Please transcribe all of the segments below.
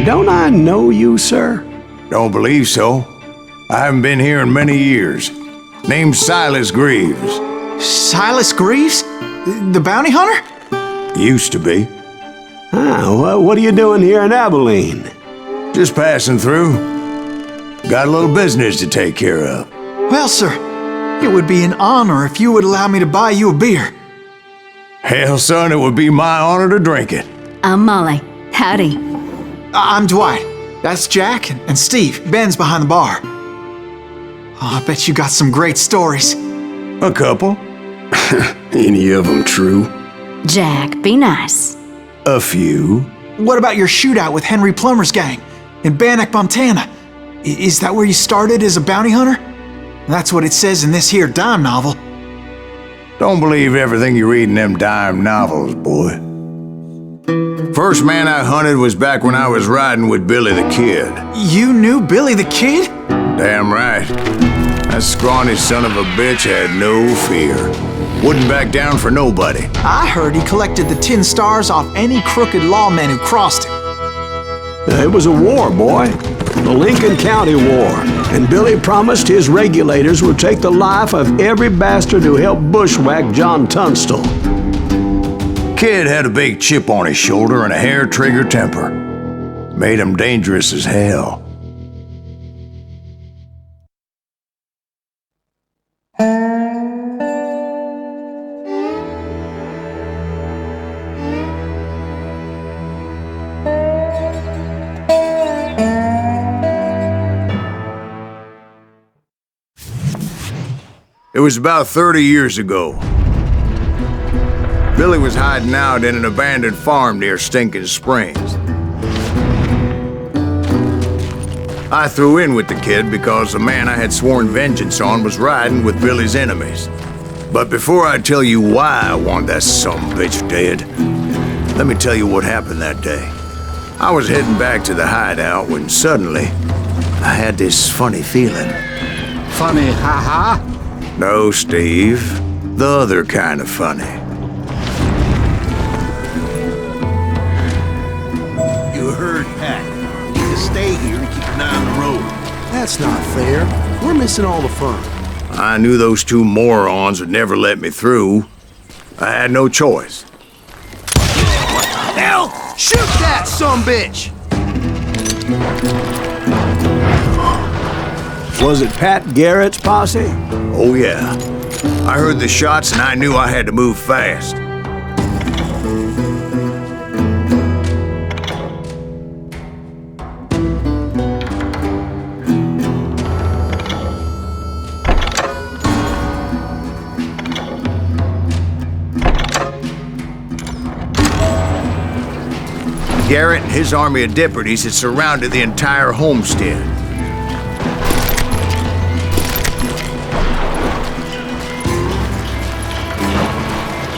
don't I know you, sir? Don't believe so. I haven't been here in many years. Name's Silas Greaves. Silas Greaves? The bounty hunter? Used to be. Well, what are you doing here in Abilene? Just passing through. Got a little business to take care of. Well, sir, it would be an honor if you would allow me to buy you a beer. Hell, son, it would be my honor to drink it. I'm Molly. Howdy. I'm Dwight. That's Jack and Steve. Ben's behind the bar. Oh, I bet you got some great stories. A couple. Any of them true? Jack, be nice. A few. What about your shootout with Henry Plummer's gang in Bannock, Montana? Is that where you started as a bounty hunter? That's what it says in this here dime novel. Don't believe everything you read in them dime novels, boy. First man I hunted was back when I was riding with Billy the Kid. You knew Billy the Kid? Damn right. That scrawny son of a bitch had no fear. Wouldn't back down for nobody. I heard he collected the 10 stars off any crooked lawman who crossed him. It was a war, boy. The Lincoln County War. And Billy promised his regulators would take the life of every bastard who helped bushwhack John Tunstall. Kid had a big chip on his shoulder and a hair-trigger temper. Made him dangerous as hell. It was about 30 years ago. Billy was hiding out in an abandoned farm near Stinking Springs. I threw in with the kid because the man I had sworn vengeance on was riding with Billy's enemies. But before I tell you why I want that sumbitch dead, let me tell you what happened that day. I was heading back to the hideout when suddenly I had this funny feeling. Funny, ha-ha? No, Steve. The other kind of funny. You heard Pat. You need to stay here and keep an eye on the road. That's not fair. We're missing all the fun. I knew those two morons would never let me through. I had no choice. Hell! Shoot that sumbitch! Was it Pat Garrett's posse? Oh yeah. I heard the shots and I knew I had to move fast. Garrett and his army of deputies had surrounded the entire homestead.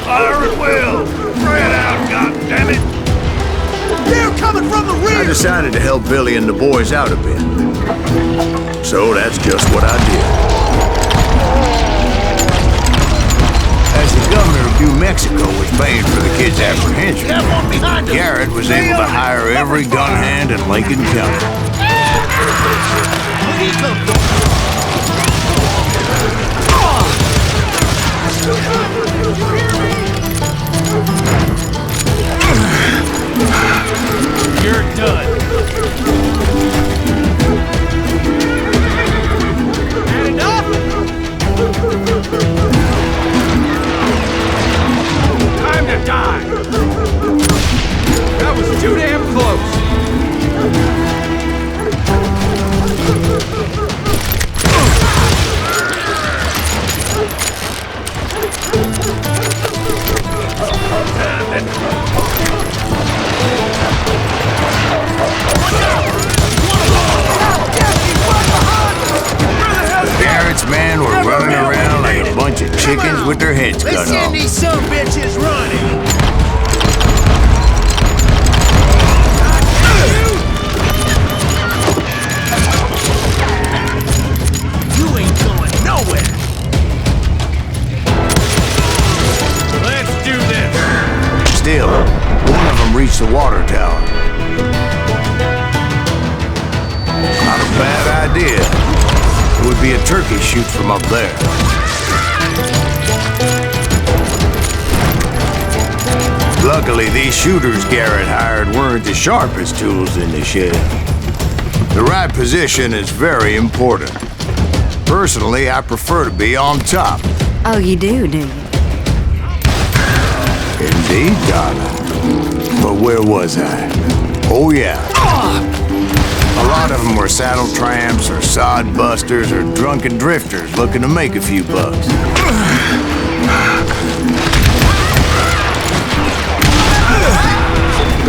Fire at will! Spread out, goddammit! They're coming from the rear! I decided to help Billy and the boys out a bit. So that's just what I did. As the governor of New Mexico was paying for the kid's apprehension, Garrett was able to hire every gun hand in Lincoln County. You're done. Had enough? Time to die. That was too damn close. Garrett's men were running around like a bunch of chickens with their heads cut off. Let's send these sumbitches running. You ain't going nowhere. Let's do this. Still, one of them reached the water tower. idea. It would be a turkey shoot from up there. Luckily, these shooters Garrett hired weren't the sharpest tools in the shed. The right position is very important. Personally, I prefer to be on top. Oh, you do you? Indeed, darling. But where was I? Oh, yeah. A lot of them were saddle tramps or sod busters or drunken drifters looking to make a few bucks.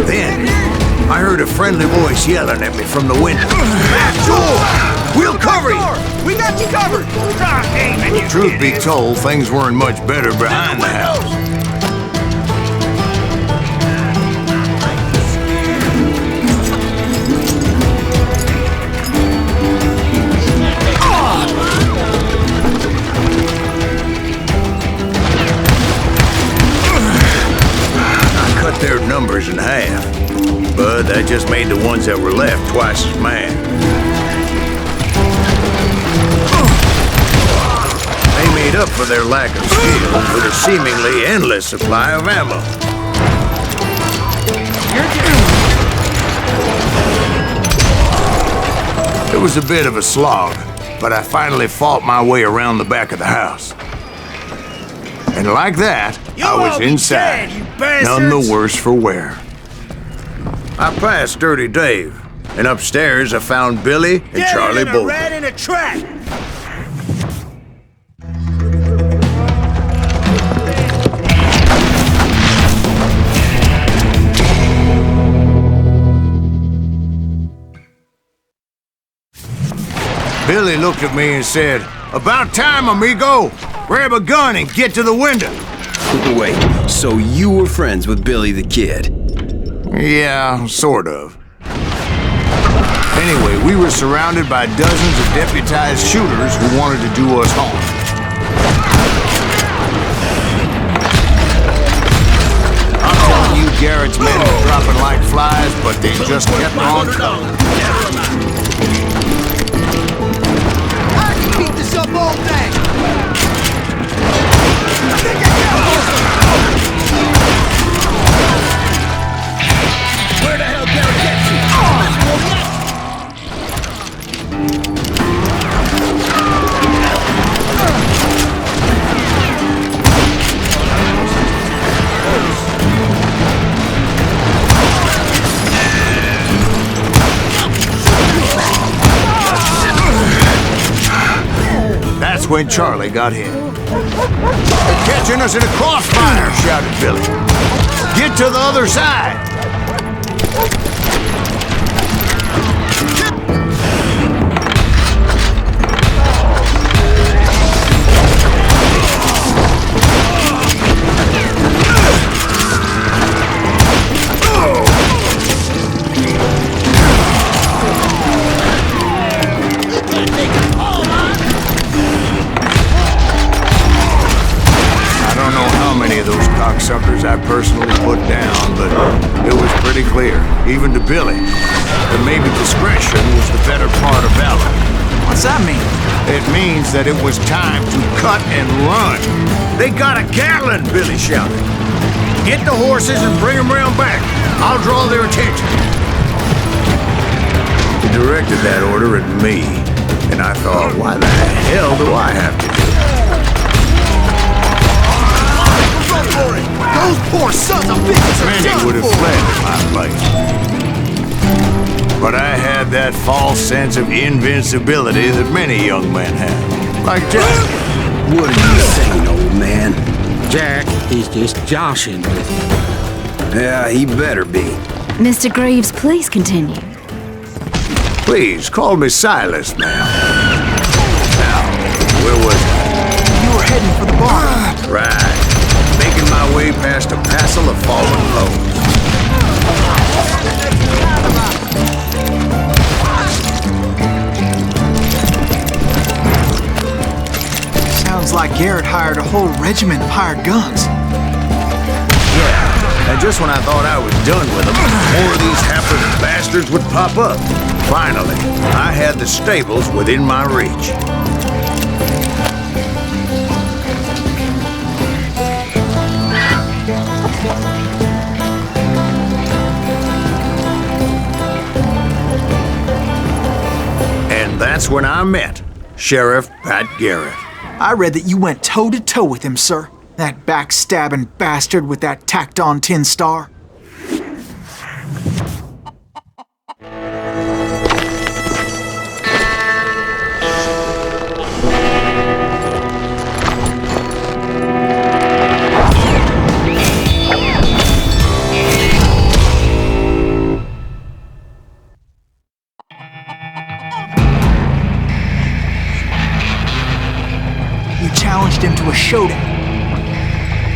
Then, I heard a friendly voice yelling at me from the window. Back door! We'll cover you! We got you covered! Stop aiming, you Truth be idiot. told, things weren't much better behind the house. I cut their numbers in half, but that just made the ones that were left twice as mad. They made up for their lack of skill with a seemingly endless supply of ammo. It was a bit of a slog, but I finally fought my way around the back of the house. And like that, I was inside, none the worse for wear. I passed Dirty Dave, and upstairs I found Billy and Charlie both. Rat in a trap! Billy looked at me and said, "About time, amigo! Grab a gun and get to the window." Wait, so you were friends with Billy the Kid? Yeah, sort of. Anyway, we were surrounded by dozens of deputized shooters who wanted to do us harm. I'm telling you, Garrett's men were dropping like flies, but they just kept on coming. I can keep this up all day! Where the hell Garrett get you? That's when Charlie got hit. "They're catching us in a crossfire," shouted Billy. "Get to the other side!" Suckers I personally put down, but it was pretty clear, even to Billy, that maybe discretion was the better part of valor. What's that mean? It means that it was time to cut and run. "They got a Gatling!" Billy shouted. "Get the horses and bring them round back. I'll draw their attention." He directed that order at me, and I thought, why the hell do I have to do it? Those poor sons of bitches are Many done would have for. fled in my place. But I had that false sense of invincibility that many young men have. Like Jack. What are you saying, old man? Jack, he's just joshing with you. Yeah, he better be. Mr. Greaves, please continue. Please, call me Silas now. Now, where was I? You were heading for the bar. Right. Making my way past a passel of fallen loads. Sounds like Garrett hired a whole regiment of hired guns. Yeah, that just when I thought I was done with them, more of these hapless bastards would pop up. Finally, I had the stables within my reach. And that's when I met Sheriff Pat Garrett. I read that you went toe-to-toe with him, sir. That backstabbing bastard with that tacked-on tin star. You challenged him to a showdown.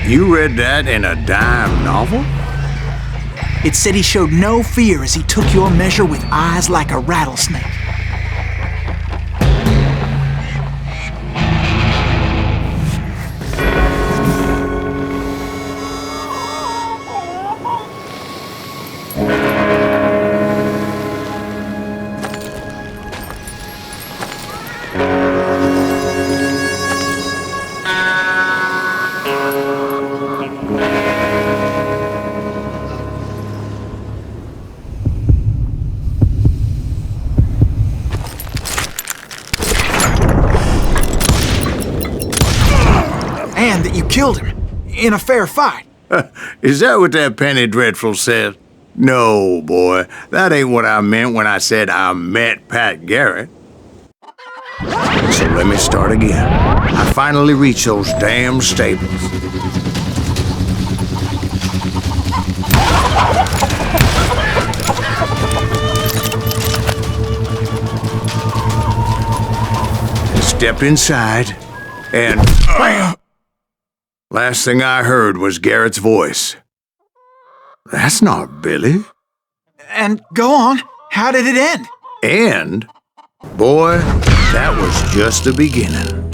You read that in a dime novel? It said he showed no fear as he took your measure with eyes like a rattlesnake. And that you killed him in a fair fight. Is that what that Penny Dreadful said? No, boy. That ain't what I meant when I said I met Pat Garrett. So let me start again. I finally reached those damn stables. I stepped inside, and last thing I heard was Garrett's voice. That's not Billy. And go on, how did it end? And, boy, that was just the beginning.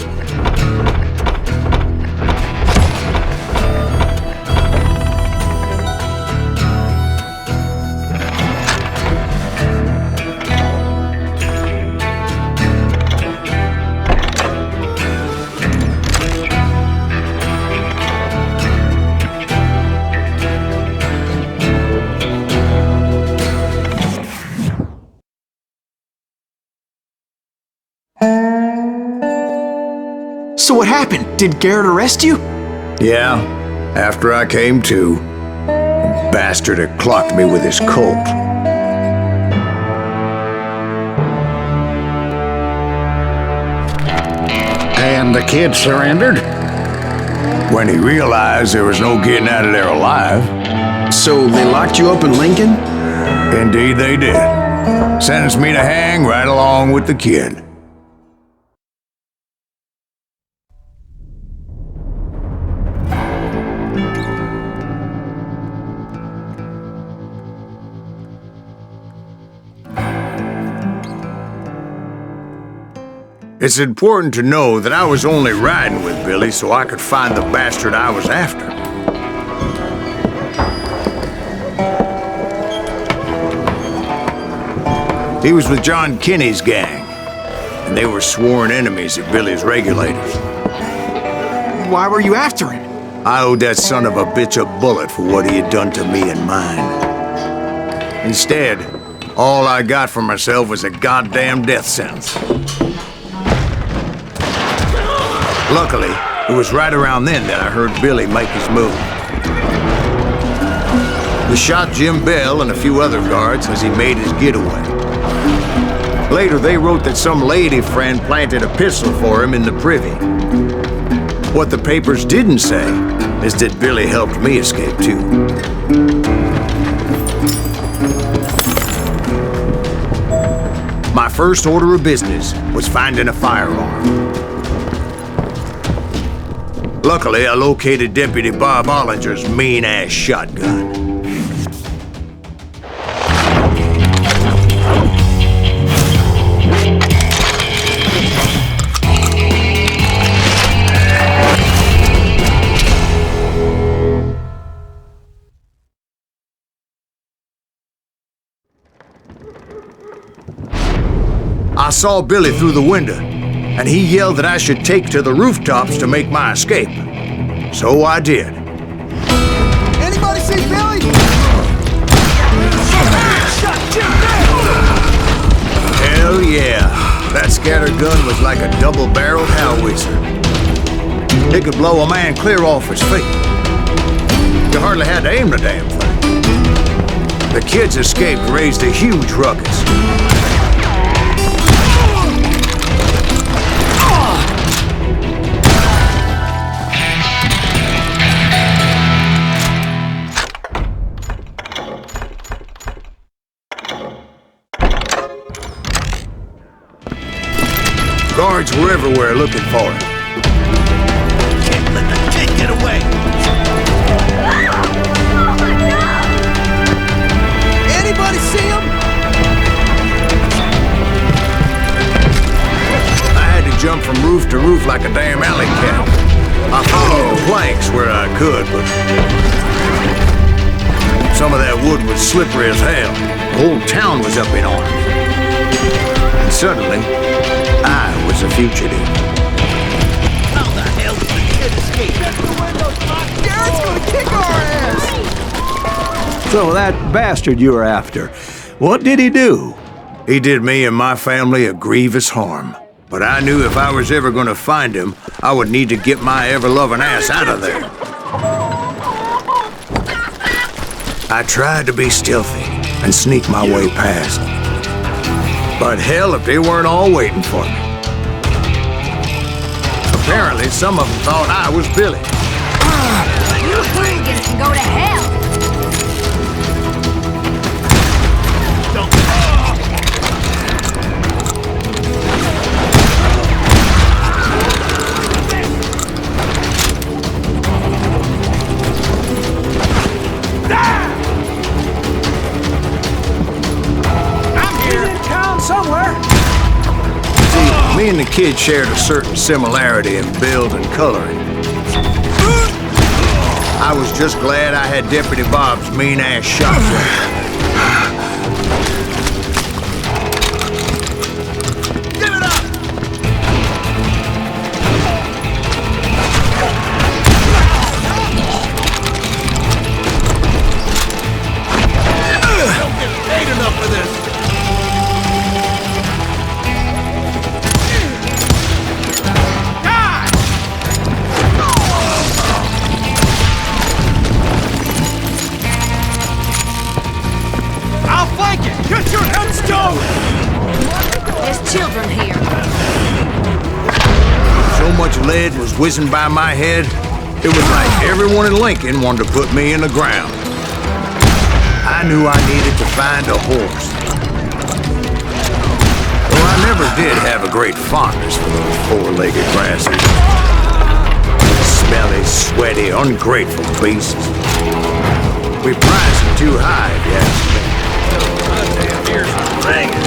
So what happened? Did Garrett arrest you? Yeah, after I came to, the bastard had clocked me with his Colt. And the kid surrendered? When he realized there was no getting out of there alive. So they locked you up in Lincoln? Indeed they did. Sentenced me to hang right along with the kid. It's important to know that I was only riding with Billy so I could find the bastard I was after. He was with John Kinney's gang, and they were sworn enemies of Billy's regulators. Why were you after him? I owed that son of a bitch a bullet for what he had done to me and mine. Instead, all I got for myself was a goddamn death sentence. Luckily, it was right around then that I heard Billy make his move. He shot Jim Bell and a few other guards as he made his getaway. Later, they wrote that some lady friend planted a pistol for him in the privy. What the papers didn't say is that Billy helped me escape too. My first order of business was finding a firearm. Luckily, I located Deputy Bob Ollinger's mean-ass shotgun. I saw Billy through the window, and he yelled that I should take to the rooftops to make my escape. So I did. Anybody see Billy? Hell yeah. That scatter gun was like a double-barreled howitzer. It could blow a man clear off his feet. You hardly had to aim the damn thing. The kids escaped, raised a huge ruckus. Guards were everywhere looking for him. Can't let the kid get away! Anybody see him? I had to jump from roof to roof like a damn alley cat. I followed the planks where I could, but some of that wood was slippery as hell. The whole town was up in arms. And suddenly, I was a fugitive. How the hell did the kid escape? Garrett's gonna kick our ass! So that bastard you were after, what did he do? He did me and my family a grievous harm. But I knew if I was ever going to find him, I would need to get my ever-loving ass out of there. I tried to be stealthy and sneak my way past. But hell, if they weren't all waiting for me. Apparently, some of them thought I was Billy. You hooligans can go to hell! Me and the kid shared a certain similarity in build and coloring. I was just glad I had Deputy Bob's mean-ass shotgun. Give it up! Don't get paid enough for this! Get your headstone! There's children here. So much lead was whizzing by my head, it was like everyone in Lincoln wanted to put me in the ground. I knew I needed to find a horse. Though I never did have a great fondness for those four-legged grasses. Smelly, sweaty, ungrateful beasts. We priced them too high, if you ask me. Damn ears are ringing.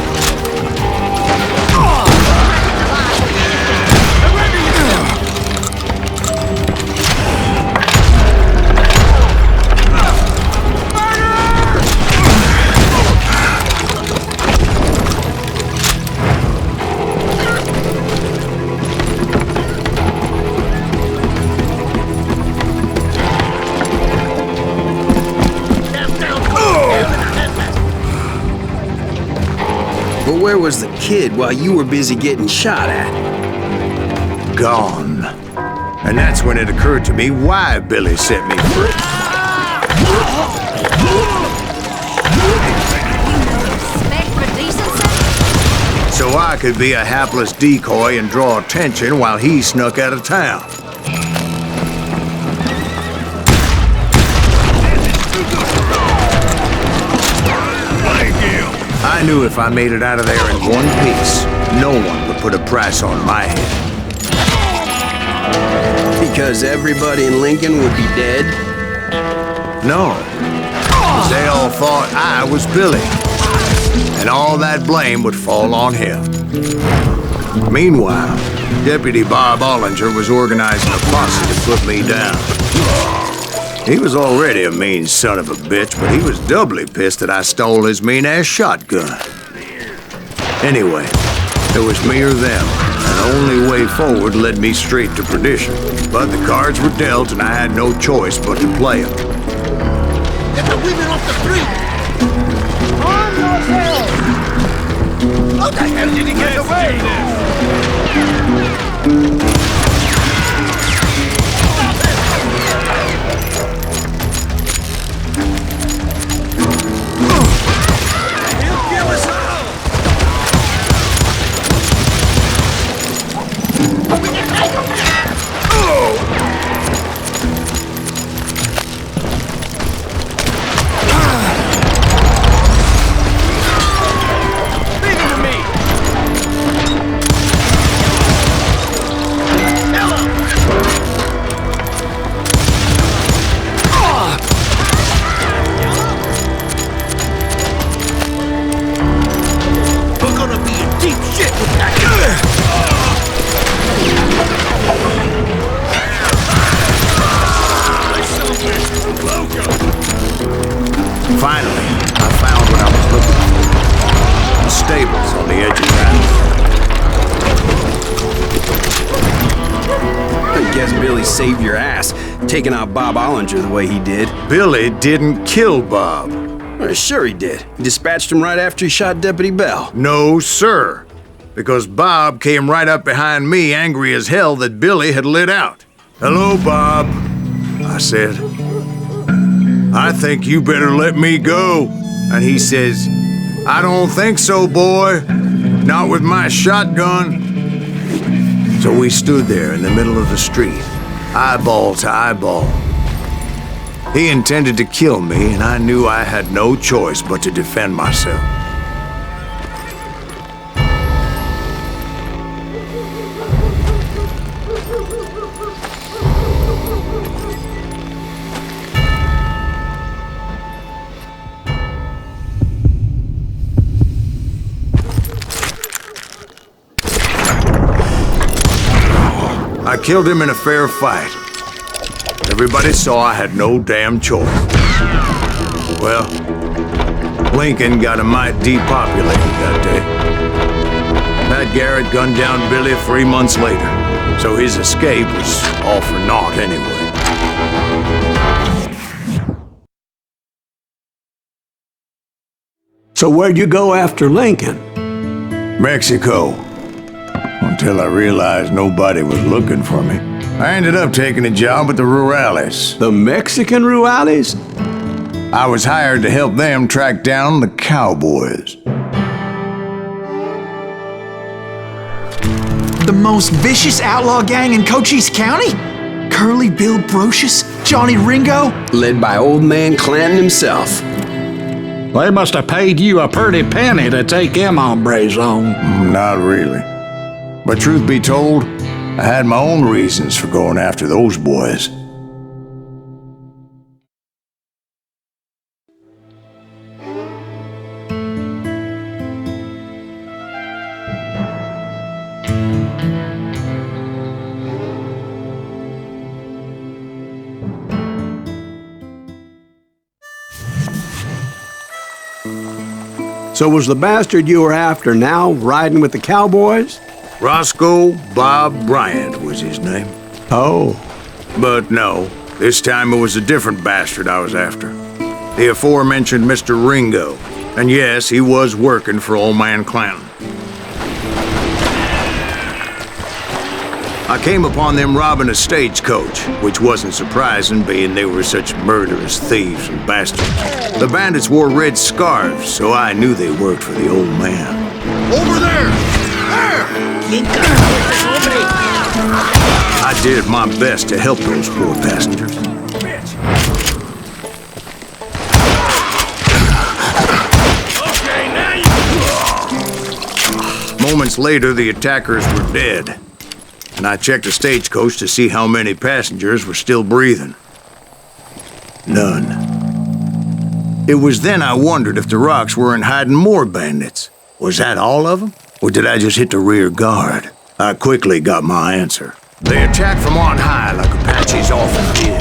But where was the kid while you were busy getting shot at? Gone. And that's when it occurred to me why Billy set me free. Respect for decency? So I could be a hapless decoy and draw attention while he snuck out of town. I knew if I made it out of there in one piece, no one would put a price on my head. Because everybody in Lincoln would be dead? No. They all thought I was Billy. And all that blame would fall on him. Meanwhile, Deputy Bob Ollinger was organizing a posse to put me down. He was already a mean son of a bitch, but he was doubly pissed that I stole his mean-ass shotgun. Anyway, It was me or them, and the only way forward led me straight to perdition. But the cards were dealt, and I had no choice but to play them. Get the women off the street! On yourself! How the hell did he get away? He'll kill us all! Finally, I found what I was looking for. The stables on the edge of town. I guess Billy saved your ass, taking out Bob Ollinger the way he did. Billy didn't kill Bob. Well, sure he did. He dispatched him right after he shot Deputy Bell. No, sir. Because Bob came right up behind me, angry as hell that Billy had lit out. "Hello, Bob," I said. "I think you better let me go." And he says, "I don't think so, boy. Not with my shotgun." So we stood there in the middle of the street, eyeball to eyeball. He intended to kill me, and I knew I had no choice but to defend myself. I killed him in a fair fight. Everybody saw I had no damn choice. Well, Lincoln got a mite depopulated that day. Pat Garrett gunned down Billy 3 months later, so his escape was all for naught anyway. So where'd you go after Lincoln? Mexico. Until I realized nobody was looking for me. I ended up taking a job at the Rurales. The Mexican Rurales? I was hired to help them track down the cowboys. The most vicious outlaw gang in Cochise County? Curly Bill Brocious? Johnny Ringo? Led by old man Clanton himself. They must have paid you a pretty penny to take them hombres on. Not really. But truth be told, I had my own reasons for going after those boys. So was the bastard you were after now riding with the cowboys? Roscoe Bob Bryant was his name. Oh. But no, this time it was a different bastard I was after. The aforementioned Mr. Ringo. And yes, he was working for old man Clanton. I came upon them robbing a stagecoach, which wasn't surprising, being they were such murderous thieves and bastards. The bandits wore red scarves, so I knew they worked for the old man. Over there! There! I did my best to help those poor passengers. Okay, now you... Moments later, the attackers were dead. And I checked the stagecoach to see how many passengers were still breathing. None. It was then I wondered if the rocks weren't hiding more bandits. Was that all of them? Or did I just hit the rear guard? I quickly got my answer. They attacked from on high like Apaches often did.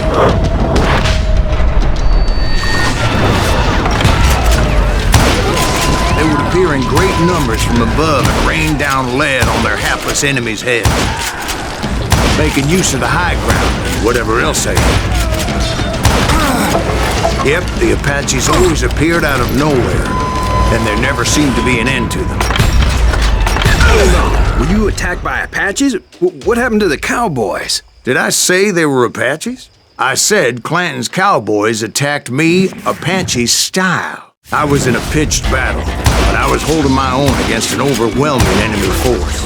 they would appear in great numbers from above and rain down lead on their hapless enemies' heads, making use of the high ground and whatever else they had. Yep, the Apaches always appeared out of nowhere, and there never seemed to be an end to them. Hold on. Were you attacked by Apaches? What happened to the cowboys? Did I say they were Apaches? I said Clanton's cowboys attacked me Apache-style. I was in a pitched battle, but I was holding my own against an overwhelming enemy force.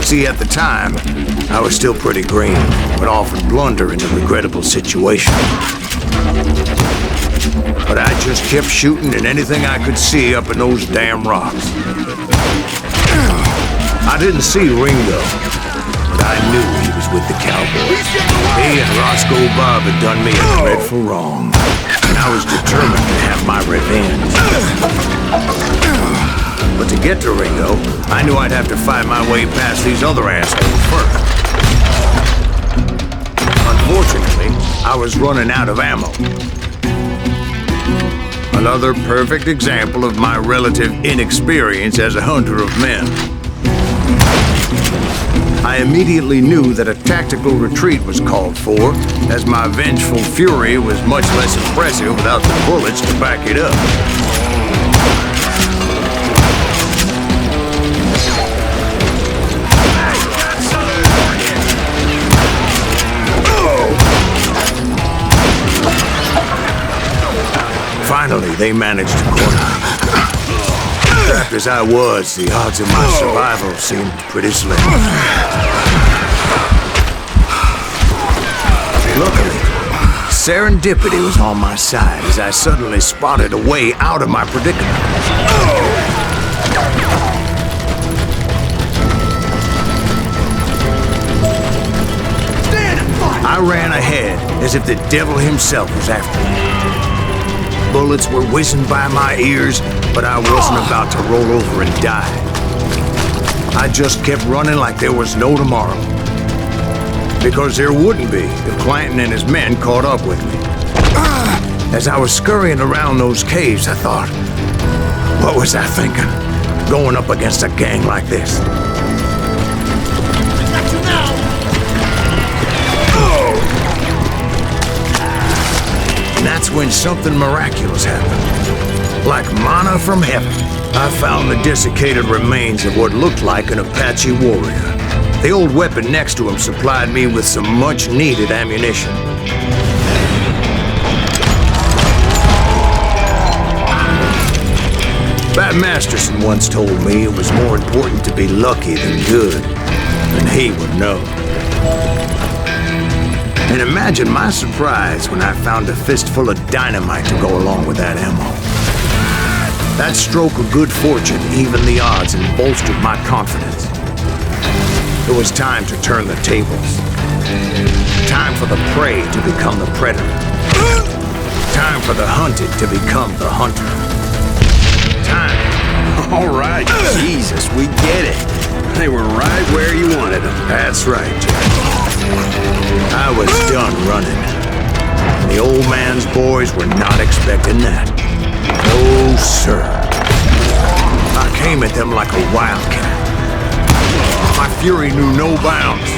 See, at the time, I was still pretty green, but often blunder into regrettable situations. But I just kept shooting at anything I could see up in those damn rocks. I didn't see Ringo, but I knew he was with the cowboys. He and Roscoe Bob had done me a dreadful wrong, and I was determined to have my revenge. But to get to Ringo, I knew I'd have to fight my way past these other assholes first. Unfortunately, I was running out of ammo. Another perfect example of my relative inexperience as a hunter of men. I immediately knew that a tactical retreat was called for, as my vengeful fury was much less impressive without the bullets to back it up. Finally, they managed to corner me. Trapped as I was, the odds of my survival seemed pretty slim. Luckily, serendipity was on my side as I suddenly spotted a way out of my predicament. I ran ahead as if the devil himself was after me. Bullets were whizzing by my ears, but I wasn't about to roll over and die. I just kept running like there was no tomorrow. Because there wouldn't be if Clanton and his men caught up with me. As I was scurrying around those caves, I thought, what was I thinking? Going up against a gang like this? And that's when something miraculous happened. Like manna from heaven, I found the desiccated remains of what looked like an Apache warrior. The old weapon next to him supplied me with some much-needed ammunition. Bat Masterson once told me it was more important to be lucky than good, and he would know. And imagine my surprise when I found a fistful of dynamite to go along with that ammo. That stroke of good fortune evened the odds and bolstered my confidence. It was time to turn the tables. Time for the prey to become the predator. Time for the hunted to become the hunter. Time. All right, Jesus, we get it. They were right where you wanted them. That's right, Jack. I was done running. And the old man's boys were not expecting that. No, sir. I came at them like a wildcat. My fury knew no bounds.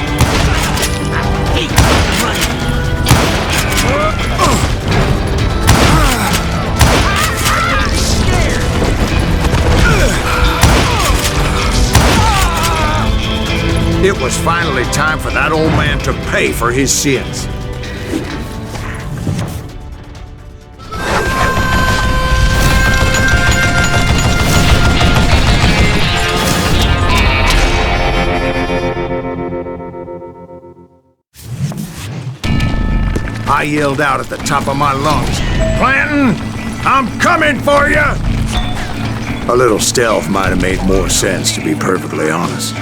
It was finally time for that old man to pay for his sins. I yelled out at the top of my lungs, "Clanton, I'm coming for you!" A little stealth might have made more sense, to be perfectly honest.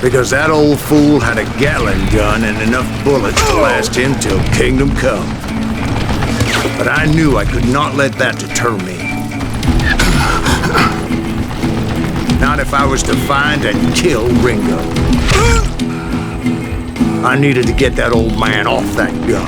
Because that old fool had a Gatling gun and enough bullets to last him till kingdom come. But I knew I could not let that deter me. Not if I was to find and kill Ringo. I needed to get that old man off that gun.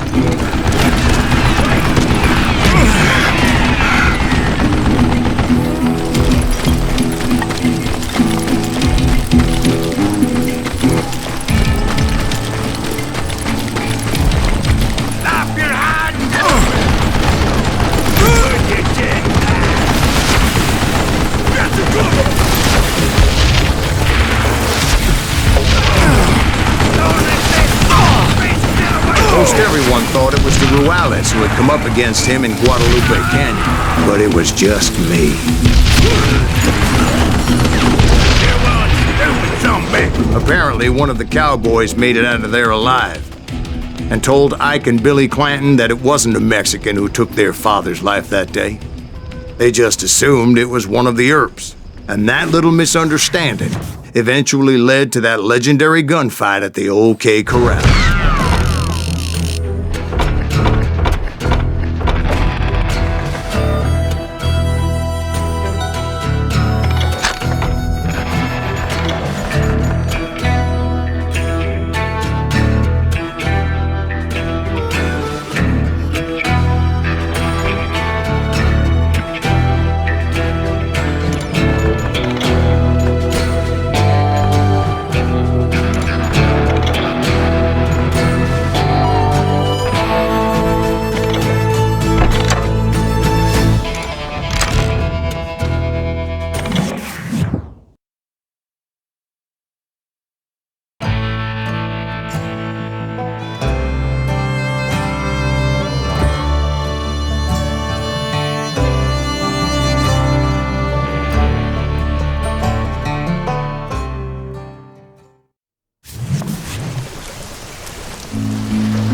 Most everyone thought it was the Juarez who had come up against him in Guadalupe Canyon, but it was just me. Apparently, one of the cowboys made it out of there alive and told Ike and Billy Clanton that it wasn't a Mexican who took their father's life that day. They just assumed it was one of the Earps, and that little misunderstanding eventually led to that legendary gunfight at the OK Corral.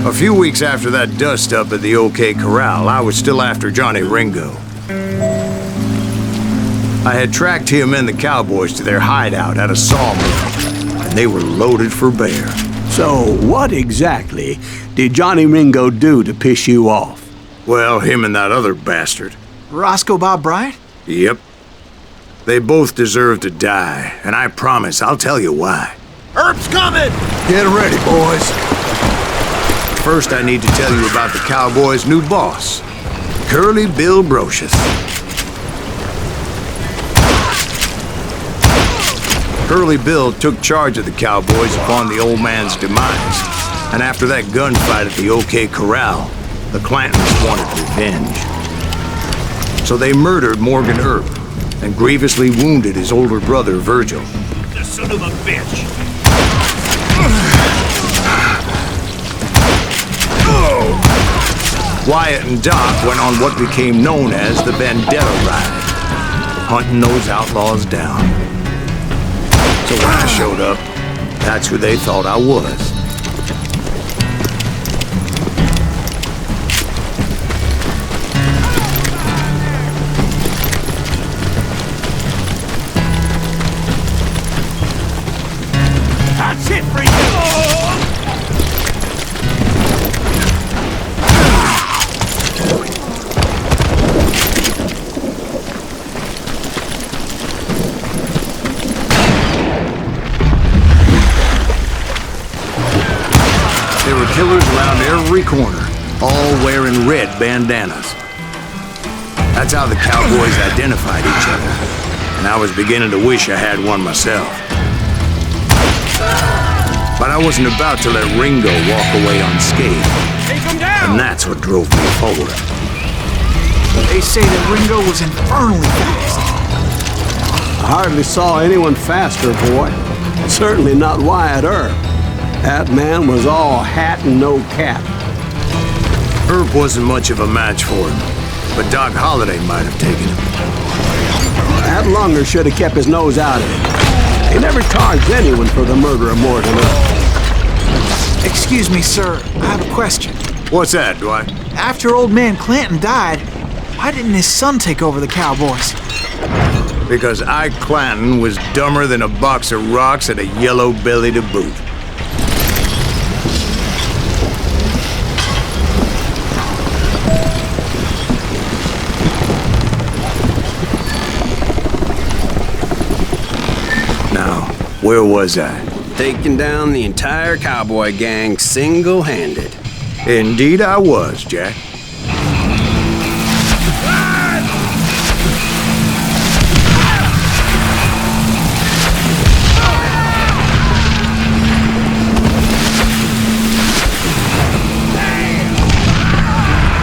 A few weeks after that dust-up at the OK Corral, I was still after Johnny Ringo. I had tracked him and the cowboys to their hideout at a sawmill, and they were loaded for bear. So, what exactly did Johnny Ringo do to piss you off? Well, him and that other bastard. Roscoe Bob Bryant? Yep. They both deserve to die, and I promise I'll tell you why. Earp's coming! Get ready, boys. First, I need to tell you about the Cowboys' new boss, Curly Bill Brocious. Curly Bill took charge of the Cowboys upon the old man's demise, and after that gunfight at the OK Corral, the Clantons wanted revenge. So they murdered Morgan Earp and grievously wounded his older brother, Virgil. The son of a bitch! Wyatt and Doc went on what became known as the Vendetta Ride, hunting those outlaws down. So when I showed up, that's who they thought I was. That's it for you! There were killers around every corner, all wearing red bandanas. That's how the cowboys identified each other, and I was beginning to wish I had one myself. But I wasn't about to let Ringo walk away unscathed, Take him down! and that's what drove me forward. They say that Ringo was infernally fast. I hardly saw anyone faster, boy. Certainly not Wyatt Earp. That man was all hat and no cap. Earp wasn't much of a match for him, but Doc Holliday might have taken him. That Lunger should have kept his nose out of it. He never charged anyone for the murder of Morgan Earp. Excuse me, sir. I have a question. What's that, Dwight? After old man Clanton died, why didn't his son take over the Cowboys? Because Ike Clanton was dumber than a box of rocks and a yellow belly to boot. Now, where was I? taking down the entire cowboy gang single-handed. Indeed I was, Jack.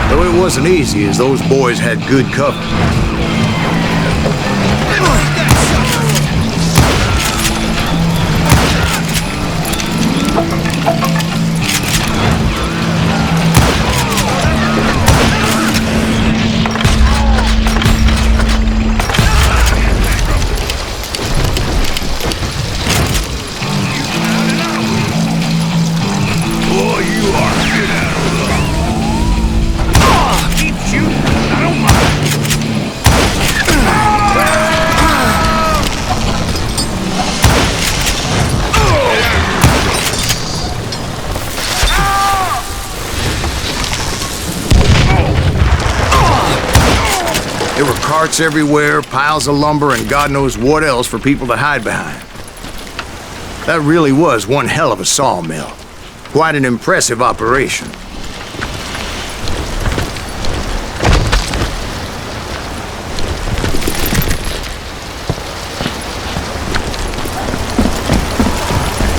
Though it wasn't easy, as those boys had good cover. There were carts everywhere, piles of lumber, and God knows what else for people to hide behind. That really was one hell of a sawmill. Quite an impressive operation.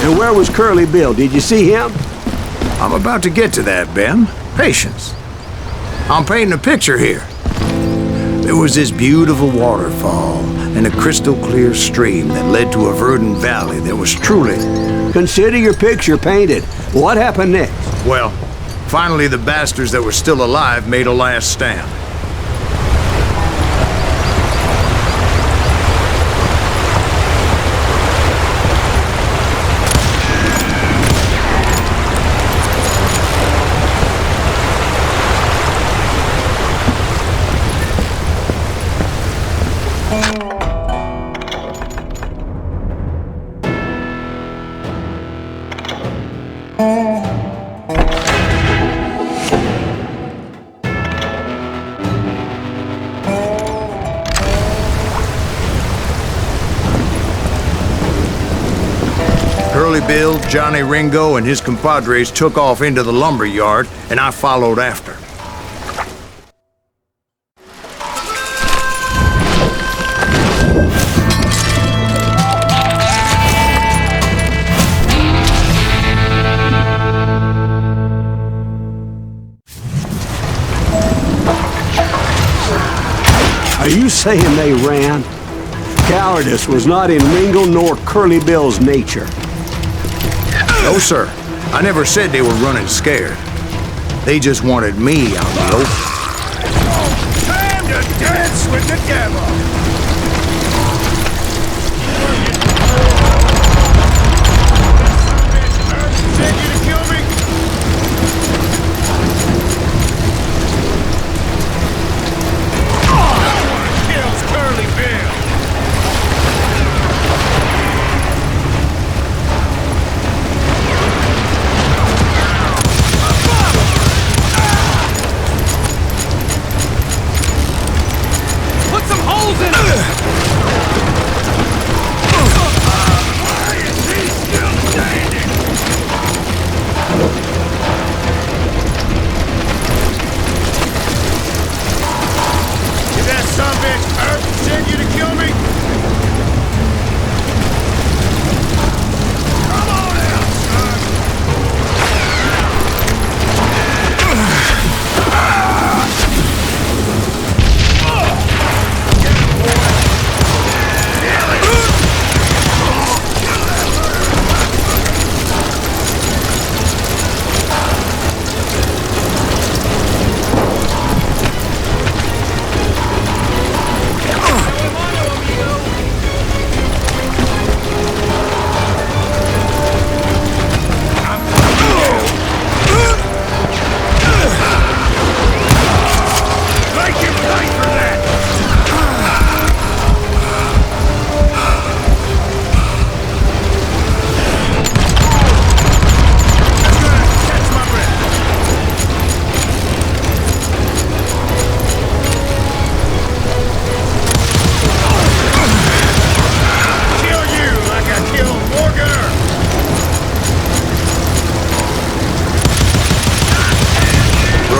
And where was Curly Bill? Did you see him? I'm about to get to that, Ben. Patience. I'm painting a picture here. There was this beautiful waterfall and a crystal clear stream that led to a verdant valley that was truly... Consider your picture painted. What happened next? Well, finally the bastards that were still alive made a last stand. Curly Bill, Johnny Ringo, and his compadres took off into the lumber yard, and I followed after. Are you saying they ran? Cowardice was not in Ringo nor Curly Bill's nature. No, sir. I never said they were running scared. They just wanted me out in the open. Time to dance with the devil! Send you to kill me? That one kills Curly Bill!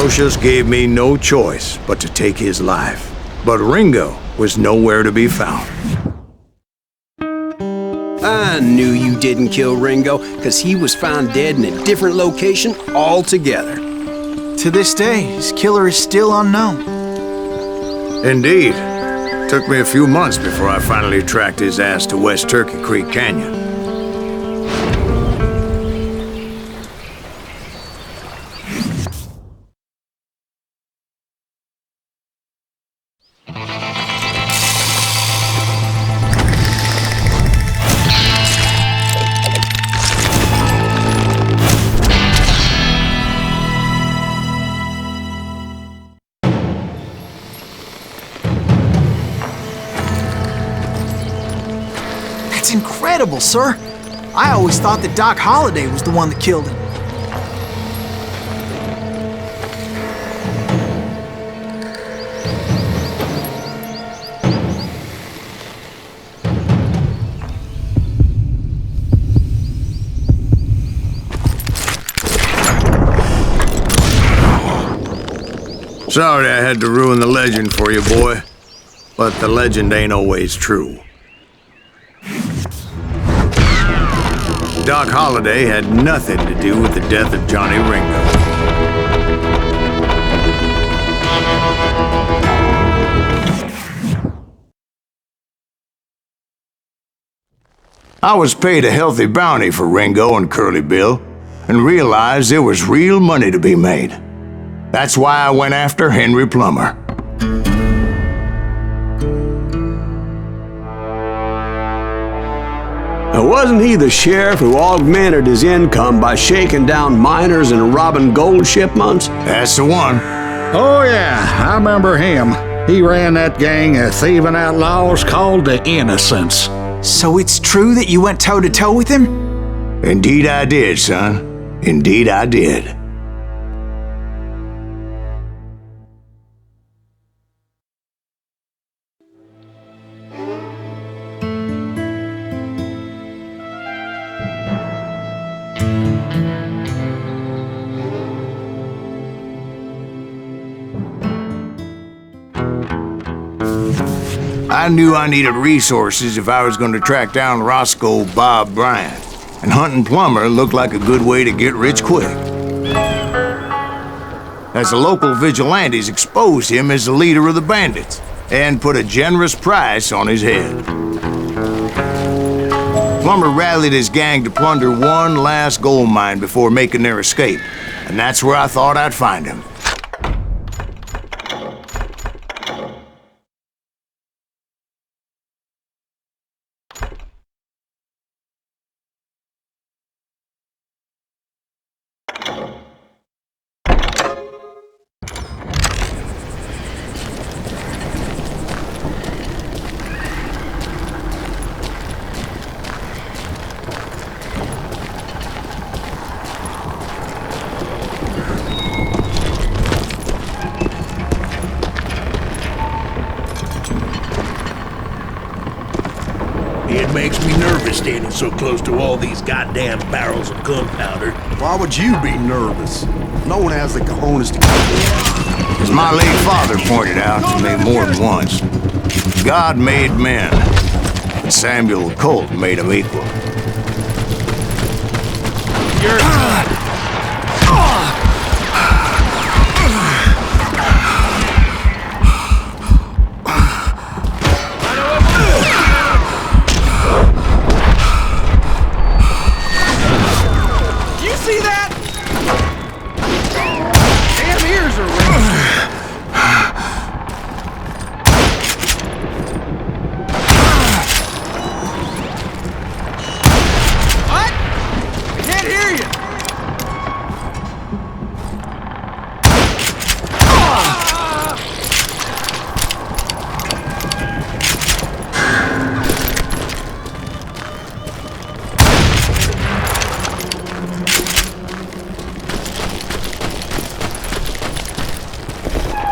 Ambrosius gave me no choice but to take his life. But Ringo was nowhere to be found. I knew you didn't kill Ringo, because he was found dead in a different location altogether. To this day, his killer is still unknown. Indeed. Took me a few months before I finally tracked his ass to West Turkey Creek Canyon. That's incredible, sir. I always thought that Doc Holliday was the one that killed him. Sorry I had to ruin the legend for you, boy. But the legend ain't always true. Doc Holliday had nothing to do with the death of Johnny Ringo. I was paid a healthy bounty for Ringo and Curly Bill, and realized there was real money to be made. That's why I went after Henry Plummer. Now, wasn't he the sheriff who augmented his income by shaking down miners and robbing gold shipments? That's the one. Oh, yeah, I remember him. He ran that gang of thieving outlaws called the Innocents. So it's true that you went toe-to-toe with him? Indeed I did, son. Indeed I did. I knew I needed resources if I was going to track down Roscoe Bob Bryant, and hunting Plummer looked like a good way to get rich quick. As the local vigilantes exposed him as the leader of the bandits, and put a generous price on his head. Plummer rallied his gang to plunder one last gold mine before making their escape, and that's where I thought I'd find him. It makes me nervous standing so close to all these goddamn barrels of gunpowder. Why would you be nervous? No one has the cojones to... As my late father pointed out to me more than once, God made men, but Samuel Colt made them equal.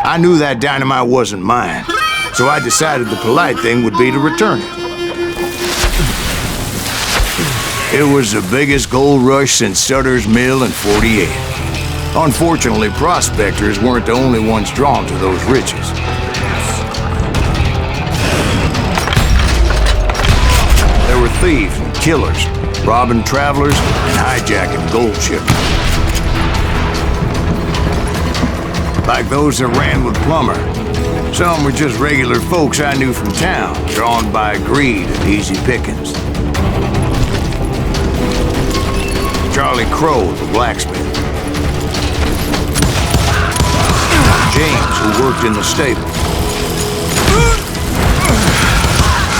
I knew that dynamite wasn't mine, so I decided the polite thing would be to return it. It was the biggest gold rush since Sutter's Mill in '48. Unfortunately, prospectors weren't the only ones drawn to those riches. There were thieves and killers, robbing travelers and hijacking gold shipments. Like those that ran with Plummer. Some were just regular folks I knew from town, drawn by greed and easy pickings. Charlie Crow, the blacksmith. James, who worked in the stable.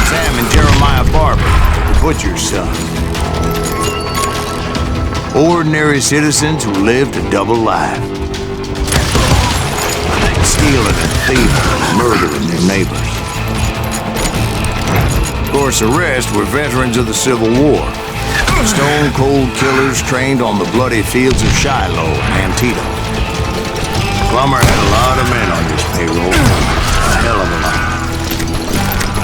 Sam and Jeremiah Barber, the butcher's son. Ordinary citizens who lived a double life. Stealing and thieving and murdering their neighbors. Of course, the rest were veterans of the Civil War. Stone-cold killers trained on the bloody fields of Shiloh and Antietam. Plummer had a lot of men on his payroll. A hell of a lot.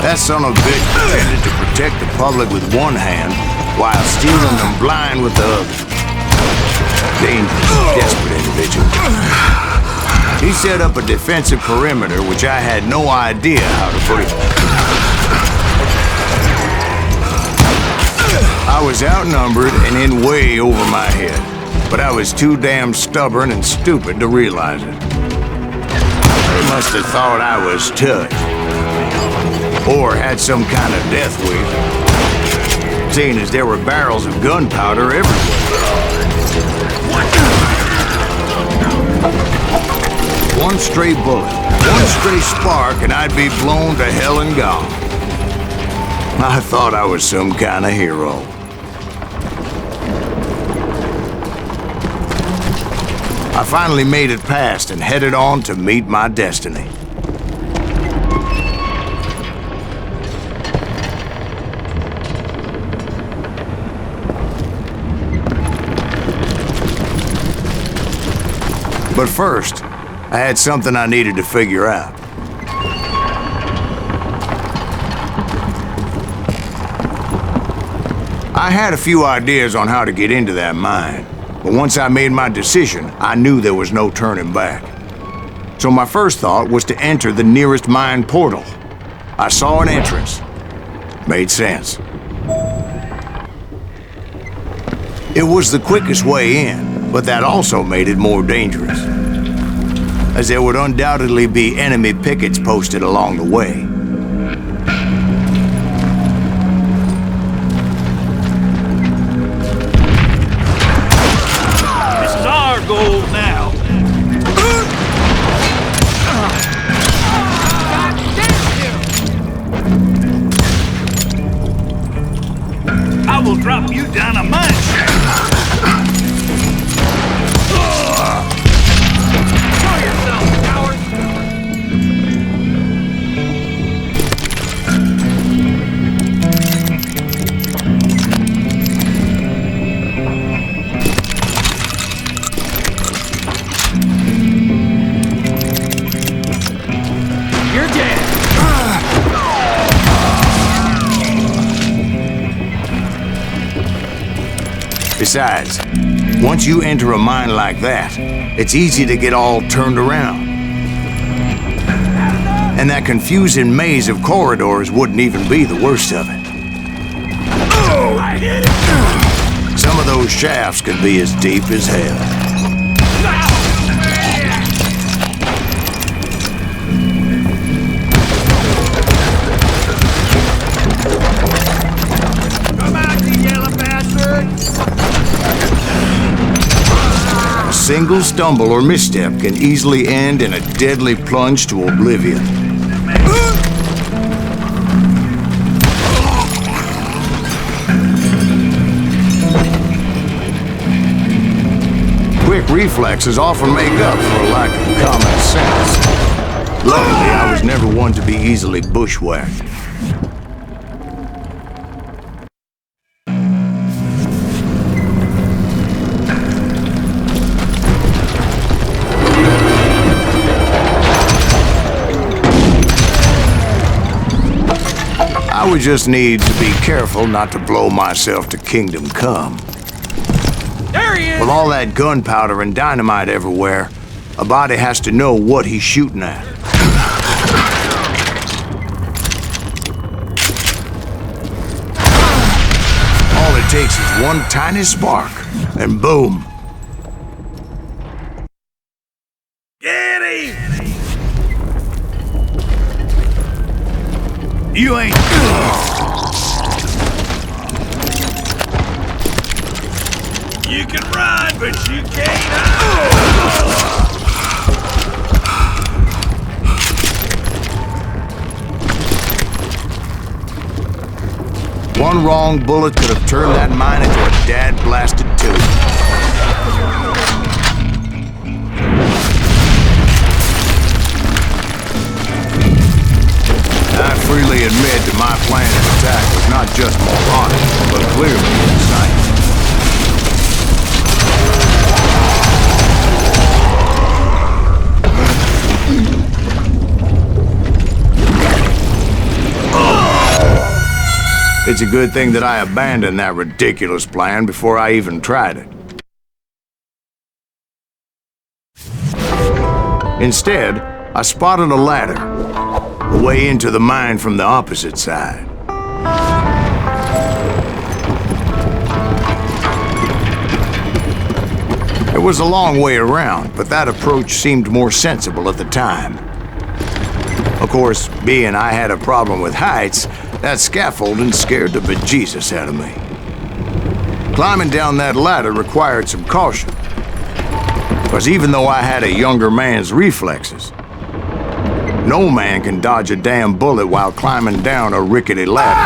That son of a bitch pretended to protect the public with one hand while stealing them blind with the other. Dangerous, desperate individual. He set up a defensive perimeter which I had no idea how to breach. I was outnumbered and in way over my head, but I was too damn stubborn and stupid to realize it. They must have thought I was tough, or had some kind of death wish, seeing as there were barrels of gunpowder everywhere. One stray bullet, one stray spark, and I'd be blown to hell and gone. I thought I was some kind of hero. I finally made it past and headed on to meet my destiny. But first, I had something I needed to figure out. I had a few ideas on how to get into that mine, but once I made my decision, I knew there was no turning back. So my first thought was to enter the nearest mine portal. I saw an entrance. Made sense. It was the quickest way in, but that also made it more dangerous, as there would undoubtedly be enemy pickets posted along the way. This is our goal now. I will drop you down a mine shaft. Besides, once you enter a mine like that, it's easy to get all turned around. And that confusing maze of corridors wouldn't even be the worst of it. Oh, I hit it! Some of those shafts could be as deep as hell. Come out, you yellow bastard! A single stumble or misstep can easily end in a deadly plunge to oblivion. Quick reflexes often make up for a lack of common sense. Luckily, I was never one to be easily bushwhacked. I would just need to be careful not to blow myself to kingdom come. There There he is! With all that gunpowder and dynamite everywhere, a body has to know what he's shooting at. All it takes is one tiny spark, and boom. Get him! You ain't... You can run, but you can't hide! One wrong bullet could have turned that mine into a dad-blasted tube. I freely admit that my plan of attack was not just moronic, but clearly exciting. It's a good thing that I abandoned that ridiculous plan before I even tried it. Instead, I spotted a ladder, a way into the mine from the opposite side. It was a long way around, but that approach seemed more sensible at the time. Of course, being I had a problem with heights, that scaffolding scared the bejesus out of me. Climbing down that ladder required some caution, because even though I had a younger man's reflexes, no man can dodge a damn bullet while climbing down a rickety ladder.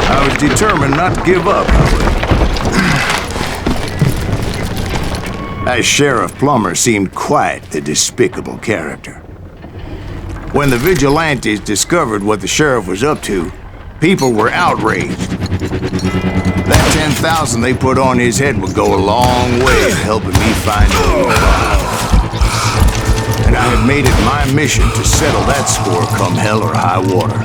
I was determined not to give up, however. That Sheriff Plummer seemed quite the despicable character. When the vigilantes discovered what the sheriff was up to, people were outraged. That 10,000 they put on his head would go a long way in helping me find him. And I had made it my mission to settle that score come hell or high water.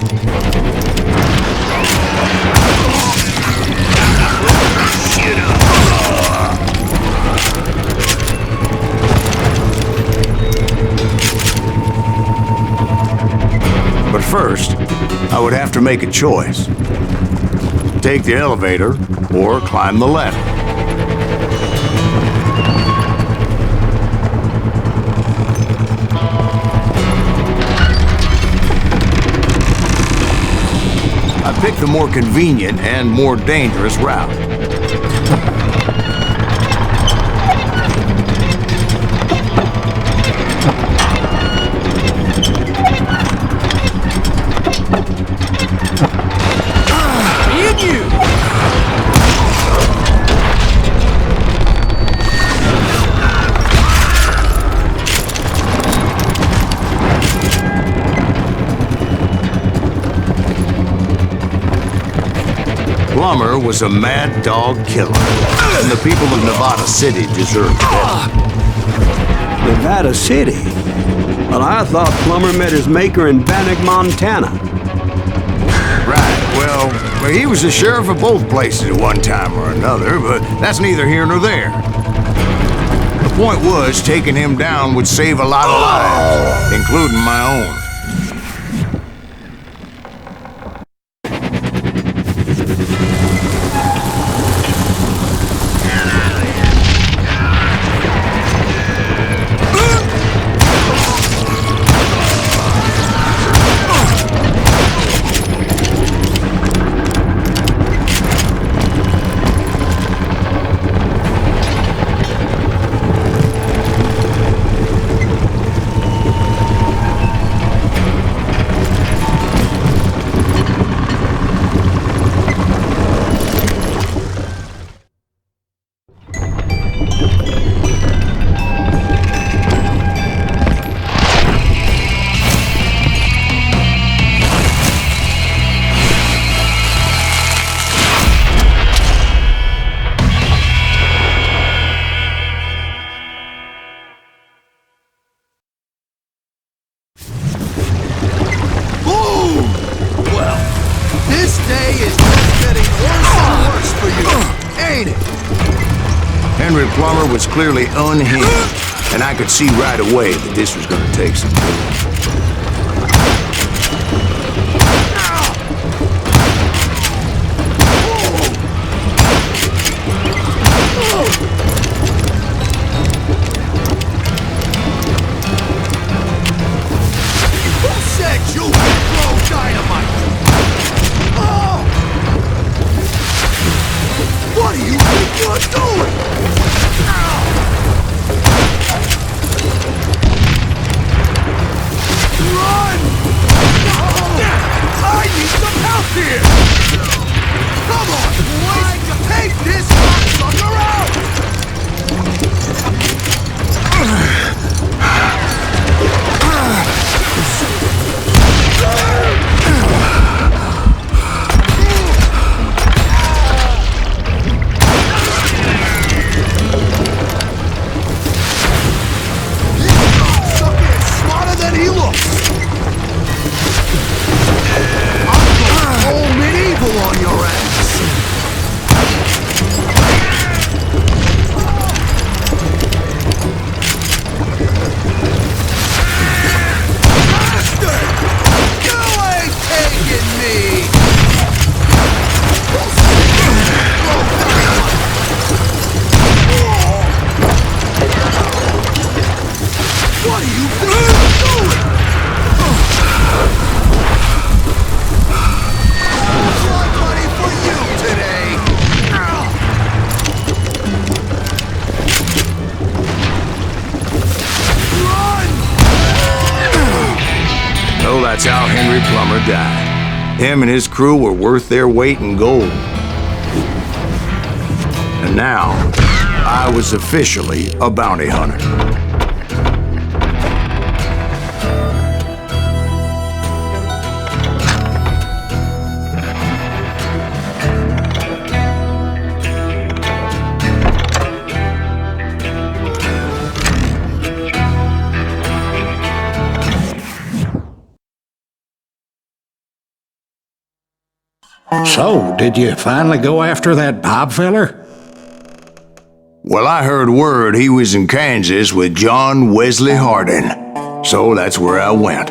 But first, I would have to make a choice. Take the elevator or climb the ladder. I picked the more convenient and more dangerous route. Plummer was a mad dog killer, and the people of Nevada City deserved better. Nevada City? Well, I thought Plummer met his maker in Bannock, Montana. Right, well, he was the sheriff of both places at one time or another, but that's neither here nor there. The point was, taking him down would save a lot of lives, including my own. Henry Plummer was clearly unhinged, and I could see right away that this was gonna take some doing. That's how Henry Plummer died. Him and his crew were worth their weight in gold. And now, I was officially a bounty hunter. So, did you finally go after that Bob feller? Well, I heard word he was in Kansas with John Wesley Hardin, so that's where I went.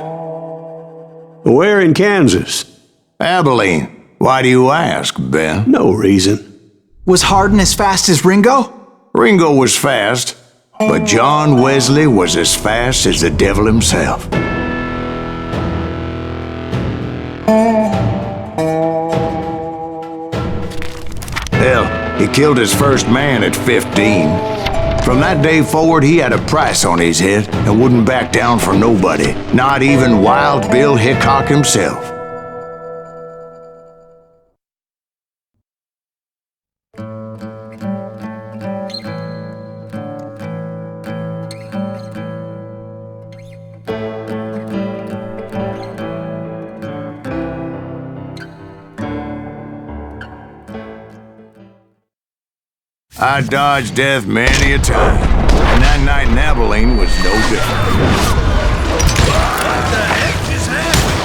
Where in Kansas? Abilene. Why do you ask, Ben? No reason. Was Hardin as fast as Ringo? Ringo was fast, but John Wesley was as fast as the devil himself. Hell, he killed his first man at 15. From that day forward, he had a price on his head and wouldn't back down for nobody, not even Wild Bill Hickok himself. I dodged death many a time, and that night in Abilene was no different. What the heck just happened?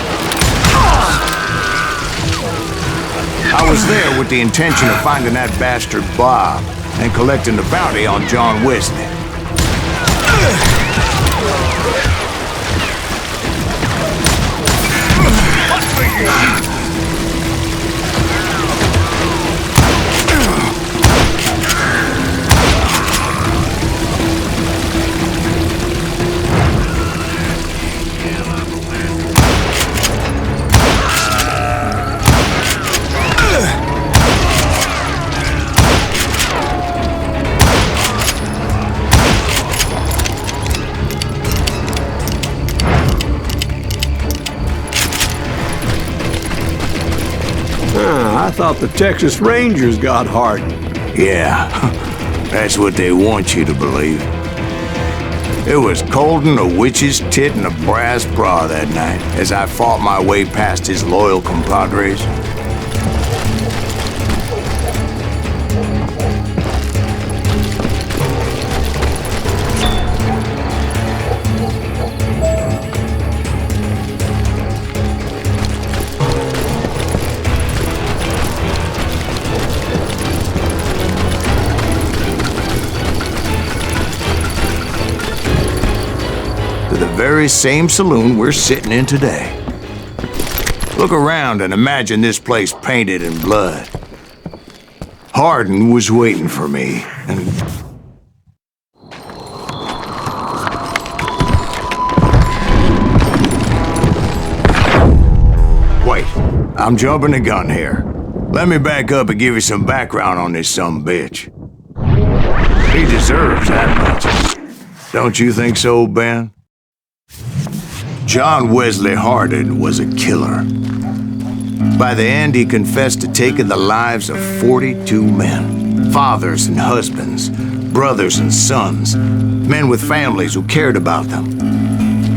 I was there with the intention of finding that bastard Bob and collecting the bounty on John Wesley. I thought the Texas Rangers got Hardin. Yeah, that's what they want you to believe. It was coldin' a witch's tit and a brass bra that night as I fought my way past his loyal compadres. very same saloon we're sitting in today. Look around and imagine this place painted in blood. Hardin was waiting for me, and... Wait, I'm jumping the gun here. Let me back up and give you some background on this sumbitch. He deserves that much. Don't you think so, Ben? John Wesley Hardin was a killer. By the end, he confessed to taking the lives of 42 men. Fathers and husbands, brothers and sons, men with families who cared about them.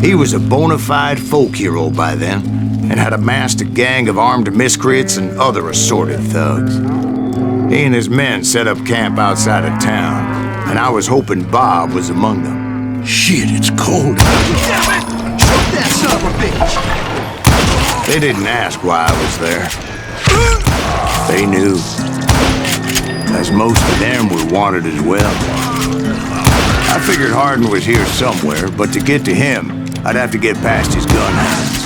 He was a bona fide folk hero by then, and had amassed a gang of armed miscreants and other assorted thugs. He and his men set up camp outside of town, and I was hoping Bob was among them. Shit, it's cold. Damn it! Shoot that son of a bitch! They didn't ask why I was there. They knew. As most of them were wanted as well. I figured Hardin was here somewhere, but to get to him, I'd have to get past his gun hands.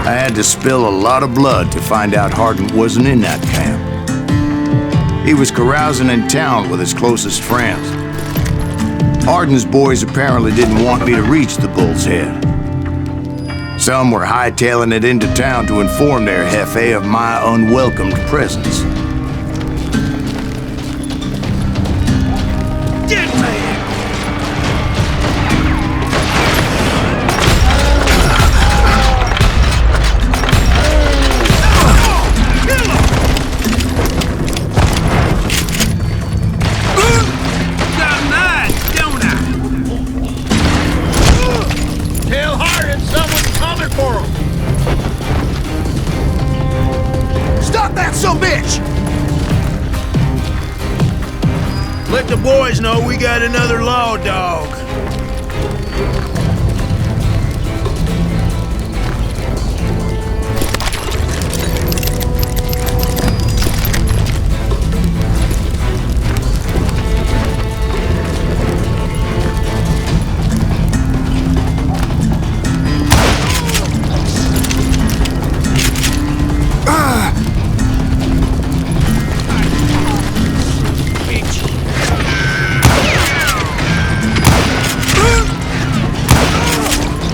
I had to spill a lot of blood to find out Hardin wasn't in that camp. He was carousing in town with his closest friends. Hardin's boys apparently didn't want me to reach the Bull's Head. Some were hightailing it into town to inform their jefe of my unwelcomed presence. Get me! Let the boys know we got another law dog.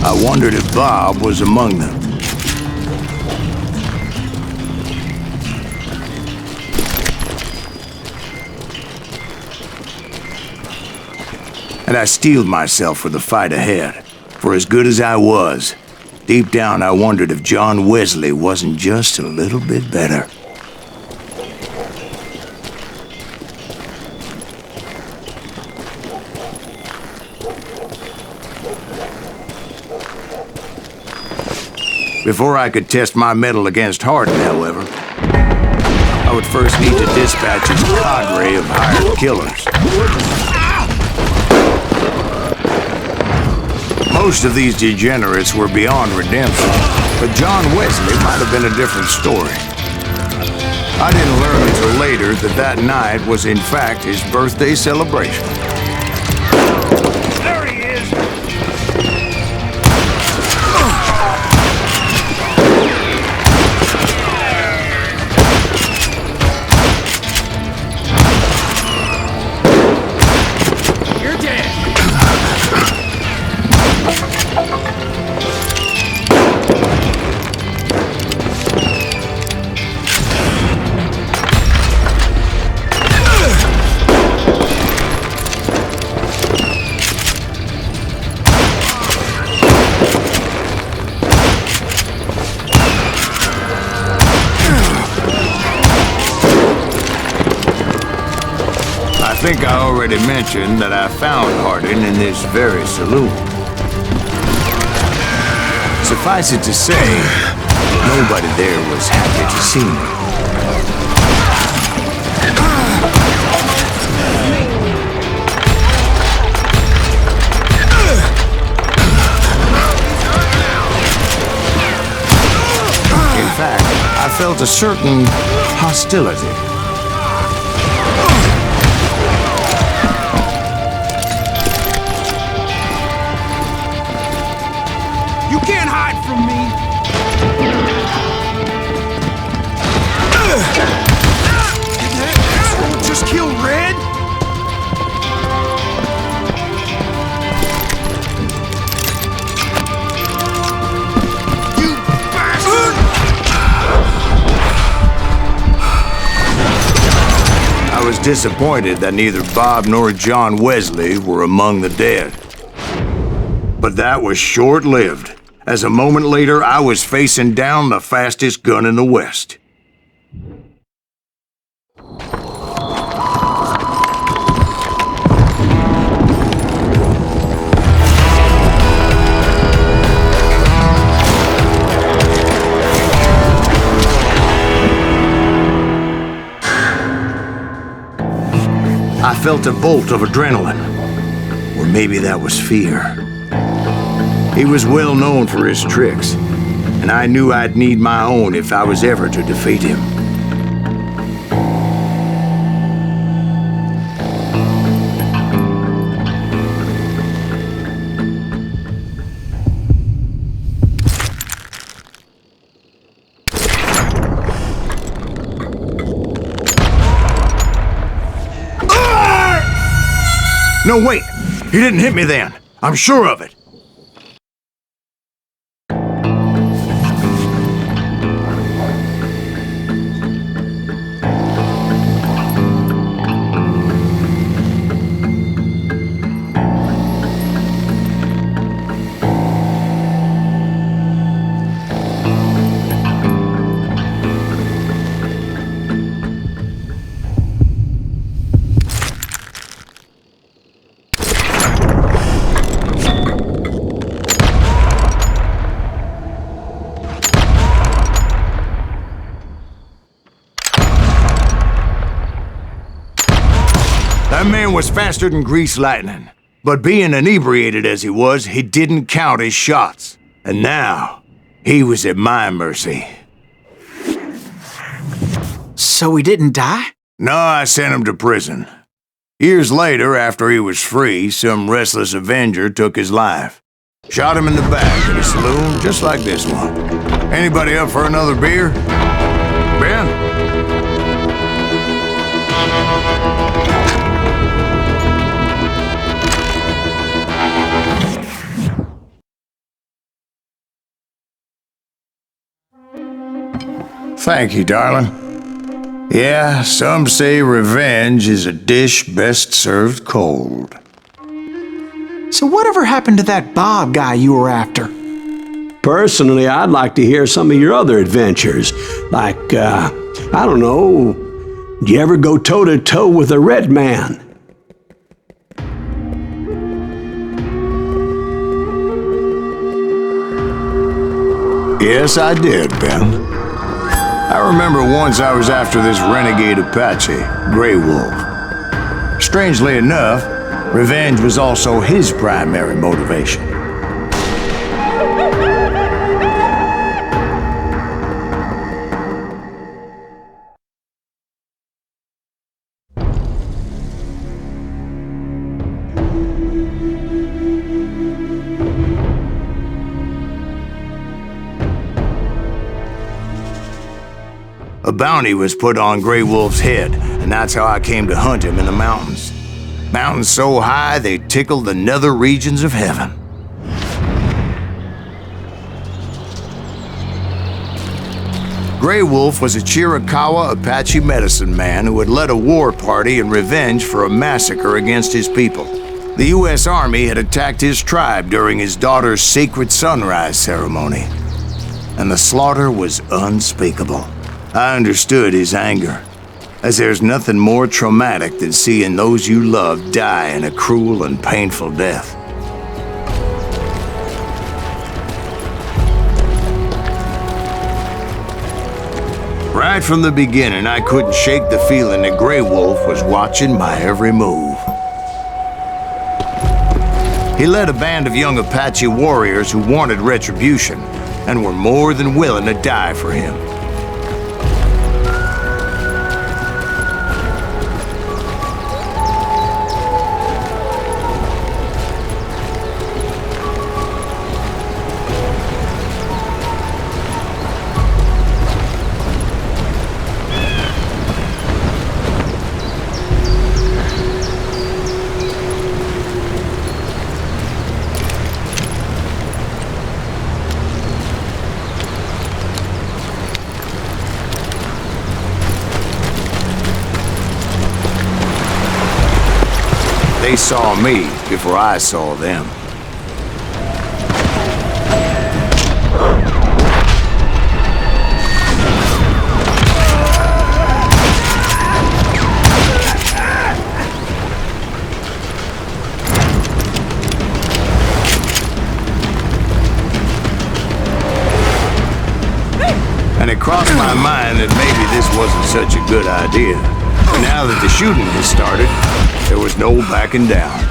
I wondered if Bob was among them. And I steeled myself for the fight ahead. For as good as I was, deep down I wondered if John Wesley wasn't just a little bit better. Before I could test my mettle against Hardin, however, I would first need to dispatch his cadre of hired killers. Most of these degenerates were beyond redemption, but John Wesley might have been a different story. I didn't learn until later that that night was in fact his birthday celebration. There he is! I think I already mentioned that I found Hardin in this very saloon. Suffice it to say, nobody there was happy to see me. In fact, I felt a certain hostility. You can't hide from me! Just kill Red? You bastard! I was disappointed that neither Bob nor John Wesley were among the dead. But that was short-lived, as a moment later I was facing down the fastest gun in the West. I felt a bolt of adrenaline, or maybe that was fear. He was well known for his tricks, and I knew I'd need my own if I was ever to defeat him. No, wait! He didn't hit me then. I'm sure of it. That man was faster than greased lightning. But being inebriated as he was, he didn't count his shots. And now, he was at my mercy. So he didn't die? No, I sent him to prison. Years later, after he was free, some restless avenger took his life. Shot him in the back in a saloon just like this one. Anybody up for another beer? Ben? Thank you, darling. Yeah, some say revenge is a dish best served cold. So whatever happened to that Bob guy you were after? Personally, I'd like to hear some of your other adventures. Like, I don't know, did you ever go toe-to-toe with a red man? Yes, I did, Ben. I remember once I was after this renegade Apache, Grey Wolf. Strangely enough, revenge was also his primary motivation. A bounty was put on Grey Wolf's head, and that's how I came to hunt him in the mountains. Mountains so high they tickled the nether regions of heaven. Grey Wolf was a Chiricahua Apache medicine man who had led a war party in revenge for a massacre against his people. The U.S. Army had attacked his tribe during his daughter's sacred sunrise ceremony, and the slaughter was unspeakable. I understood his anger, as there's nothing more traumatic than seeing those you love die in a cruel and painful death. Right from the beginning, I couldn't shake the feeling that Grey Wolf was watching my every move. He led a band of young Apache warriors who wanted retribution and were more than willing to die for him. They saw me before I saw them. And it crossed my mind that maybe this wasn't such a good idea. But now that the shooting has started, there was no backing down.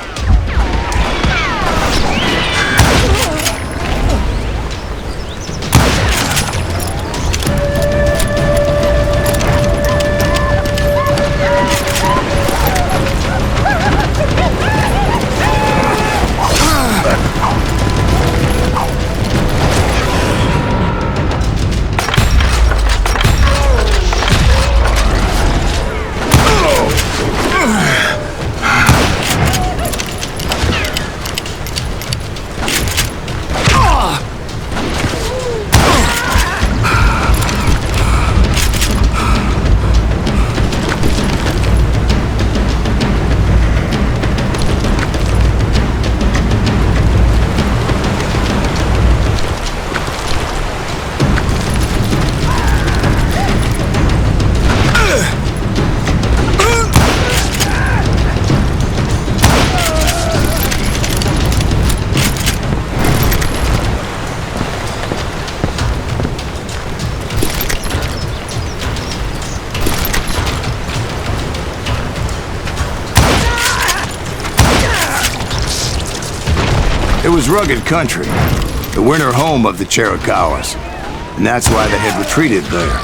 It was rugged country, the winter home of the Chiricahuas, and that's why they had retreated there.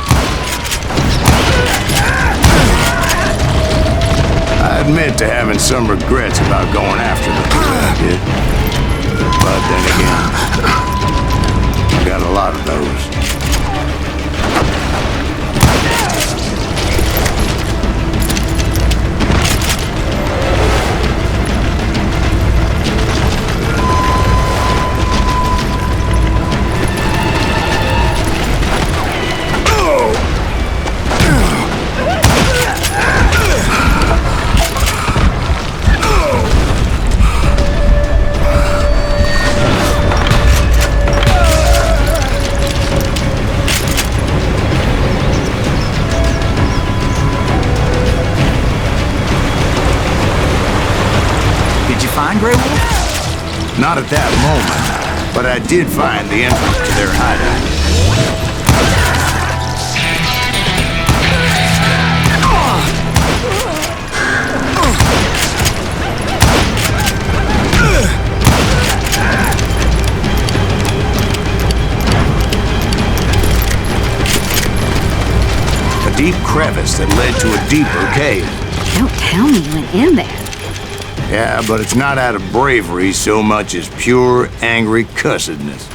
I admit to having some regrets about going after them the way I did. But then again, I got a lot of those. Not at that moment, but I did find the entrance to their hideout. A deep crevice that led to a deeper cave. Don't tell me you went in there. Yeah, but it's not out of bravery so much as pure, angry cussedness.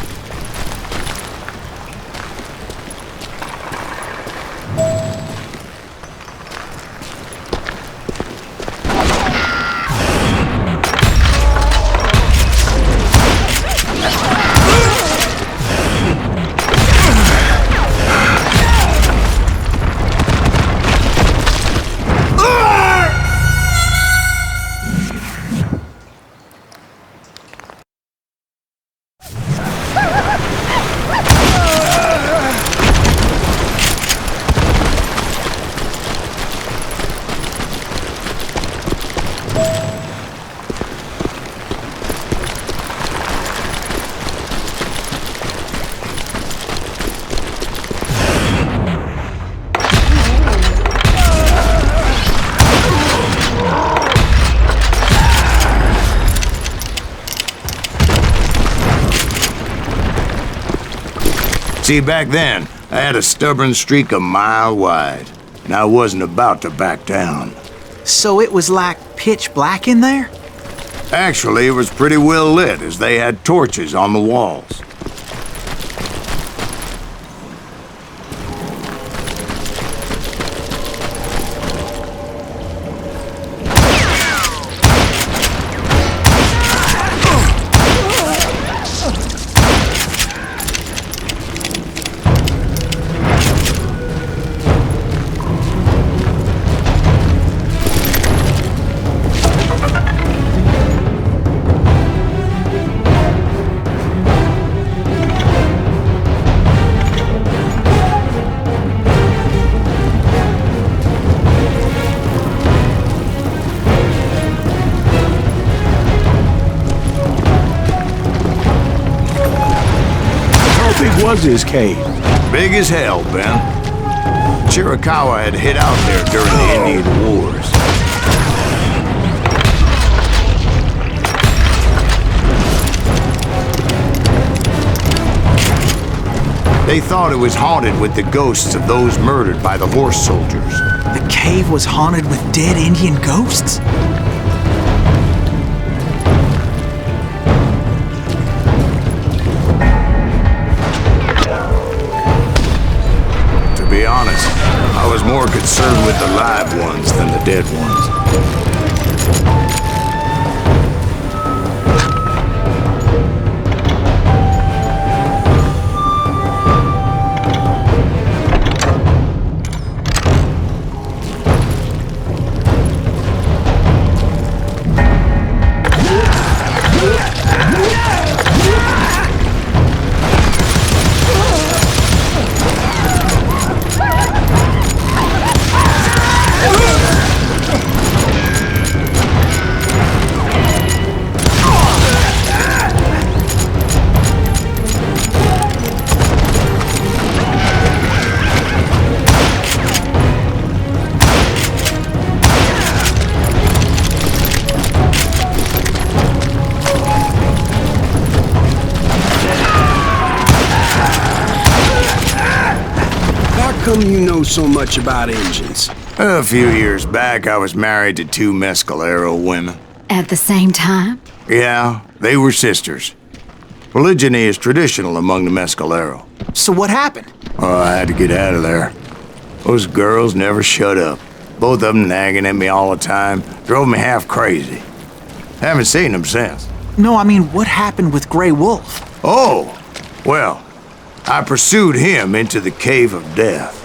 See, back then, I had a stubborn streak a mile wide, and I wasn't about to back down. So it was like pitch black in there? Actually, it was pretty well lit, as they had torches on the walls. was this cave? Big as hell, Ben. Chiricahua had hid out there during the Indian Wars. They thought it was haunted with the ghosts of those murdered by the horse soldiers. The cave was haunted with dead Indian ghosts? To be honest, I was more concerned with the live ones than the dead ones. How come you know so much about engines? A few years back, I was married to 2 Mescalero women. At the same time? Yeah, they were sisters. Polygyny is traditional among the Mescalero. So what happened? Oh, I had to get out of there. Those girls never shut up. Both of them nagging at me all the time. Drove me half crazy. Haven't seen them since. No, I mean, what happened with Grey Wolf? Oh, well, I pursued him into the Cave of Death.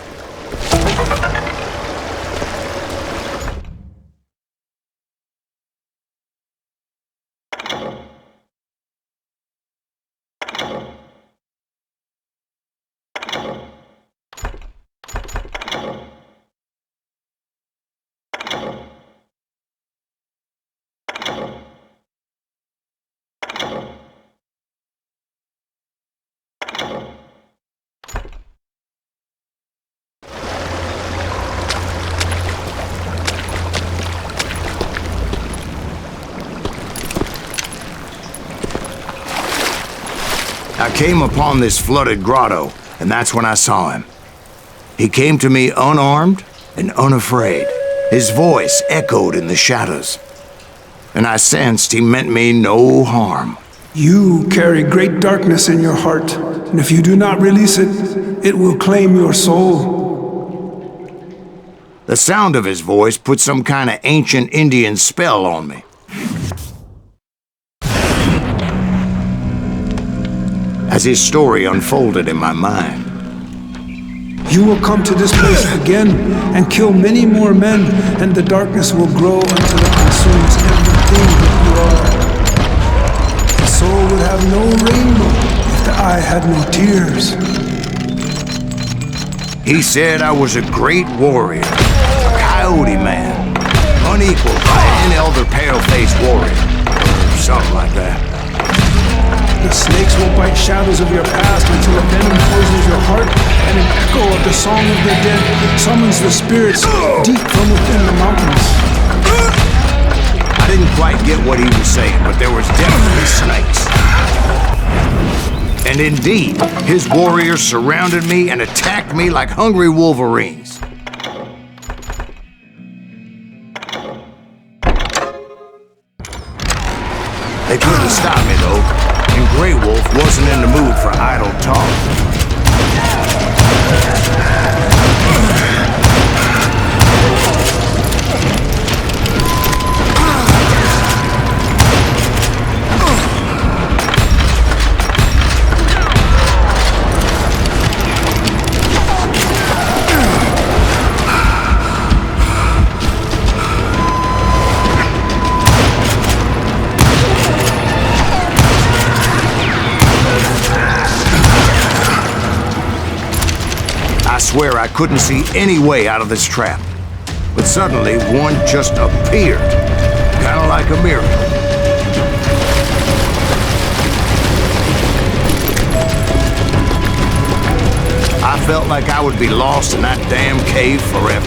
I came upon this flooded grotto, and that's when I saw him. He came to me unarmed and unafraid. His voice echoed in the shadows, and I sensed he meant me no harm. You carry great darkness in your heart, and if you do not release it, it will claim your soul. The sound of his voice put some kind of ancient Indian spell on me. As his story unfolded in my mind. You will come to this place again and kill many more men, and the darkness will grow until it consumes everything that you are. The soul would have no rainbow if the eye had no tears. He said I was a great warrior, a coyote man, unequaled by any other pale-faced warrior, or something like that. The snakes will bite shadows of your past until a venom poisons your heart, and an echo of the song of the dead summons the spirits deep from within the mountains. I didn't quite get what he was saying, but there was definitely snakes. And indeed, his warriors surrounded me and attacked me like hungry wolverines. They couldn't stop me, though. And Grey Wolf wasn't in the mood for idle talk. I swear I couldn't see any way out of this trap. But suddenly, one just appeared. Kind of like a miracle. felt like I would be lost in that damn cave forever.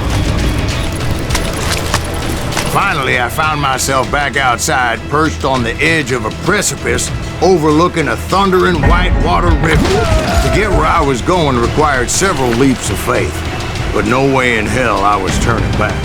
Finally, I found myself back outside, perched on the edge of a precipice overlooking a thundering whitewater river. To get where I was going required several leaps of faith, but no way in hell I was turning back.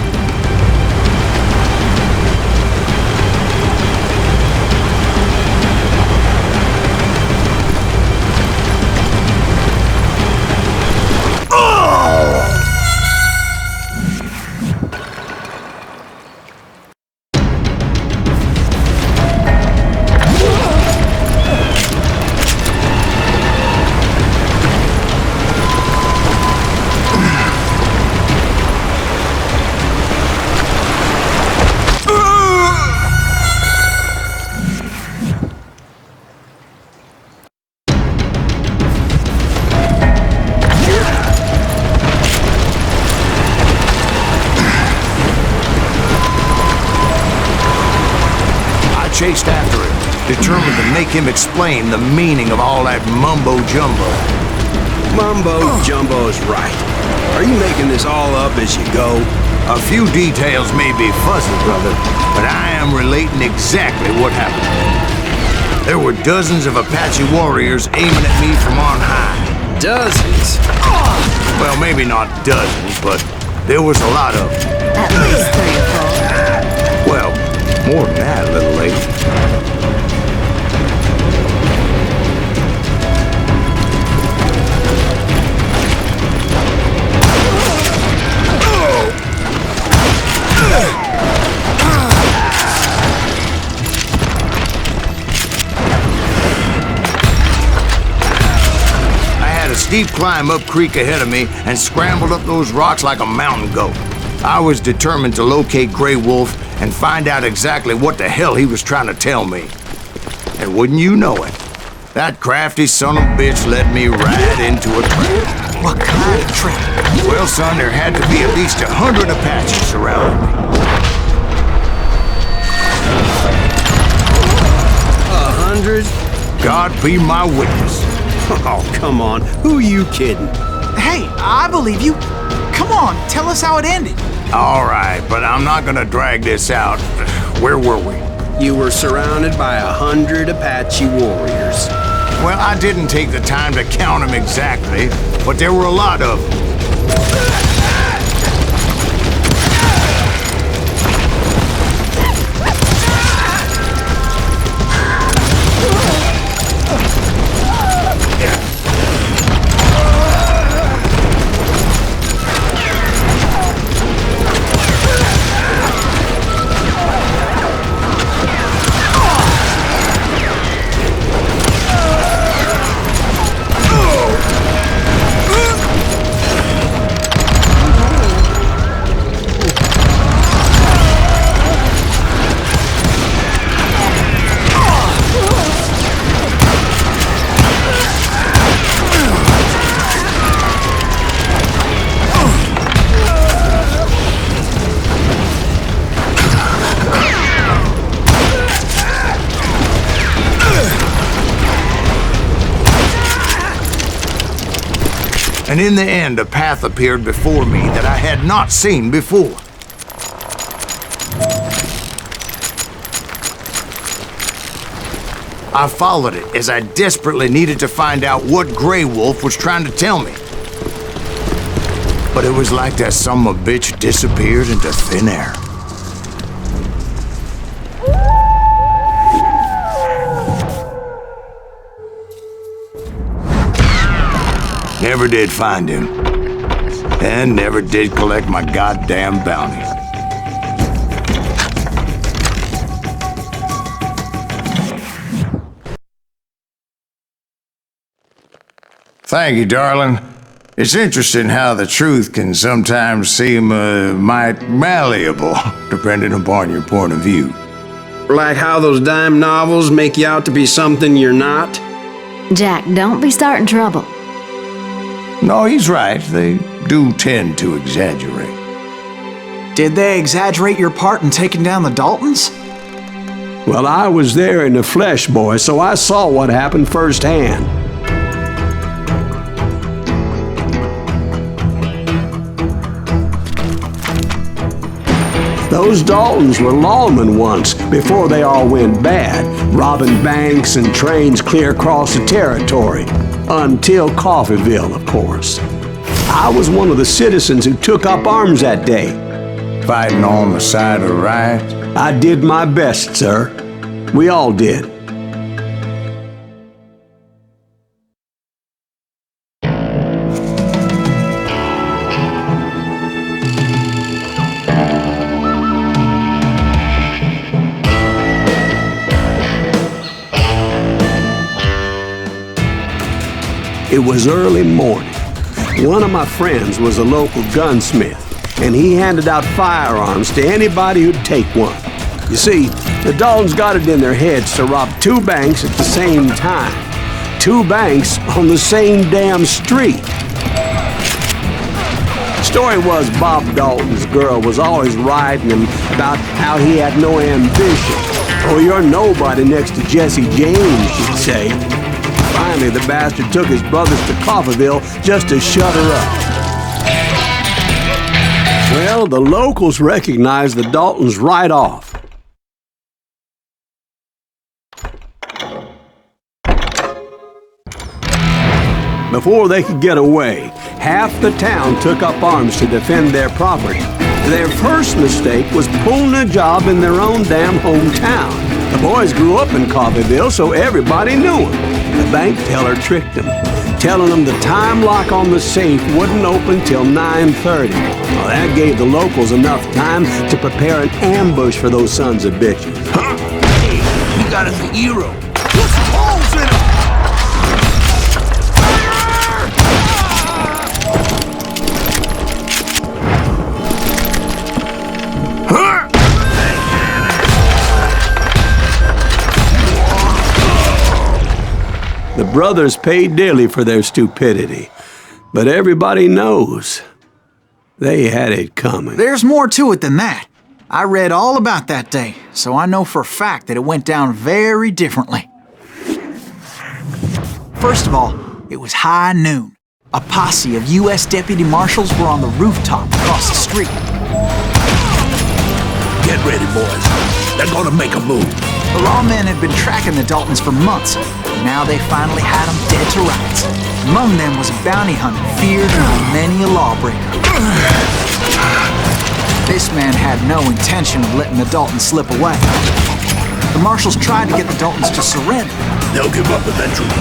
Chased after him, determined to make him explain the meaning of all that mumbo-jumbo. Mumbo-jumbo is right. Are you making this all up as you go? A few details may be fuzzy, brother, but I am relating exactly what happened. There were dozens of Apache warriors aiming at me from on high. Dozens? Well, maybe not dozens, but there was a lot of them. At least 3 or 4. Well, more than that, little lady. I had a steep climb up creek ahead of me and scrambled up those rocks like a mountain goat. I was determined to locate Grey Wolf and find out exactly what the hell he was trying to tell me. And wouldn't you know it, that crafty son of a bitch led me right into a trap. What kind of trap? Well, son, there had to be at least 100 Apaches surrounding me. 100? God be my witness. Oh, come on. Who are you kidding? Hey, I believe you. Come on, tell us how it ended. All right, but I'm not gonna drag this out. Where were we? You were surrounded by 100 Apache warriors. Well, I didn't take the time to count them exactly, but there were a lot of them. And in the end, a path appeared before me that I had not seen before. I followed it as I desperately needed to find out what Grey Wolf was trying to tell me. But it was like that son of a bitch disappeared into thin air. Never did find him. And never did collect my goddamn bounty. Thank you, darling. It's interesting how the truth can sometimes seem might malleable, depending upon your point of view. Like how those dime novels make you out to be something you're not? Jack, don't be starting trouble. No, he's right. They do tend to exaggerate. Did they exaggerate your part in taking down the Daltons? Well, I was there in the flesh, boy, so I saw what happened firsthand. Those Daltons were lawmen once, before they all went bad, robbing banks and trains clear across the territory. Until Coffeeville, of course. I was one of the citizens who took up arms that day. Fighting on the side of the right? I did my best, sir. We all did. It was early morning. One of my friends was a local gunsmith, and he handed out firearms to anybody who'd take one. You see, the Daltons got it in their heads to rob 2 banks at the same time. 2 banks on the same damn street. The story was Bob Dalton's girl was always riding him about how he had no ambition. Oh, you're nobody next to Jesse James, she'd say. Finally, the bastard took his brothers to Coffeeville just to shut her up. Well, the locals recognized the Daltons right off. Before they could get away, half the town took up arms to defend their property. Their first mistake was pulling a job in their own damn hometown. The boys grew up in Coffeeville, so everybody knew them. The bank teller tricked them, telling them the time lock on the safe wouldn't open till 9:30. Well, that gave the locals enough time to prepare an ambush for those sons of bitches. Huh? Hey, you got us a hero. Put some holes in him! The brothers paid dearly for their stupidity, but everybody knows they had it coming. There's more to it than that. I read all about that day, so I know for a fact that it went down very differently. First of all, it was high noon. A posse of U.S. deputy marshals were on the rooftop across the street. Get ready, boys. They're gonna make a move. The lawmen had been tracking the Daltons for months. Now they finally had them dead to rights. Among them was a bounty hunter feared by many a lawbreaker. This man had no intention of letting the Daltons slip away. The marshals tried to get the Daltons to surrender. They'll give up eventually.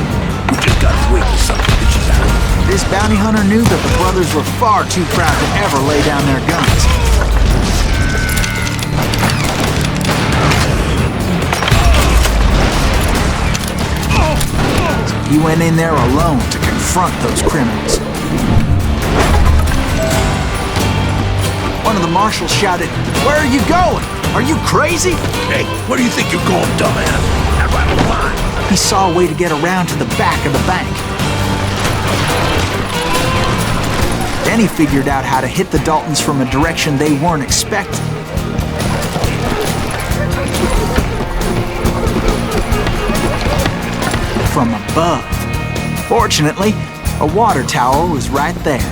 We just gotta wait for something bitches out. This bounty hunter knew that the brothers were far too proud to ever lay down their guns. He went in there alone to confront those criminals. One of the marshals shouted, "Where are you going? Are you crazy?" Hey, where do you think you're going, dumbass? That right on line. He saw a way to get around to the back of the bank. Then he figured out how to hit the Daltons from a direction they weren't expecting. From above. Fortunately, a water tower was right there.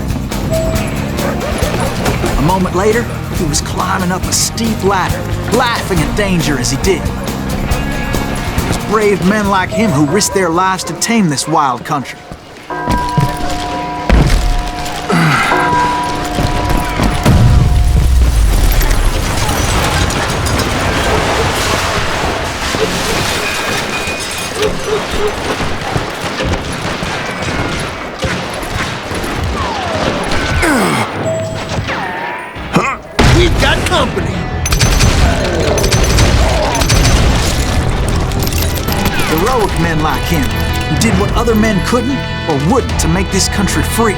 A moment later, he was climbing up a steep ladder, laughing at danger as he did. It was brave men like him who risked their lives to tame this wild country. We've got company. Heroic men like him, who did what other men couldn't or wouldn't to make this country free.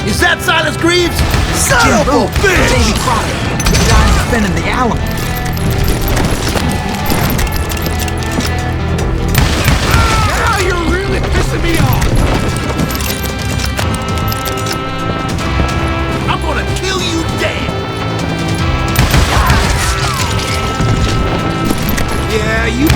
Is that Silas Greaves? Son Jim of a Boone, bitch! Davy Crockett, who died defending the Alamo. Now you're really pissing me off. I'm gonna kill you dead. Yeah, you...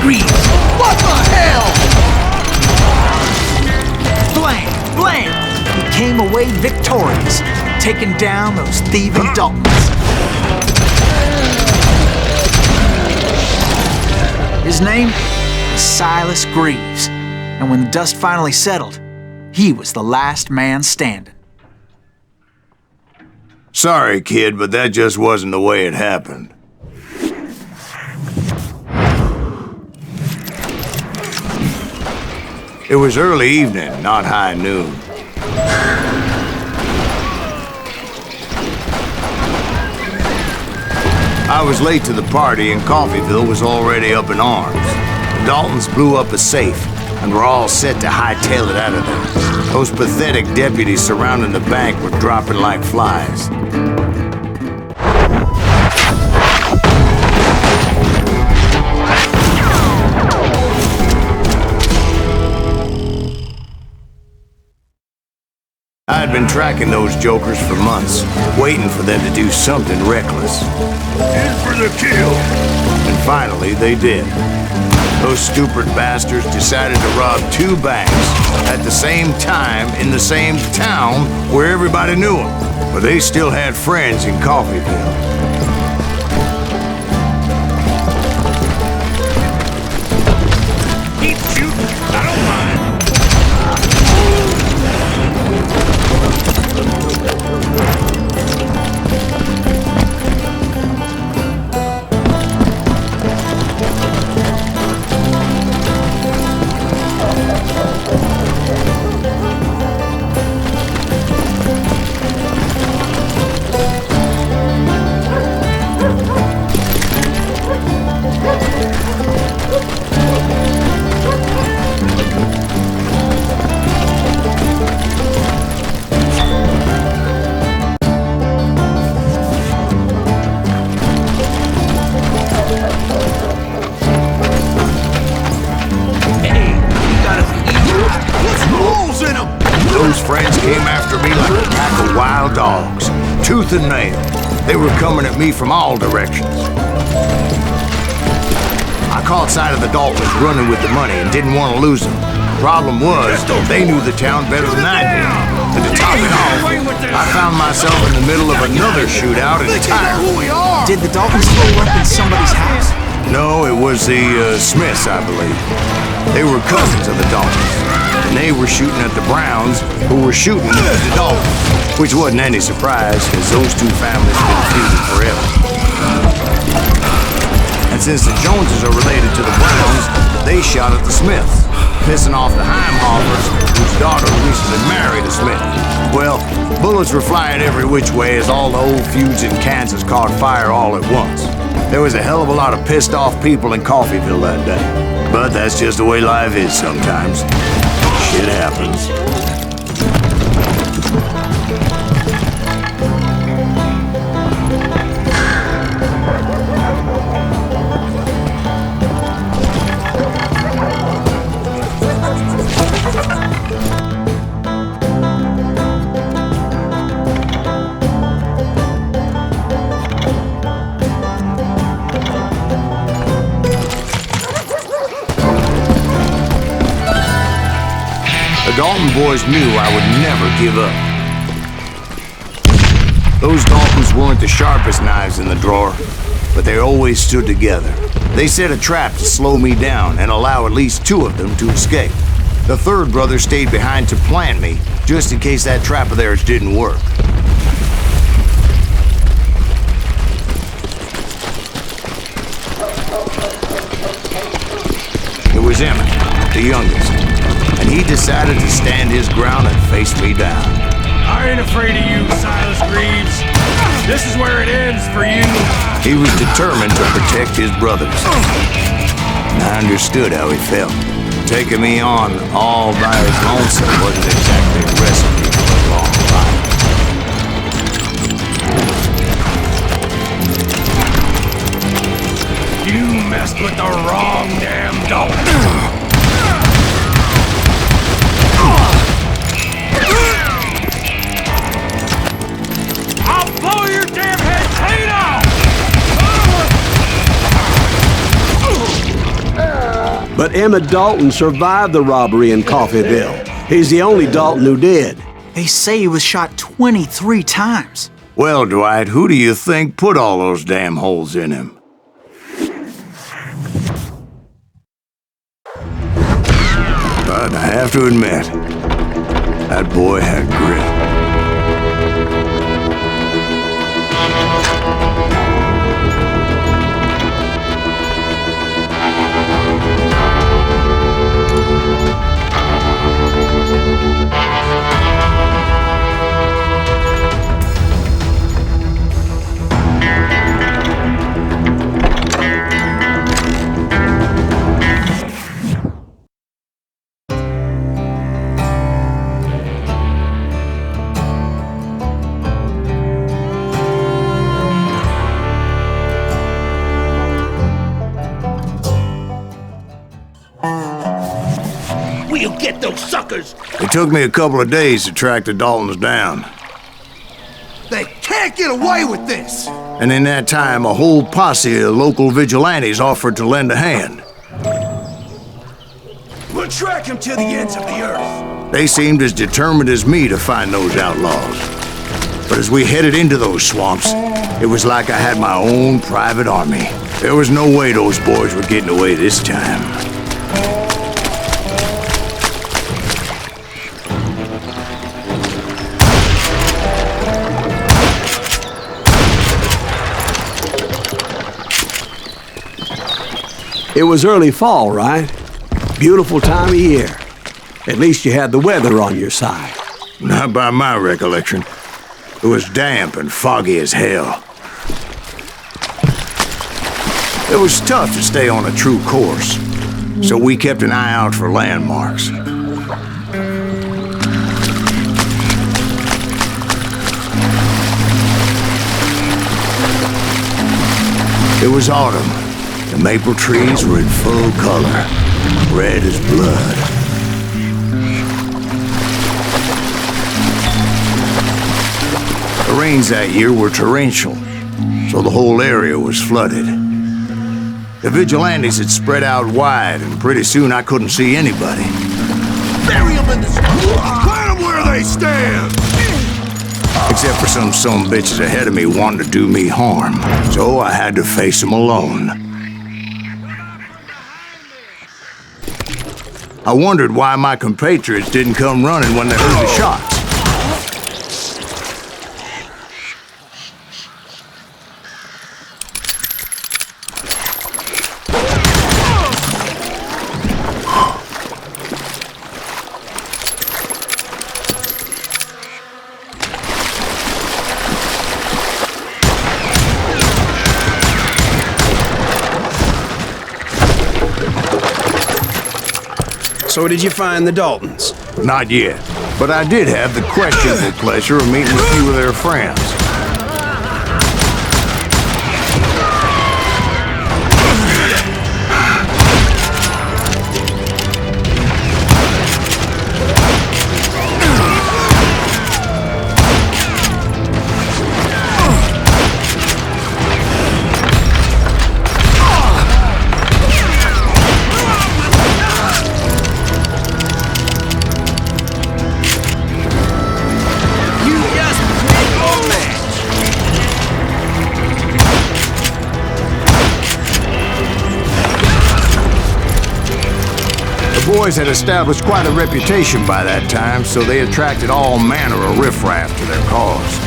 Greaves! What the hell? Blam! Blam! He came away victorious, taking down those thieving Daltons. His name was Silas Greaves, and when the dust finally settled, he was the last man standing. Sorry, kid, but that just wasn't the way it happened. It was early evening, not high noon. I was late to the party and Coffeyville was already up in arms. The Daltons blew up a safe and were all set to hightail it out of there. Those pathetic deputies surrounding the bank were dropping like flies. I had been tracking those jokers for months, waiting for them to do something reckless. In for the kill! And finally, they did. Those stupid bastards decided to rob 2 banks at the same time in the same town where everybody knew them. But they still had friends in Coffeyville. Keep shooting! I don't mind! Tooth and nail. They were coming at me from all directions. I caught sight of the Daltons running with the money and didn't want to lose them. Problem was, they knew the town better than I did. And to top it off, I found myself in the middle of another shootout entirely. Did the Daltons blow up in somebody's house? No, it was the Smiths, I believe. They were cousins of the Daltons. And they were shooting at the Browns, who were shooting at the Daltons. Which wasn't any surprise, because those 2 families have been feuding forever. And since the Joneses are related to the Browns, they shot at the Smiths, pissing off the Heimhoffers, whose daughter recently married a Smith. Well, bullets were flying every which way as all the old feuds in Kansas caught fire all at once. There was a hell of a lot of pissed off people in Coffeyville that day. But that's just the way life is sometimes. Shit happens. The Dalton boys knew I would never give up. Those Daltons weren't the sharpest knives in the drawer, but they always stood together. They set a trap to slow me down and allow at least 2 of them to escape. The 3rd brother stayed behind to plant me, just in case that trap of theirs didn't work. It was Emmett, the youngest. And he decided to stand his ground and face me down. I ain't afraid of you, Silas Greaves. This is where it ends for you. He was determined to protect his brothers. And I understood how he felt. Taking me on all by his lonesome wasn't exactly a recipe for a long life. You messed with the wrong damn dog. I'll blow your damn head clean off! But Emmett Dalton survived the robbery in Coffeyville. He's the only Dalton who did. They say he was shot 23 times. Well, Dwight, who do you think put all those damn holes in him? But I have to admit, that boy had grit. We'll get those suckers! It took me a couple of days to track the Daltons down. They can't get away with this! And in that time, a whole posse of local vigilantes offered to lend a hand. We'll track him to the ends of the earth. They seemed as determined as me to find those outlaws. But as we headed into those swamps, it was like I had my own private army. There was no way those boys were getting away this time. It was early fall, right? Beautiful time of year. At least you had the weather on your side. Not by my recollection. It was damp and foggy as hell. It was tough to stay on a true course, so we kept an eye out for landmarks. It was autumn. The maple trees were in full color, red as blood. The rains that year were torrential, so the whole area was flooded. The vigilantes had spread out wide, and pretty soon I couldn't see anybody. Bury them in the snow! Plant them where they stand! Except for some bitches ahead of me wanting to do me harm, so I had to face them alone. I wondered why my compatriots didn't come running when they heard the shots. So did you find the Daltons? Not yet, but I did have the questionable pleasure of meeting a few of their friends. The boys had established quite a reputation by that time, so they attracted all manner of riffraff to their cause.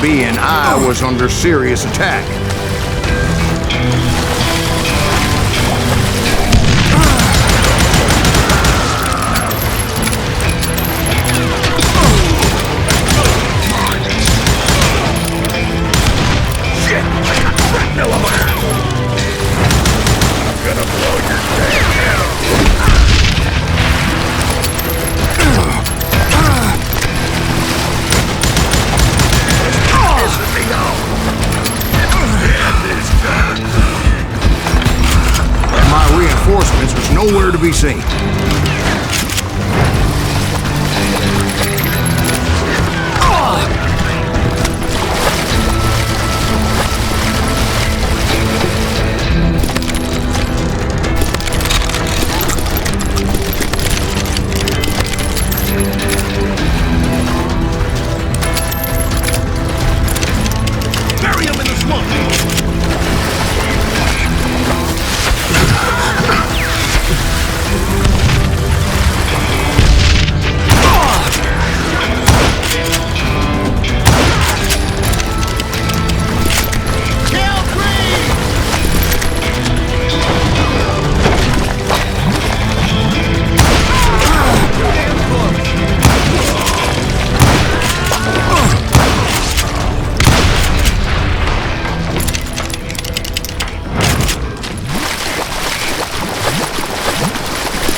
being I was under serious attack. Reinforcements was nowhere to be seen. Bury him in the swamp!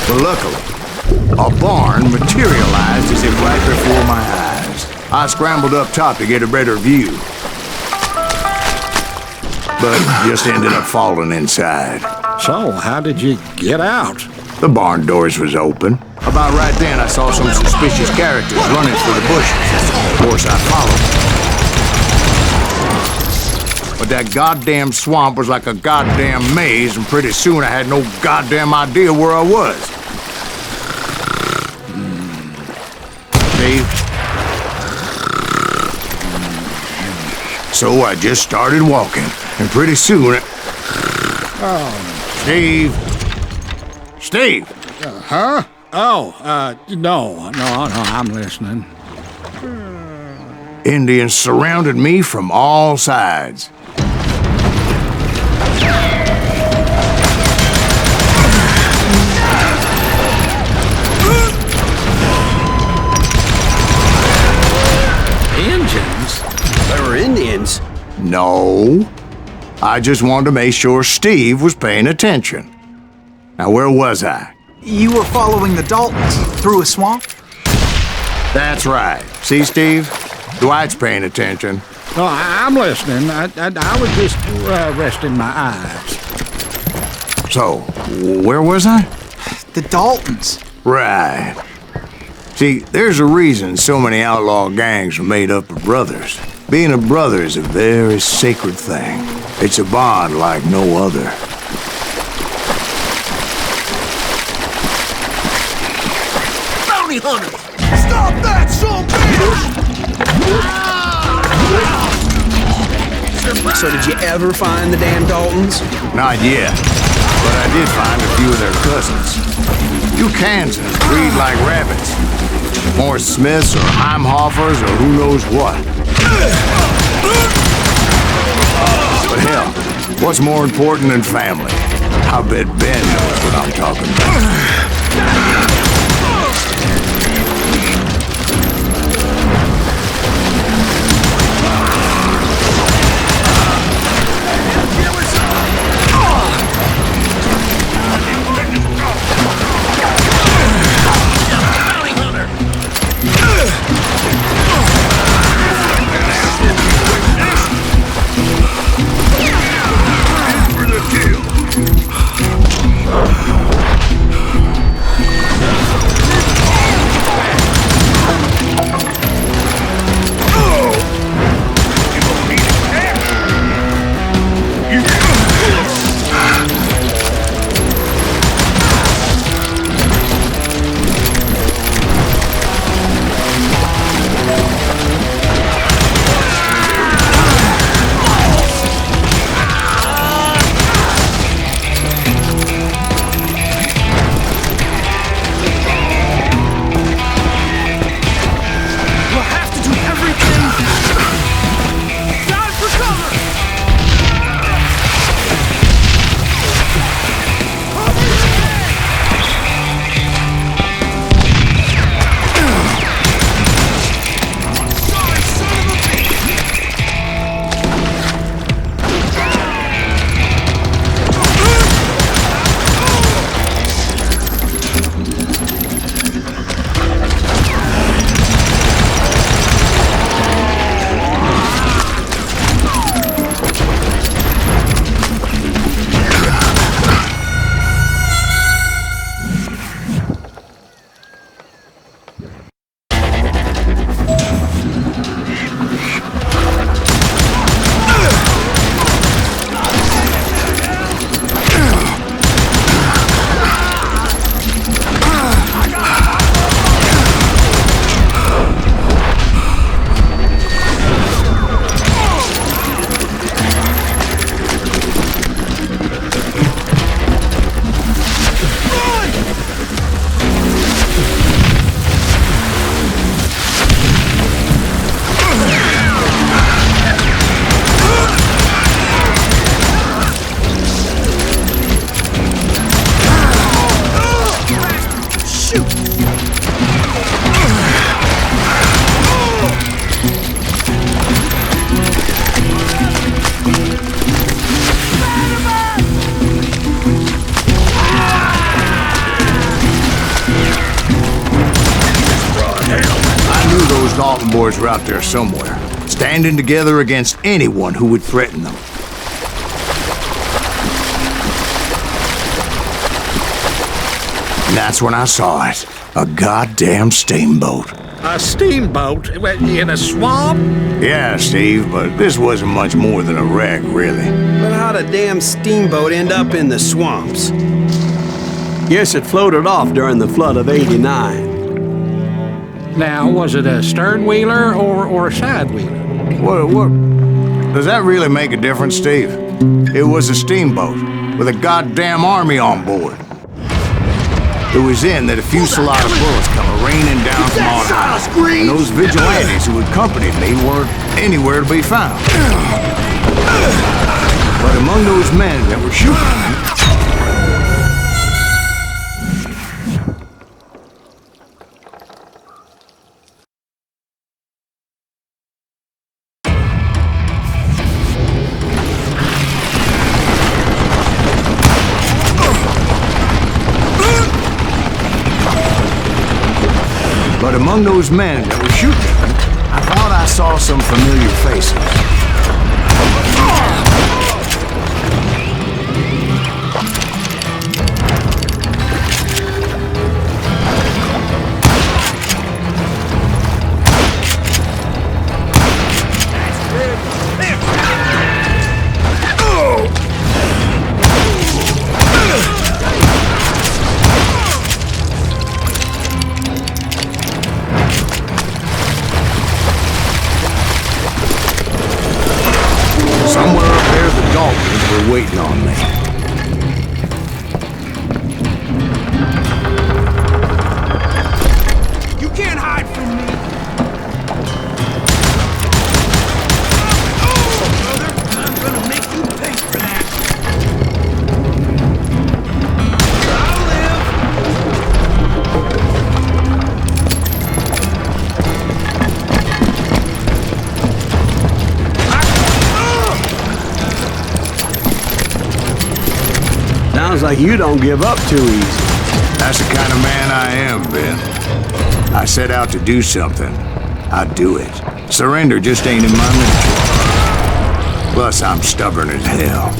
But luckily, a barn materialized as if right before my eyes. I scrambled up top to get a better view, but just ended up falling inside. So, how did you get out? The barn doors was open. About right then, I saw some suspicious characters running for the bushes. Of course, I followed. But that goddamn swamp was like a goddamn maze, and pretty soon I had no goddamn idea where I was. Steve? So I just started walking, and pretty soon... Steve? Steve! Huh? Oh, no, I'm listening. Indians surrounded me from all sides. Indians? They were Indians? No. I just wanted to make sure Steve was paying attention. Now, where was I? You were following the Daltons through a swamp? That's right. See, Steve? Dwight's paying attention. No, I'm listening. I was just resting my eyes. So, where was I? The Daltons. Right. See, there's a reason so many outlaw gangs are made up of brothers. Being a brother is a very sacred thing. It's a bond like no other. Bounty hunter! Stop that, son of a bitch! So did you ever find the damn Daltons? Not yet, but I did find a few of their cousins. You Kansans breed like rabbits. More Smiths or Heimhoffers or who knows what. But hell, what's more important than family? I bet Ben knows what I'm talking about. Dalton boys were out there somewhere, standing together against anyone who would threaten them. And that's when I saw it. A goddamn steamboat. A steamboat in a swamp? Yeah, Steve, but this wasn't much more than a wreck, really. But how'd a damn steamboat end up in the swamps? Guess it floated off during the flood of '89. Now, was it a stern-wheeler or a side-wheeler? What? Does that really make a difference, Steve? It was a steamboat with a goddamn army on board. It was then that a fusillade of bullets come raining down from on high, and those vigilantes who accompanied me weren't anywhere to be found. But among those men that were shooting me, I thought I saw some familiar faces. Waiting on me. You can't hide from me! Oh, brother! I'm gonna make you pay for that! I'll live! Sounds like you don't give up too easy. That's the kind of man I am, Ben. I set out to do something. I do it. Surrender just ain't in my nature. Plus, I'm stubborn as hell.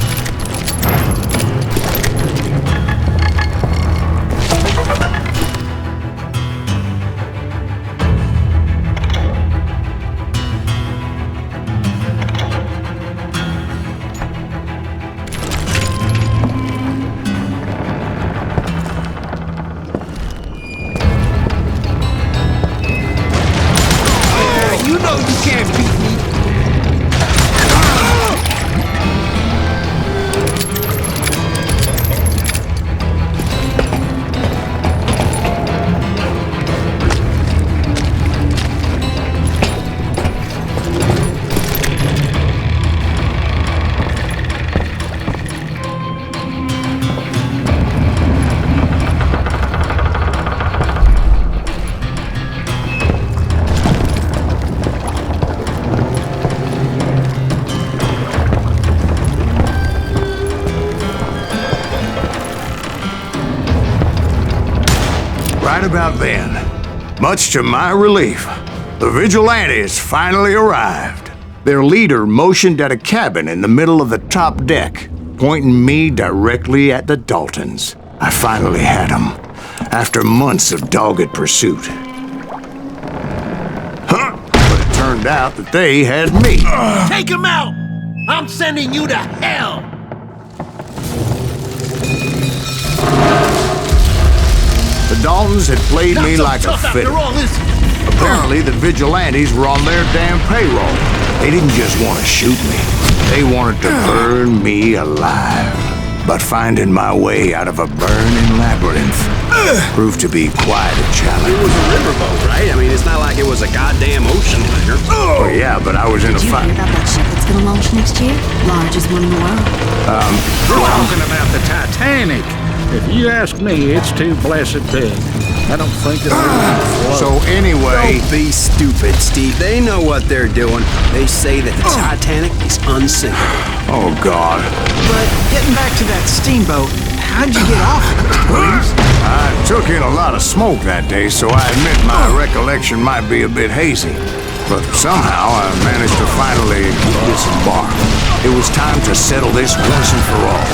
Right about then, much to my relief, the vigilantes finally arrived. Their leader motioned at a cabin in the middle of the top deck, pointing me directly at the Daltons. I finally had them, after months of dogged pursuit. But it turned out that they had me. Take him out! I'm sending you to hell! The Daltons had played me like a fiddle. Apparently, the vigilantes were on their damn payroll. They didn't just want to shoot me. They wanted to burn me alive. But finding my way out of a burning labyrinth proved to be quite a challenge. It was a riverboat, right? I mean, it's not like it was a goddamn ocean liner. Oh, yeah, but I was in a fight. Did you hear about that ship that's gonna launch next year? Largest one in the world. We're talking about the Titanic. If you ask me, it's too blessed big. I don't think it'll float. So anyway... Don't be stupid, Steve. They know what they're doing. They say that the Titanic is unsinkable. Oh, God. But getting back to that steamboat, How'd you get off it, Mr. Greaves? I took in a lot of smoke that day, so I admit my recollection might be a bit hazy. But somehow I managed to finally disembark. It was time to settle this once and for all.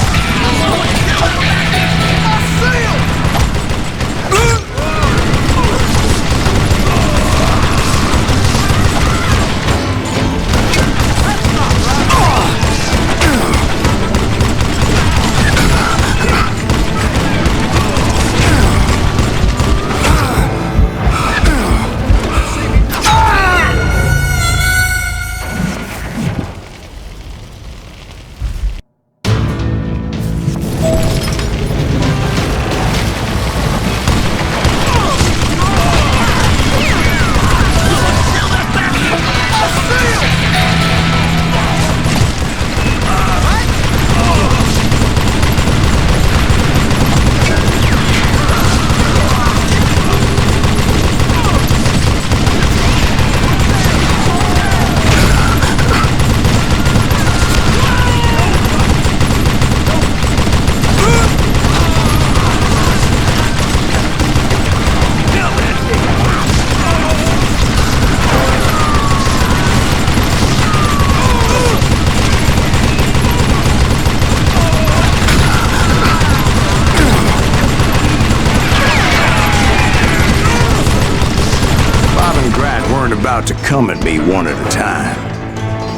About to come at me one at a time.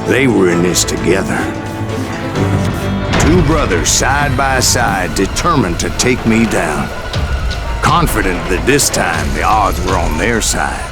They were in this together. Two brothers side by side, determined to take me down. Confident that this time the odds were on their side.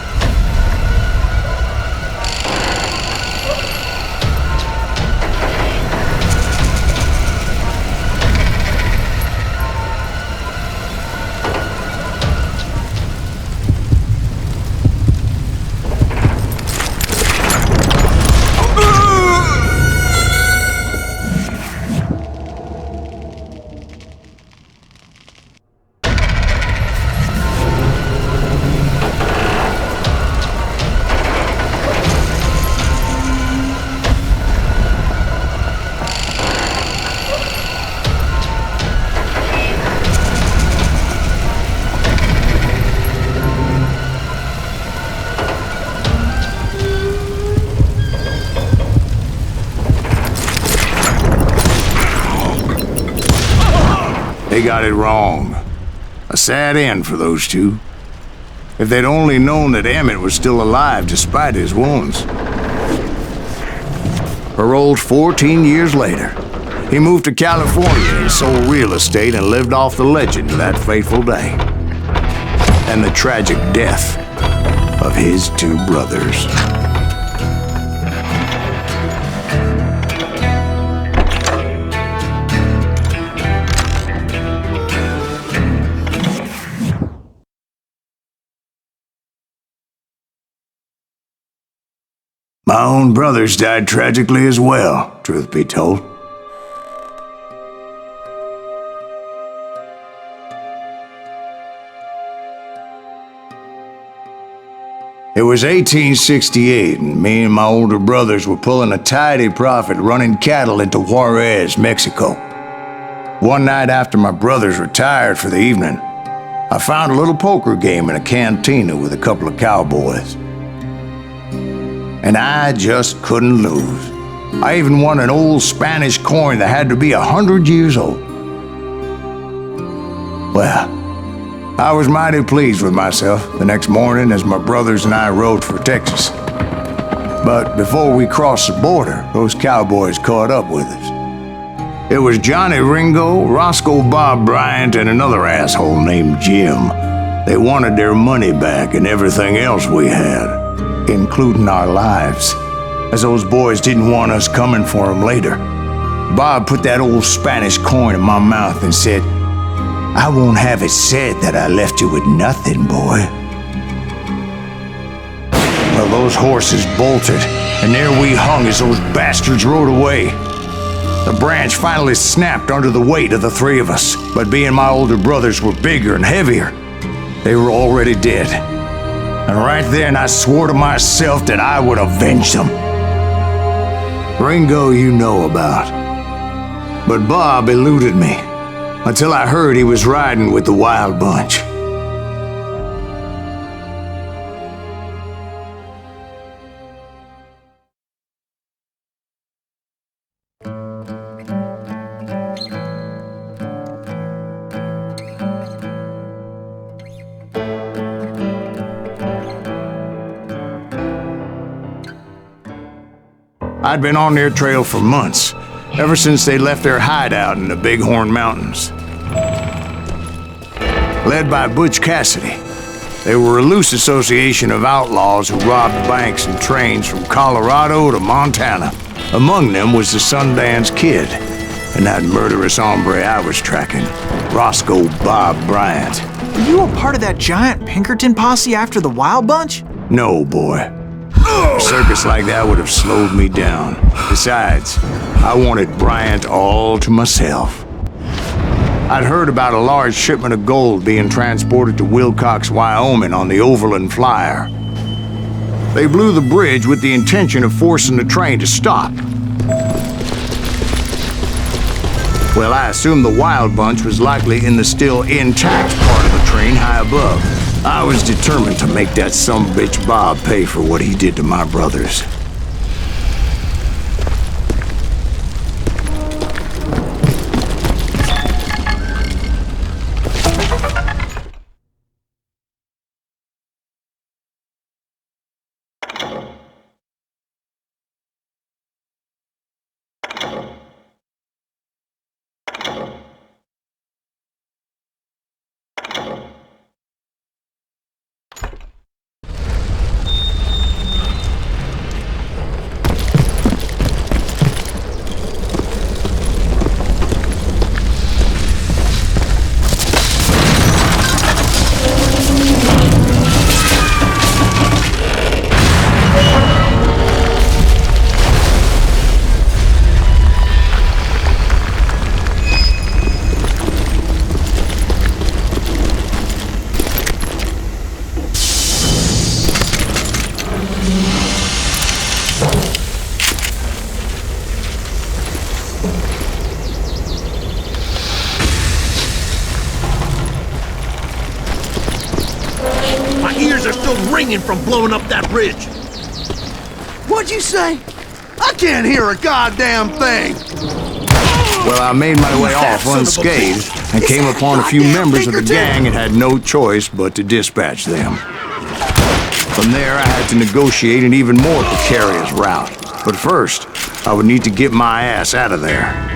They got it wrong. A sad end for those two. If they'd only known that Emmett was still alive despite his wounds. Paroled 14 years later, he moved to California and sold real estate and lived off the legend of that fateful day. And the tragic death of his two brothers. My own brothers died tragically as well, truth be told. It was 1868, and me and my older brothers were pulling a tidy profit running cattle into Juarez, Mexico. One night after my brothers retired for the evening, I found a little poker game in a cantina with a couple of cowboys. And I just couldn't lose. I even won an old Spanish coin that had to be 100 years old. Well, I was mighty pleased with myself the next morning as my brothers and I rode for Texas. But before we crossed the border, those cowboys caught up with us. It was Johnny Ringo, Roscoe Bob Bryant, and another asshole named Jim. They wanted their money back and everything else we had, including our lives, as those boys didn't want us coming for them later. Bob put that old Spanish coin in my mouth and said, "I won't have it said that I left you with nothing, boy." Well, those horses bolted, and there we hung as those bastards rode away. The branch finally snapped under the weight of the three of us, but being my older brothers were bigger and heavier, they were already dead. And right then I swore to myself that I would avenge them. Ringo you know about. But Bob eluded me. until I heard he was riding with the Wild Bunch. I'd been on their trail for months, ever since they left their hideout in the Bighorn Mountains. Led by Butch Cassidy, they were a loose association of outlaws who robbed banks and trains from Colorado to Montana. Among them was the Sundance Kid, and that murderous hombre I was tracking, Roscoe Bob Bryant. Were you a part of that giant Pinkerton posse after the Wild Bunch? No, boy. A circus like that would have slowed me down. Besides, I wanted Bryant all to myself. I'd heard about a large shipment of gold being transported to Wilcox, Wyoming on the Overland Flyer. They blew the bridge with the intention of forcing the train to stop. Well, I assumed the Wild Bunch was likely in the still intact part of the train high above. I was determined to make that sumbitch Bob pay for what he did to my brothers. From blowing up that bridge. What'd you say? I can't hear a goddamn thing. Well, I made my way off unscathed and came upon a few members of the gang and had no choice but to dispatch them. From there, I had to negotiate an even more precarious route. But first, I would need to get my ass out of there.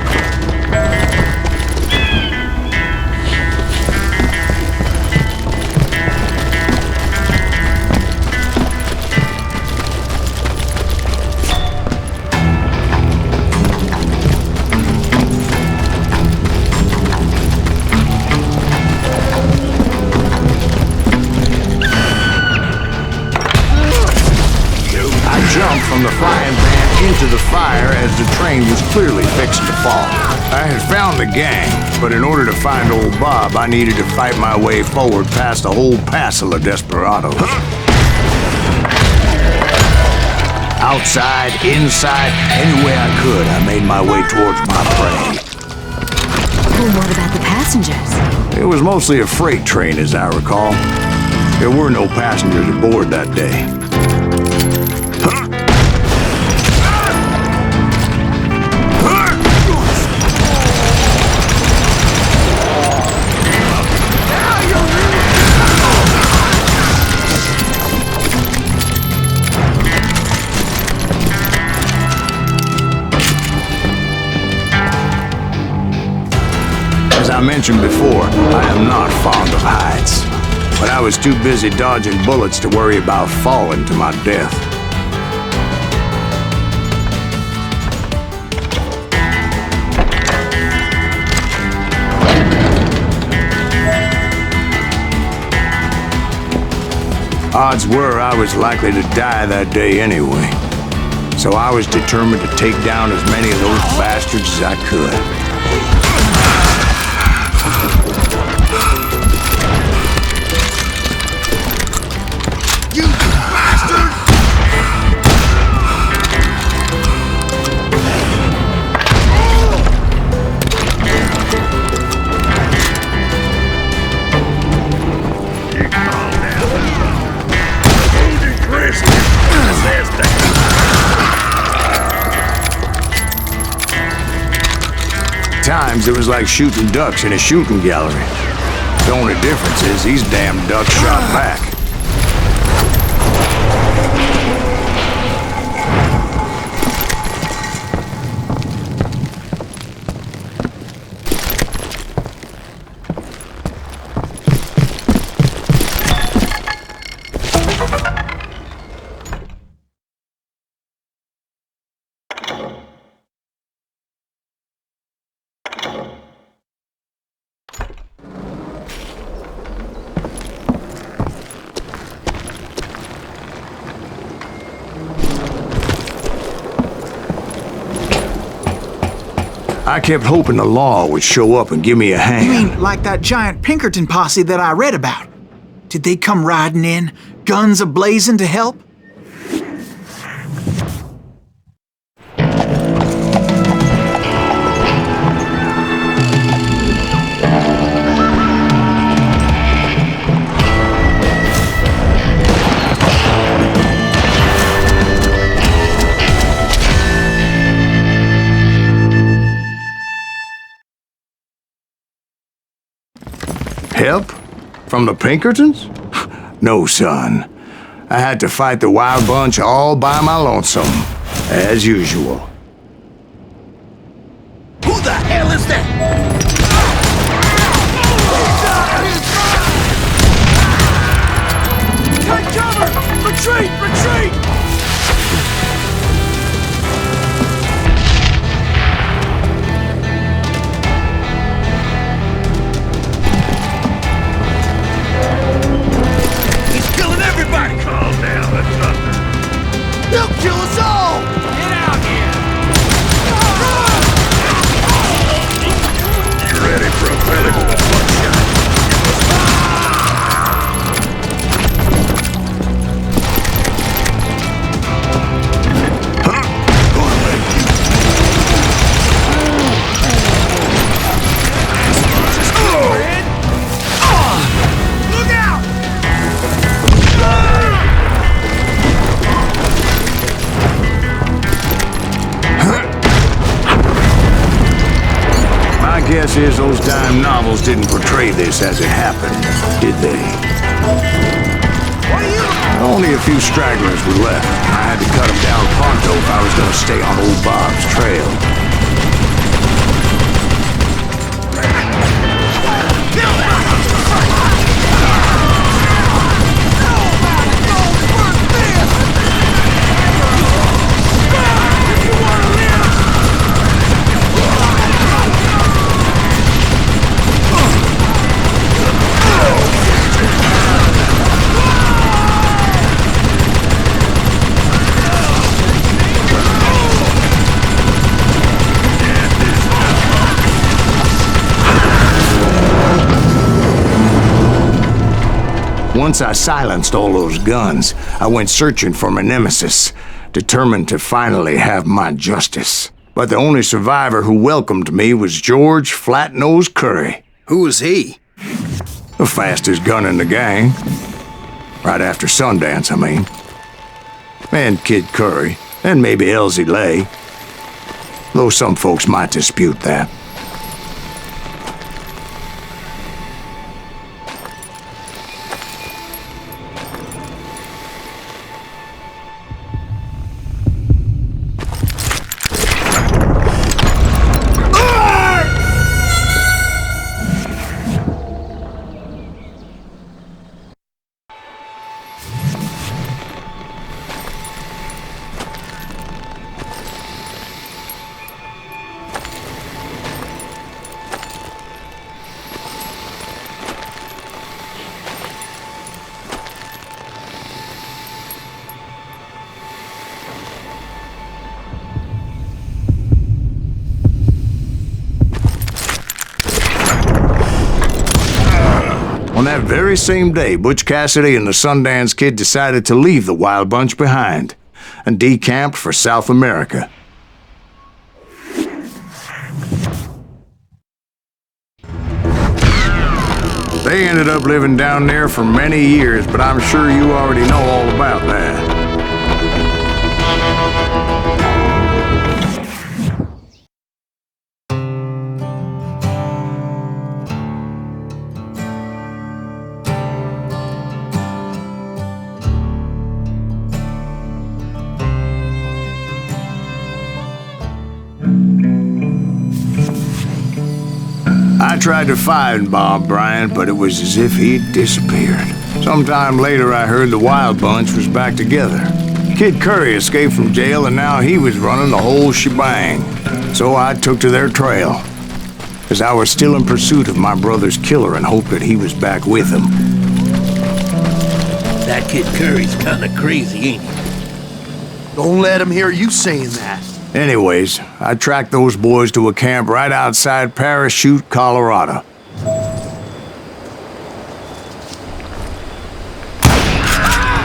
From the frying pan into the fire as the train was clearly fixing to fall. I had found the gang, but in order to find old Bob, I needed to fight my way forward past a whole passel of desperados. Outside, inside, any way I could, I made my way towards my prey. Well, what about the passengers? It was mostly a freight train, as I recall. There were no passengers aboard that day. As I mentioned before, I am not fond of heights, but I was too busy dodging bullets to worry about falling to my death. Odds were I was likely to die that day anyway, so I was determined to take down as many of those bastards as I could. times it was like shooting ducks in a shooting gallery. The only difference is these damn ducks shot back. I kept hoping the law would show up and give me a hand. You mean like that giant Pinkerton posse that I read about? Did they come riding in, guns a-blazing to help? Help? From the Pinkertons? No, son. I had to fight the wild bunch all by my lonesome, as usual. Who the hell is that? Take cover! Retreat! Retreat! Calm down, that's nothing. He'll kill us all! Get out here! You ready for a belly full of buckshot? Guess is those dime novels didn't portray this as it happened, did they? Only a few stragglers were left. I had to cut them down pronto if I was going to stay on old Bob's trail. Once I silenced all those guns, I went searching for my nemesis, determined to finally have my justice. But the only survivor who welcomed me was George Flat-Nosed Curry. Who was he? The fastest gun in the gang. Right after Sundance, I mean. And Kid Curry, and maybe Elsie Lay. Though some folks might dispute that. On that very same day, Butch Cassidy and the Sundance Kid decided to leave the Wild Bunch behind and decamped for South America. They ended up living down there for many years, but I'm sure you already know all about that. I tried to find Bob Bryant, but it was as if he'd disappeared. Sometime later, I heard the Wild Bunch was back together. Kid Curry escaped from jail, and now he was running the whole shebang. So I took to their trail, as I was still in pursuit of my brother's killer and hoped that he was back with him. That Kid Curry's kinda crazy, ain't he? Don't let him hear you saying that. Anyways, I tracked those boys to a camp right outside Parachute, Colorado.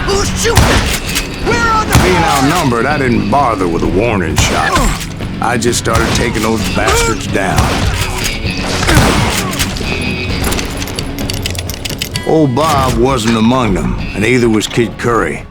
Who's shooting? We're on the... Being outnumbered, I didn't bother with a warning shot. I just started taking those bastards down. Old Bob wasn't among them, and neither was Kid Curry.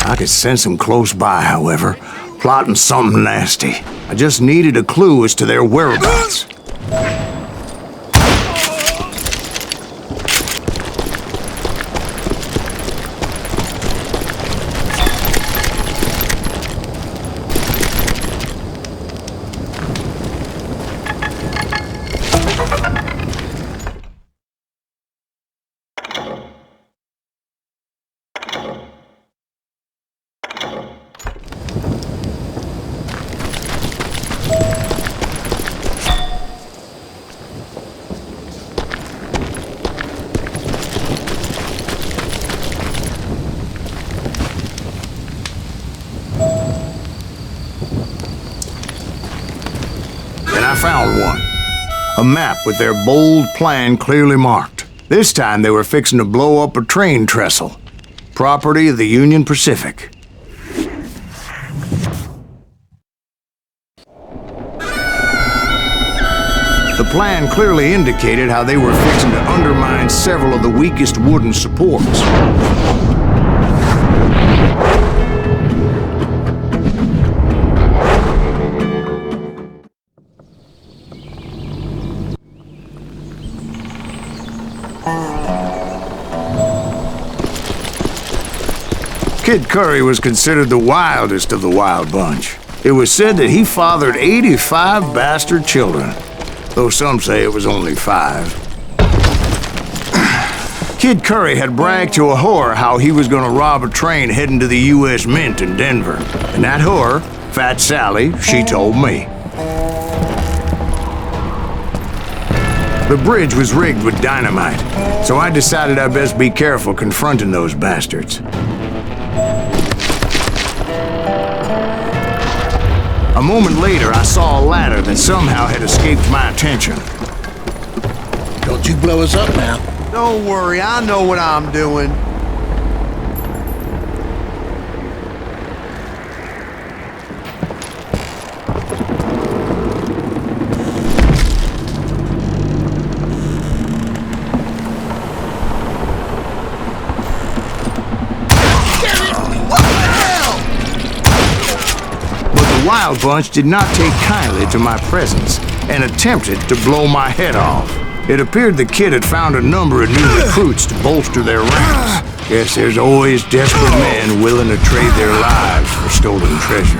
I could sense them close by, however, plotting something nasty. I just needed a clue as to their whereabouts. Found one. A map with their bold plan clearly marked. This time they were fixing to blow up a train trestle. Property of the Union Pacific. The plan clearly indicated how they were fixing to undermine several of the weakest wooden supports. Kid Curry was considered the wildest of the Wild Bunch. It was said that he fathered 85 bastard children, though some say it was only 5. Kid Curry had bragged to a whore how he was gonna rob a train heading to the U.S. Mint in Denver. And that whore, Fat Sally, she told me. The bridge was rigged with dynamite, so I decided I'd best be careful confronting those bastards. A moment later, I saw a ladder that somehow had escaped my attention. Don't you blow us up now. Don't worry, I know what I'm doing. The Wild Bunch did not take kindly to my presence and attempted to blow my head off. It appeared the kid had found a number of new recruits to bolster their ranks. Guess there's always desperate men willing to trade their lives for stolen treasure.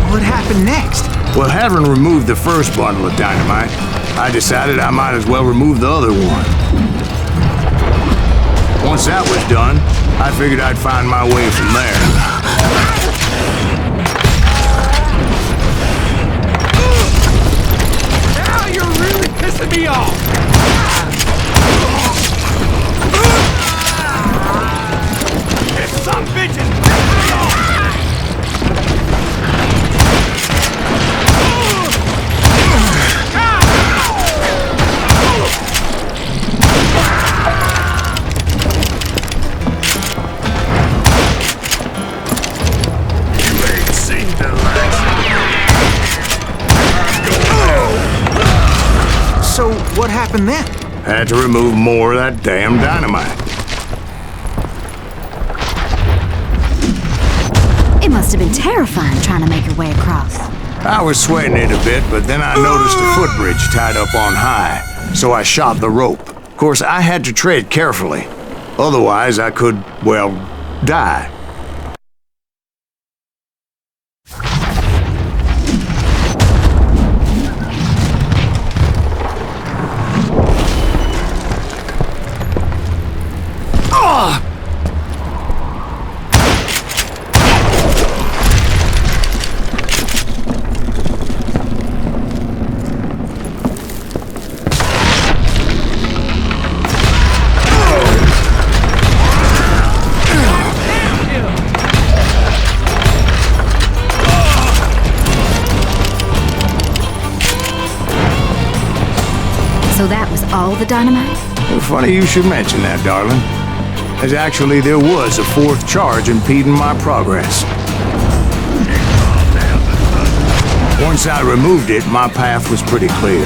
What happened next? Well, having removed the first bundle of dynamite, I decided I might as well remove the other one. Once that was done, I figured I'd find my way from there. Now you're really pissing me off! This son of a bitch is pissing me off! So, what happened happened then? Had to remove more of that damn dynamite. It must have been terrifying trying to make your way across. I was sweating it a bit, but then I noticed a footbridge tied up on high, so I shot the rope. Of course, I had to tread carefully. Otherwise, I could, well, die. So that was all the dynamite? Funny you should mention that, darling. As actually, there was a fourth charge impeding my progress. Once I removed it, my path was pretty clear.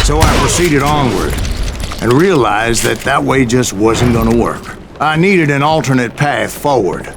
So I proceeded onward and realized that that way just wasn't going to work. I needed an alternate path forward.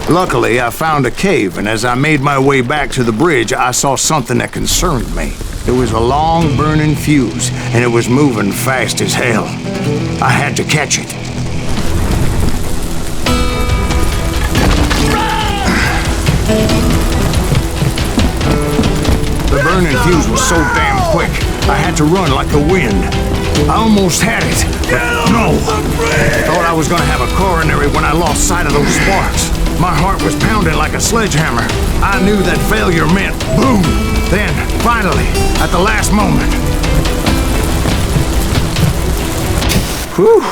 Luckily, I found a cave, and as I made my way back to the bridge, I saw something that concerned me. It was a long burning fuse, and it was moving fast as hell. I had to catch it. The burning fuse was so damn quick, I had to run like the wind. I almost had it, but no. Thought I was gonna have a coronary when I lost sight of those sparks. My heart was pounding like a sledgehammer. I knew that failure meant boom. Then, finally, at the last moment. Whew.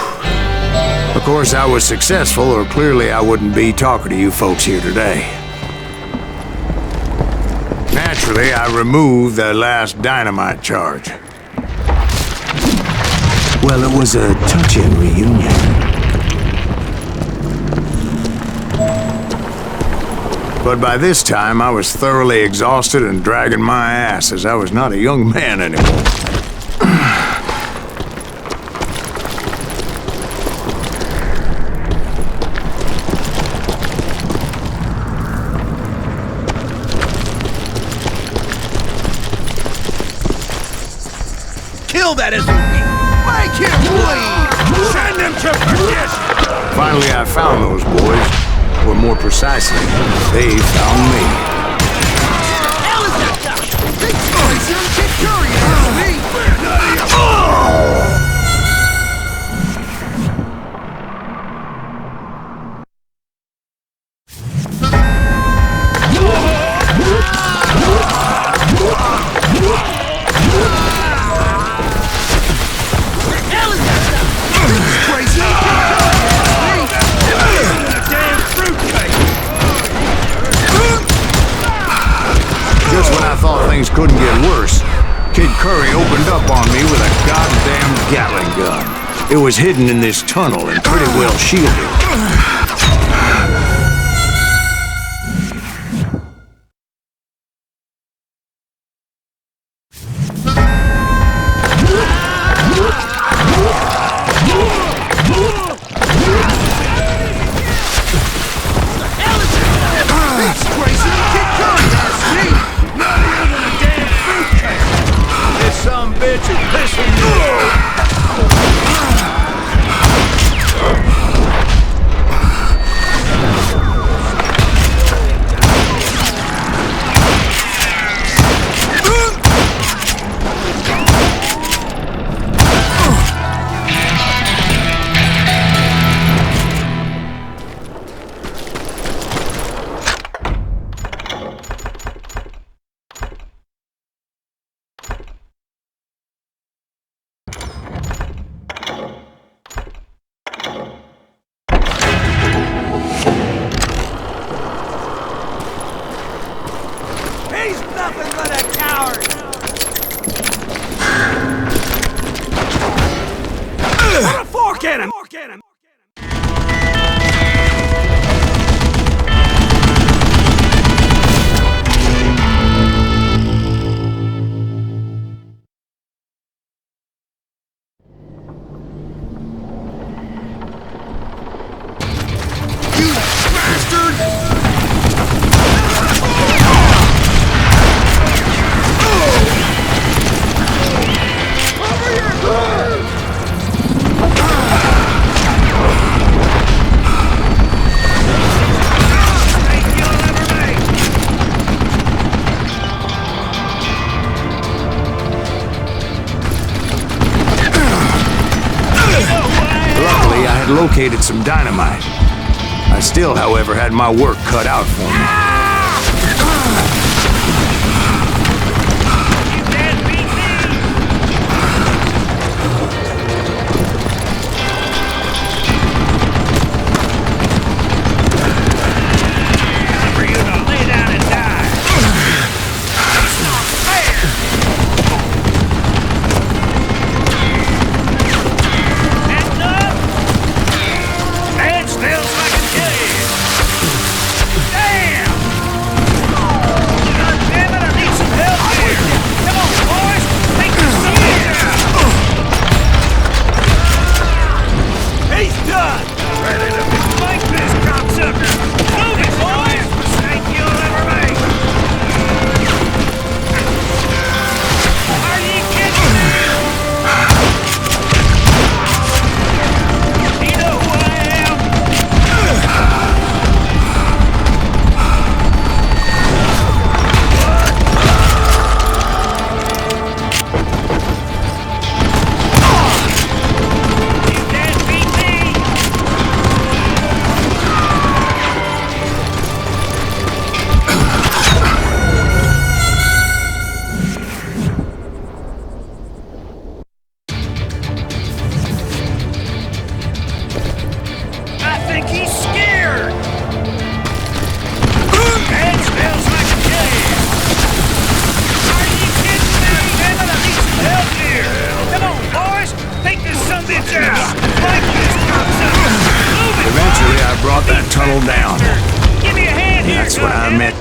Of course, I was successful, or clearly I wouldn't be talking to you folks here today. Naturally, I removed the last dynamite charge. Well, it was a touching reunion. But by this time, I was thoroughly exhausted and dragging my ass, as I was not a young man anymore. know that isn't me! Make him bleed! Send him to perdition! Finally, I found those boys. Or more precisely, they found me. Hell is that guy? Big story, some kid curious, me! Just when I thought things couldn't get worse, Kid Curry opened up on me with a goddamn Gatling gun. It was hidden in this tunnel and pretty well shielded. Located some dynamite. I still, however, had my work cut out for me.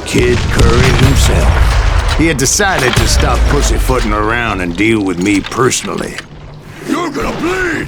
Kid Curry himself. He had decided to stop pussyfooting around and deal with me personally. You're gonna bleed!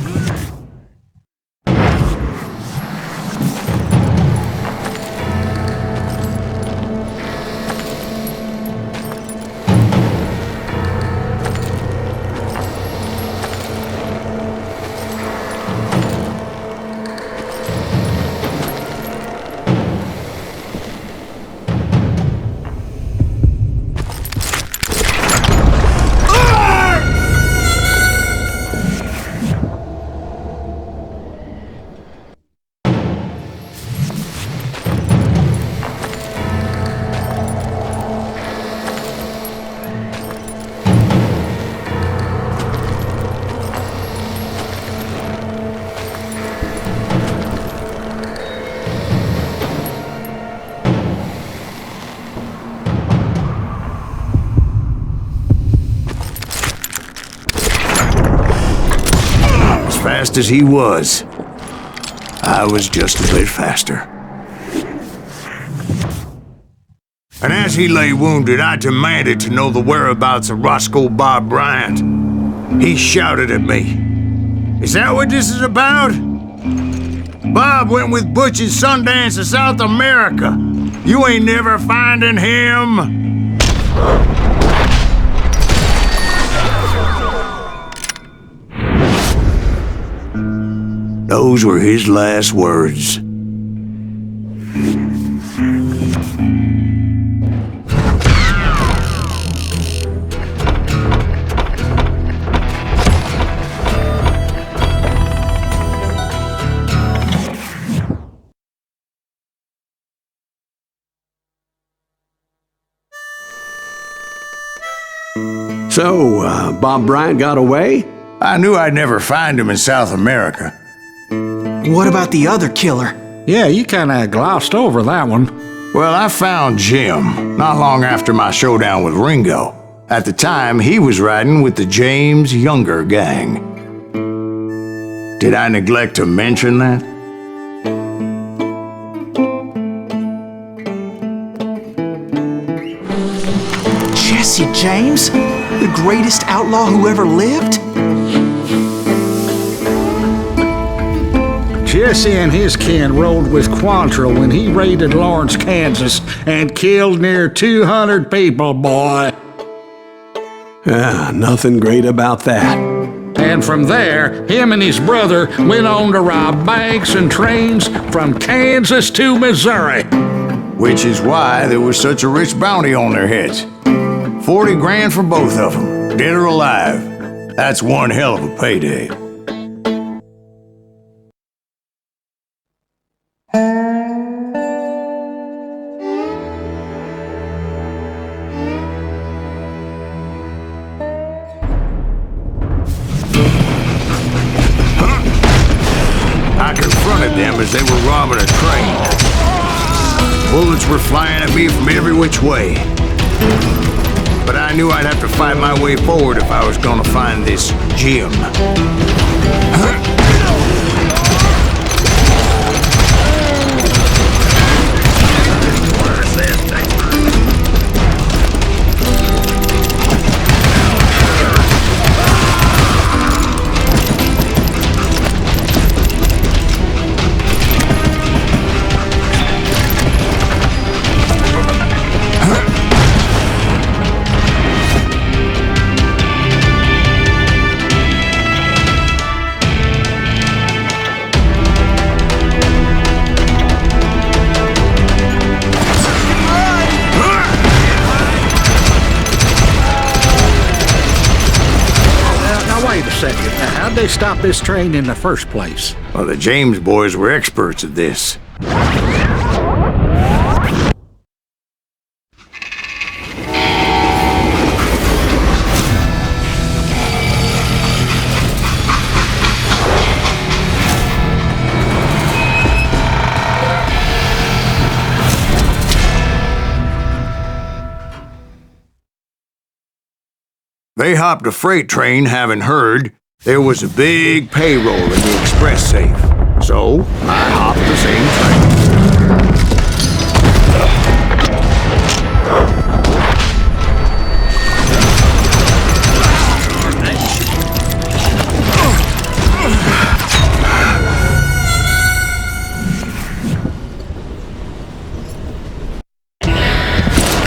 fast as he was. I was just a bit faster. And as he lay wounded, I demanded to know the whereabouts of Roscoe Bob Bryant. He shouted at me, "Is that what this is about? Bob went with Butch and Sundance to South America. You ain't never finding him." Those were his last words. So, Bob Bryant got away? I knew I'd never find him in South America. What about the other killer? Yeah, you kinda glossed over that one. Well, I found Jim not long after my showdown with Ringo. At the time, he was riding with the James Younger gang. Did I neglect to mention that? Jesse James? The greatest outlaw who ever lived? Jesse and his kin rode with Quantrill when he raided Lawrence, Kansas, and killed near 200 people, boy. Nothing great about that. And from there, him and his brother went on to rob banks and trains from Kansas to Missouri. Which is why there was such a rich bounty on their heads. 40 grand for both of them, dead or alive. That's one hell of a payday. I confronted them as they were robbing a train. Bullets were flying at me from every which way. But I knew I'd have to fight my way forward if I was gonna find this Jim. How'd they stop this train in the first place? Well, the James boys were experts at this. They hopped a freight train, having heard there was a big payroll in the express safe. So, I hopped the same train.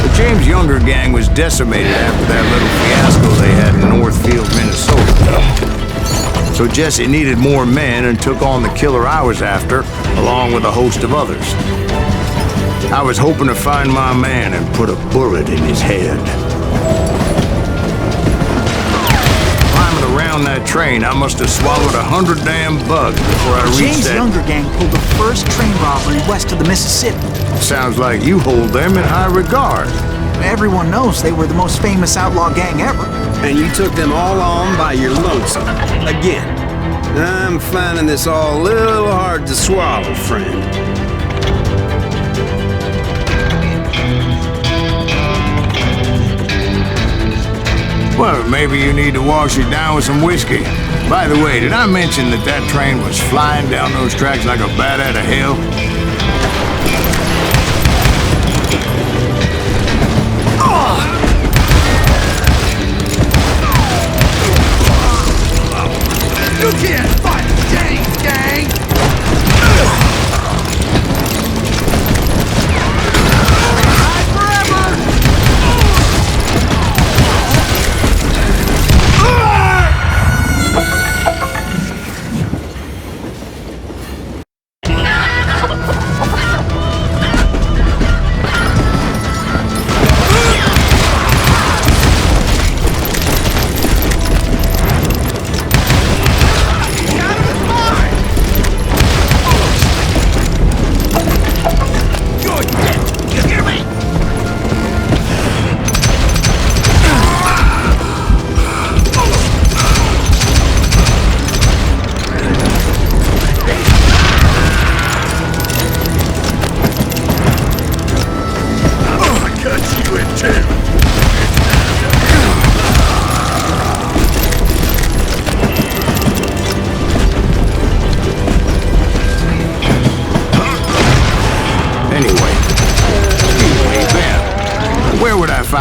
The James Younger gang was decimated after that little fiasco they had in Northfield, Minnesota. So Jesse needed more men and took on the killer I was after, along with a host of others. I was hoping to find my man and put a bullet in his head. Climbing around that train, I must have swallowed 100 damn bugs before I reached James Younger gang pulled the first train robbery west of the Mississippi. Sounds like you hold them in high regard. Everyone knows they were the most famous outlaw gang ever. And you took them all on by your lonesome. Again. I'm finding this all a little hard to swallow, friend. Well, maybe you need to wash it down with some whiskey. By the way, did I mention that that train was flying down those tracks like a bat out of hell? You can't fight James, gang! Ride forever!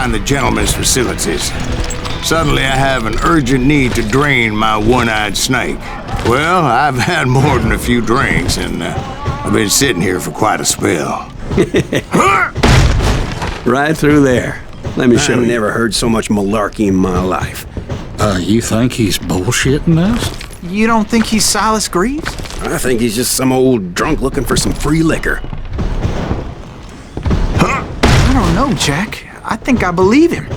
The gentleman's facilities. Suddenly I have an urgent need to drain my one-eyed snake. Well, I've had more than a few drinks, and I've been sitting here for quite a spell. Right through there. Let me show you. I've never heard so much malarkey in my life. You think he's bullshitting us? You don't think he's Silas Greaves? I think he's just some old drunk looking for some free liquor. I don't know, Jack. I think I believe him.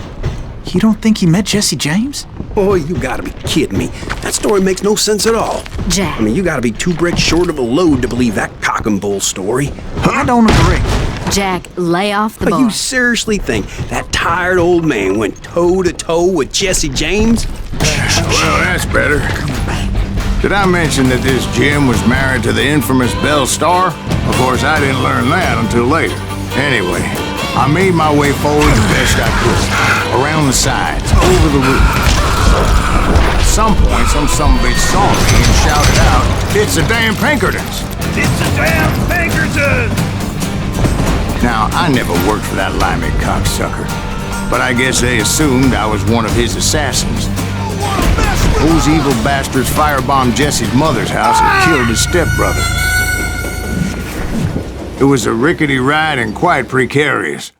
You don't think he met Jesse James? Oh, you gotta be kidding me. That story makes no sense at all. Jack. I mean, you gotta be 2 bricks short of a load to believe that cock and bull story. I don't agree. Jack, lay off the But bar. you seriously think that tired old man went toe-to-toe with Jesse James? Well, that's better. Did I mention that this Jim was married to the infamous Belle Starr? Of course, I didn't learn that until later. Anyway, I made my way forward the best I could. Around the sides, over the roof. At some point, some bitch saw me and shouted out, "It's the damn Pinkertons!" It's the damn Pinkertons! Now, I never worked for that limey cocksucker, but I guess they assumed I was one of his assassins. Those evil bastards firebombed Jesse's mother's house and killed his stepbrother. It was a rickety ride and quite precarious.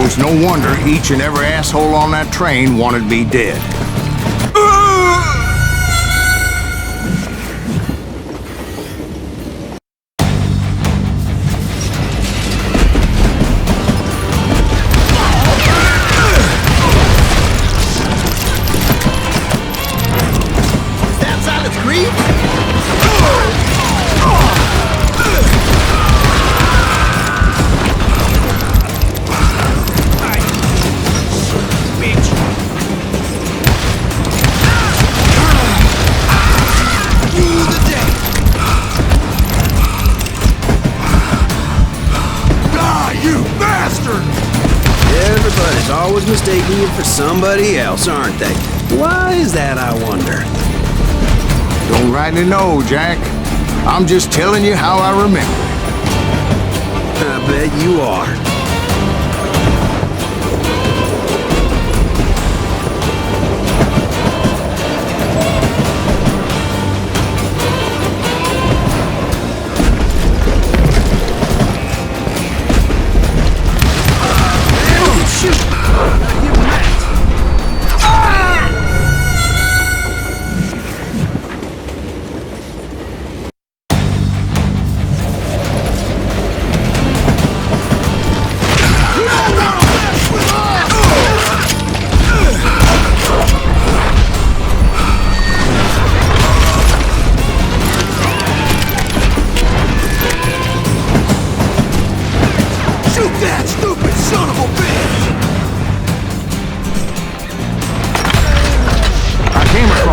It's no wonder each and every asshole on that train wanted me dead. Is that Silas Greaves? Everybody's always mistaking you for somebody else, aren't they? Why is that, I wonder? Don't rightly know, Jack. I'm just telling you how I remember it. I bet you are.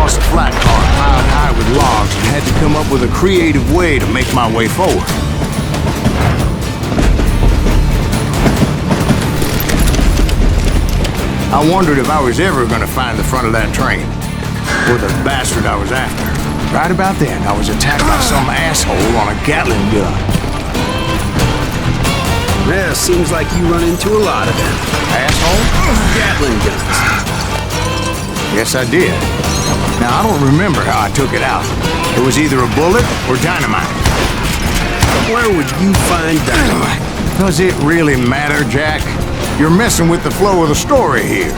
across a flat car piled high with logs and had to come up with a creative way to make my way forward. I wondered if I was ever going to find the front of that train, or the bastard I was after. Right about then, I was attacked by some asshole on a Gatling gun. Yeah, seems like you run into a lot of them. Asshole? Gatling guns. Yes, I did. Now, I don't remember how I took it out. It was either a bullet or dynamite. Where would you find dynamite? Does it really matter, Jack? You're messing with the flow of the story here.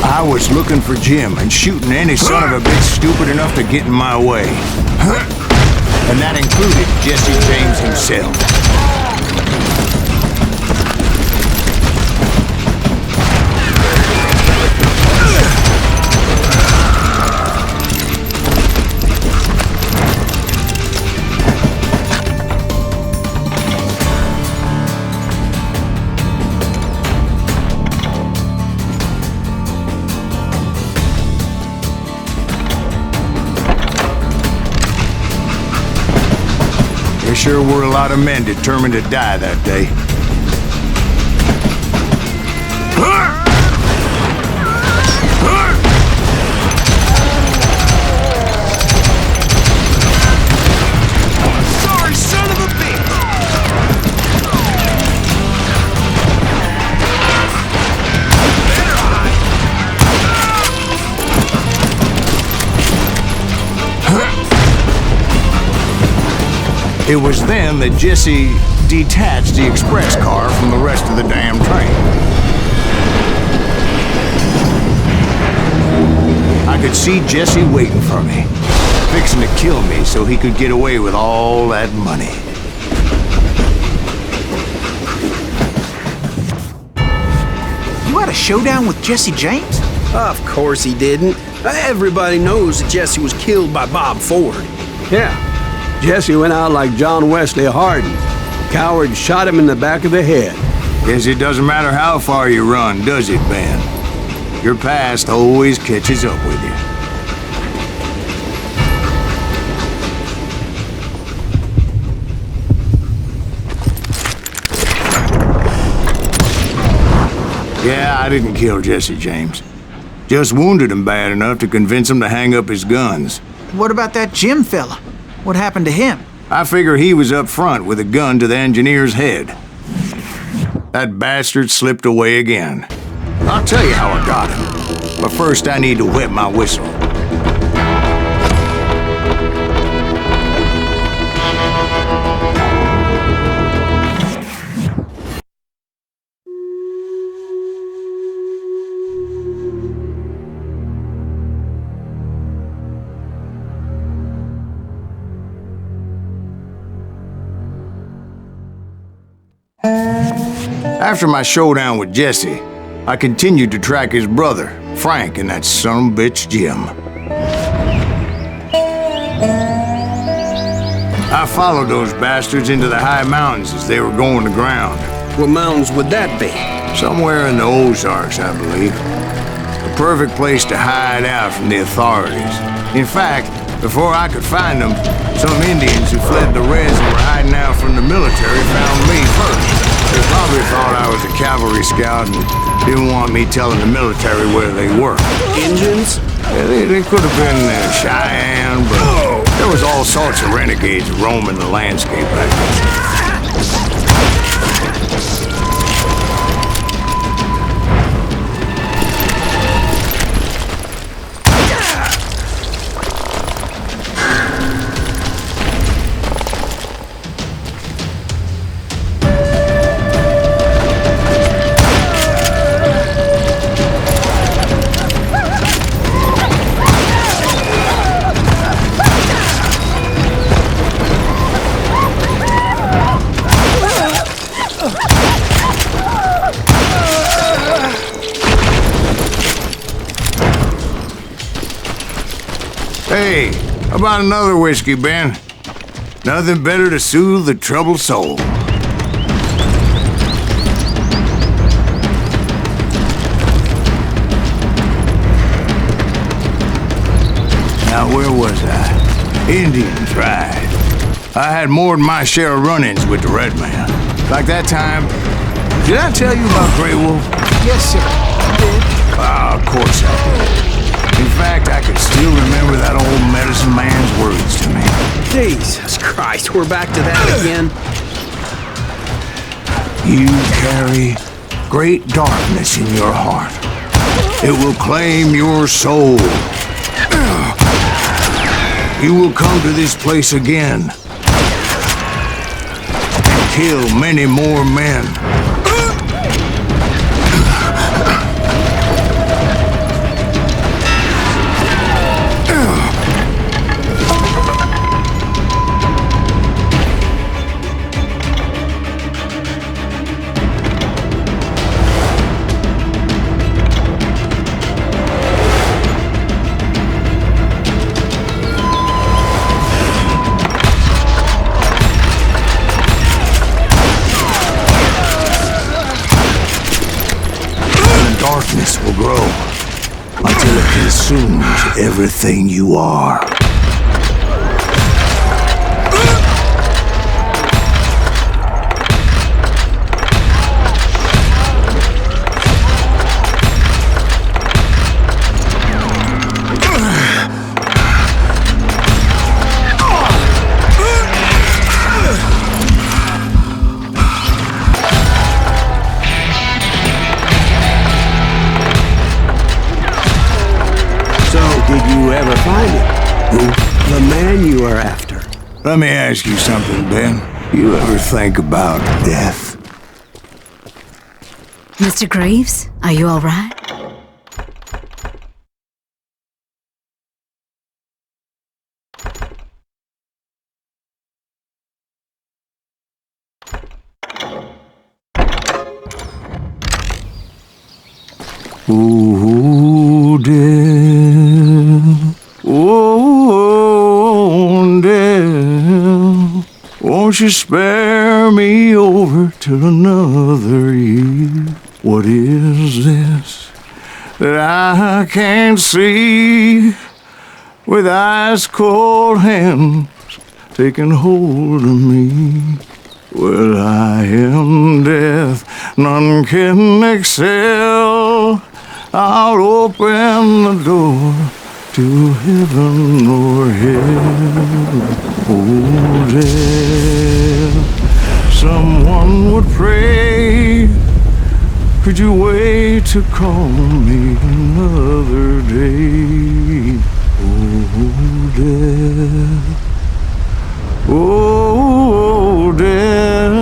I was looking for Jim and shooting any son of a bitch stupid enough to get in my way. And that included Jesse James himself. There sure were a lot of men determined to die that day. Sorry, son of a bitch! It was then that Jesse detached the express car from the rest of the damn train. I could see Jesse waiting for me, fixing to kill me so he could get away with all that money. You had a showdown with Jesse James? Of course he didn't. Everybody knows that Jesse was killed by Bob Ford. Yeah. Jesse went out like John Wesley Hardin. coward shot him in the back of the head. Guess it doesn't matter how far you run, does it, Ben? Your past always catches up with you. Yeah, I didn't kill Jesse James. Just wounded him bad enough to convince him to hang up his guns. What about that Jim fella? What happened to him? I figure he was up front with a gun to the engineer's head. That bastard slipped away again. I'll tell you how I got him. But first I need to wet my whistle. After my showdown with Jesse, I continued to track his brother, Frank, and that sumbitch Jim. I followed those bastards into the high mountains as they were going to ground. What mountains would that be? Somewhere in the Ozarks, I believe. The perfect place to hide out from the authorities. In fact, before I could find them, some Indians who fled the Reds and were hiding out from the military found me first. They probably thought I was a cavalry scout and didn't want me telling the military where they were. Indians? Yeah, they could have been Cheyenne, but there was all sorts of renegades roaming the landscape back then. Hey, how about another whiskey, Ben? Nothing better to soothe the troubled soul. Now, where was I? Indians, right. I had more than my share of run-ins with the Red Man. Like that time, did I tell you about Grey Wolf? Yes, sir. You did. Ah, of course I did. In fact, I can still remember that old medicine man's words to me. Jesus Christ, we're back to that again. You carry great darkness in your heart. It will claim your soul. You will come to this place again and kill many more men. Darkness will grow until it consumes everything you are. Did you ever find it? Who? The man you are after. Let me ask you something, Ben. You ever think about death? Mr. Greaves, are you all right? Ooh, death. Oh, death. Won't you spare me over till another year. What is this that I can't see with ice cold hands taking hold of me? Well, I am death, none can excel. I'll open the door to heaven or hell. Oh, death, someone would pray. Could you wait to call me another day? Oh, death. Oh, death,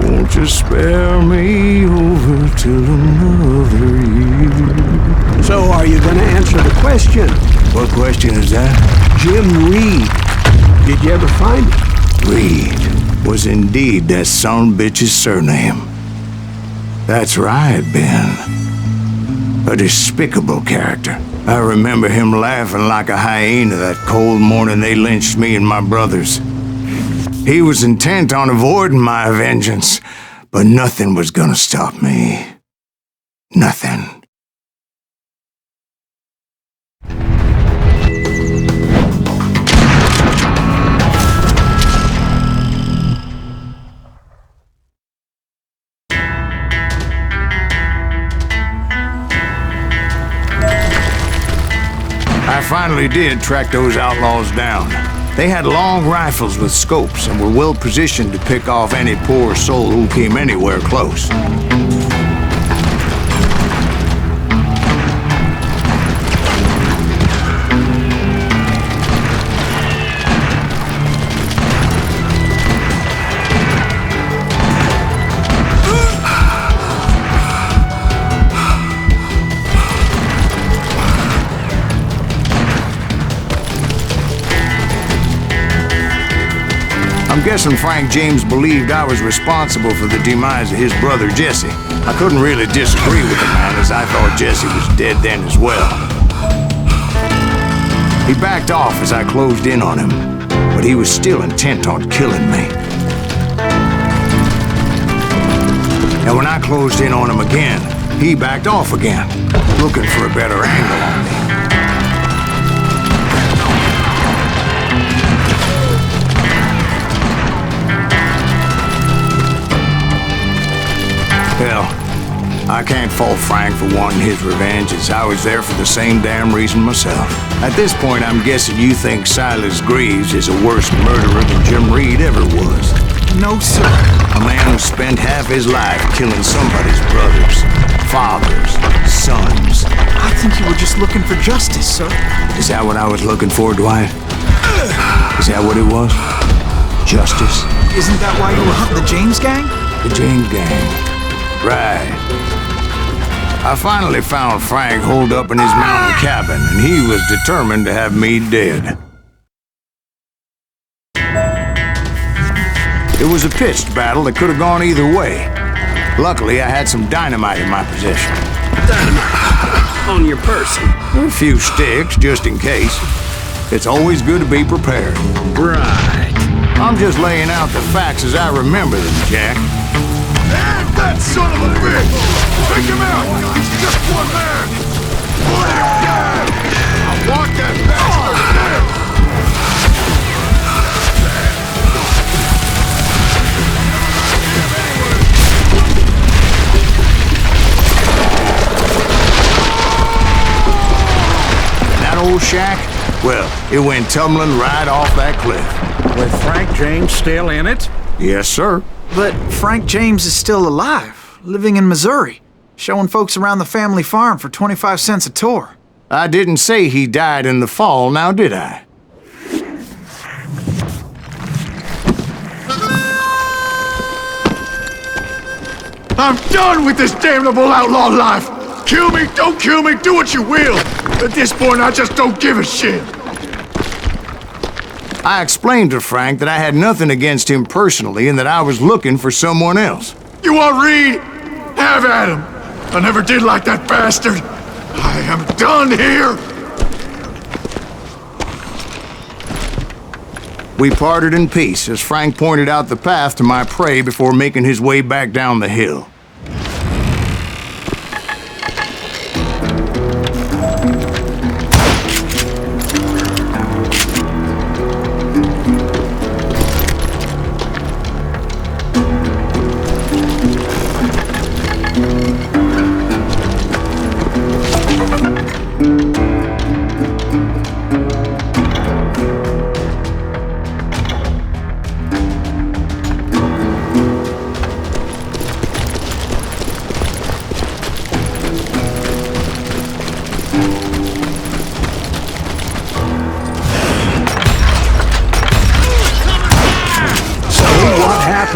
won't you spare me over till another year? So are you going to answer the question? What question is that? Jim Reed. Did you ever find him? Reed was indeed that son of a bitch's surname. That's right, Ben. A despicable character. I remember him laughing like a hyena that cold morning they lynched me and my brothers. He was intent on avoiding my vengeance, but nothing was gonna stop me. Nothing. I finally did track those outlaws down. They had long rifles with scopes and were well positioned to pick off any poor soul who came anywhere close. I'm guessing Frank James believed I was responsible for the demise of his brother Jesse. I couldn't really disagree with the man, as I thought Jesse was dead then as well. He backed off as I closed in on him, but he was still intent on killing me. And when I closed in on him again, he backed off again, looking for a better angle on me. Hell, I can't fault Frank for wanting his revenge, as I was there for the same damn reason myself. At this point, I'm guessing you think Silas Greaves is a worse murderer than Jim Reed ever was. No, sir. A man who spent half his life killing somebody's brothers, fathers, sons. I think you were just looking for justice, sir. Is that what I was looking for, Dwight? Is that what it was? Justice? Isn't that why you were hunting the James gang? The James gang. Right. I finally found Frank holed up in his mountain cabin, and he was determined to have me dead. It was a pitched battle that could have gone either way. Luckily, I had some dynamite in my possession. Dynamite? On your person? A few sticks, just in case. It's always good to be prepared. Right. I'm just laying out the facts as I remember them, Jack. And that son of a bitch! Take him out! He's just one man! Let him die! I want that bastard dead! That old shack? Well, it went tumbling right off that cliff. With Frank James still in it? Yes, sir. But Frank James is still alive, living in Missouri, showing folks around the family farm for 25 cents a tour. I didn't say he died in the fall, now did I? I'm done with this damnable outlaw life! Kill me, don't kill me, do what you will! At this point, I just don't give a shit! I explained to Frank that I had nothing against him personally and that I was looking for someone else. You want Reed? Have at him! I never did like that bastard! I am done here! We parted in peace as Frank pointed out the path to my prey before making his way back down the hill.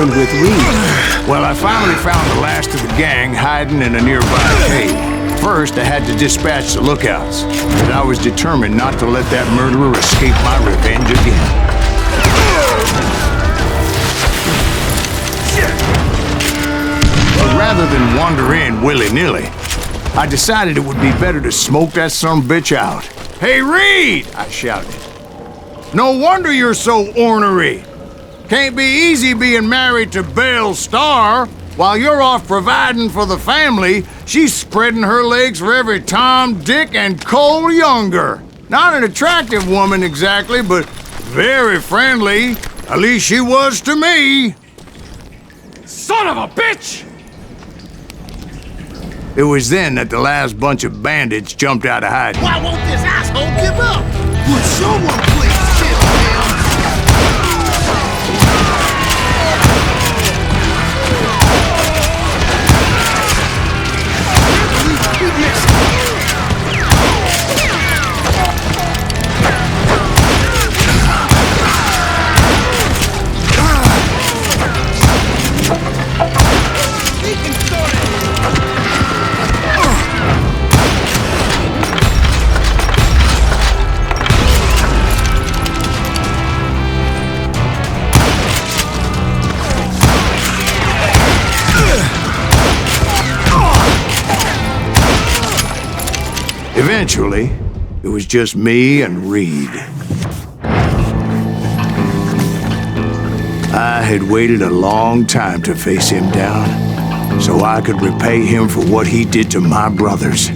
With Reed. Well, I finally found the last of the gang hiding in a nearby cave. First, I had to dispatch the lookouts, but I was determined not to let that murderer escape my revenge again. But rather than wander in willy-nilly, I decided it would be better to smoke that sumbitch out. "Hey, Reed!" I shouted. "No wonder you're so ornery. Can't be easy being married to Belle Starr. While you're off providing for the family, she's spreading her legs for every Tom, Dick, and Cole Younger. Not an attractive woman exactly, but very friendly. At least she was to me." Son of a bitch! It was then that the last bunch of bandits jumped out of hiding. Why won't this asshole give up? Would someone please kill him? Eventually, it was just me and Reed. I had waited a long time to face him down, so I could repay him for what he did to my brothers.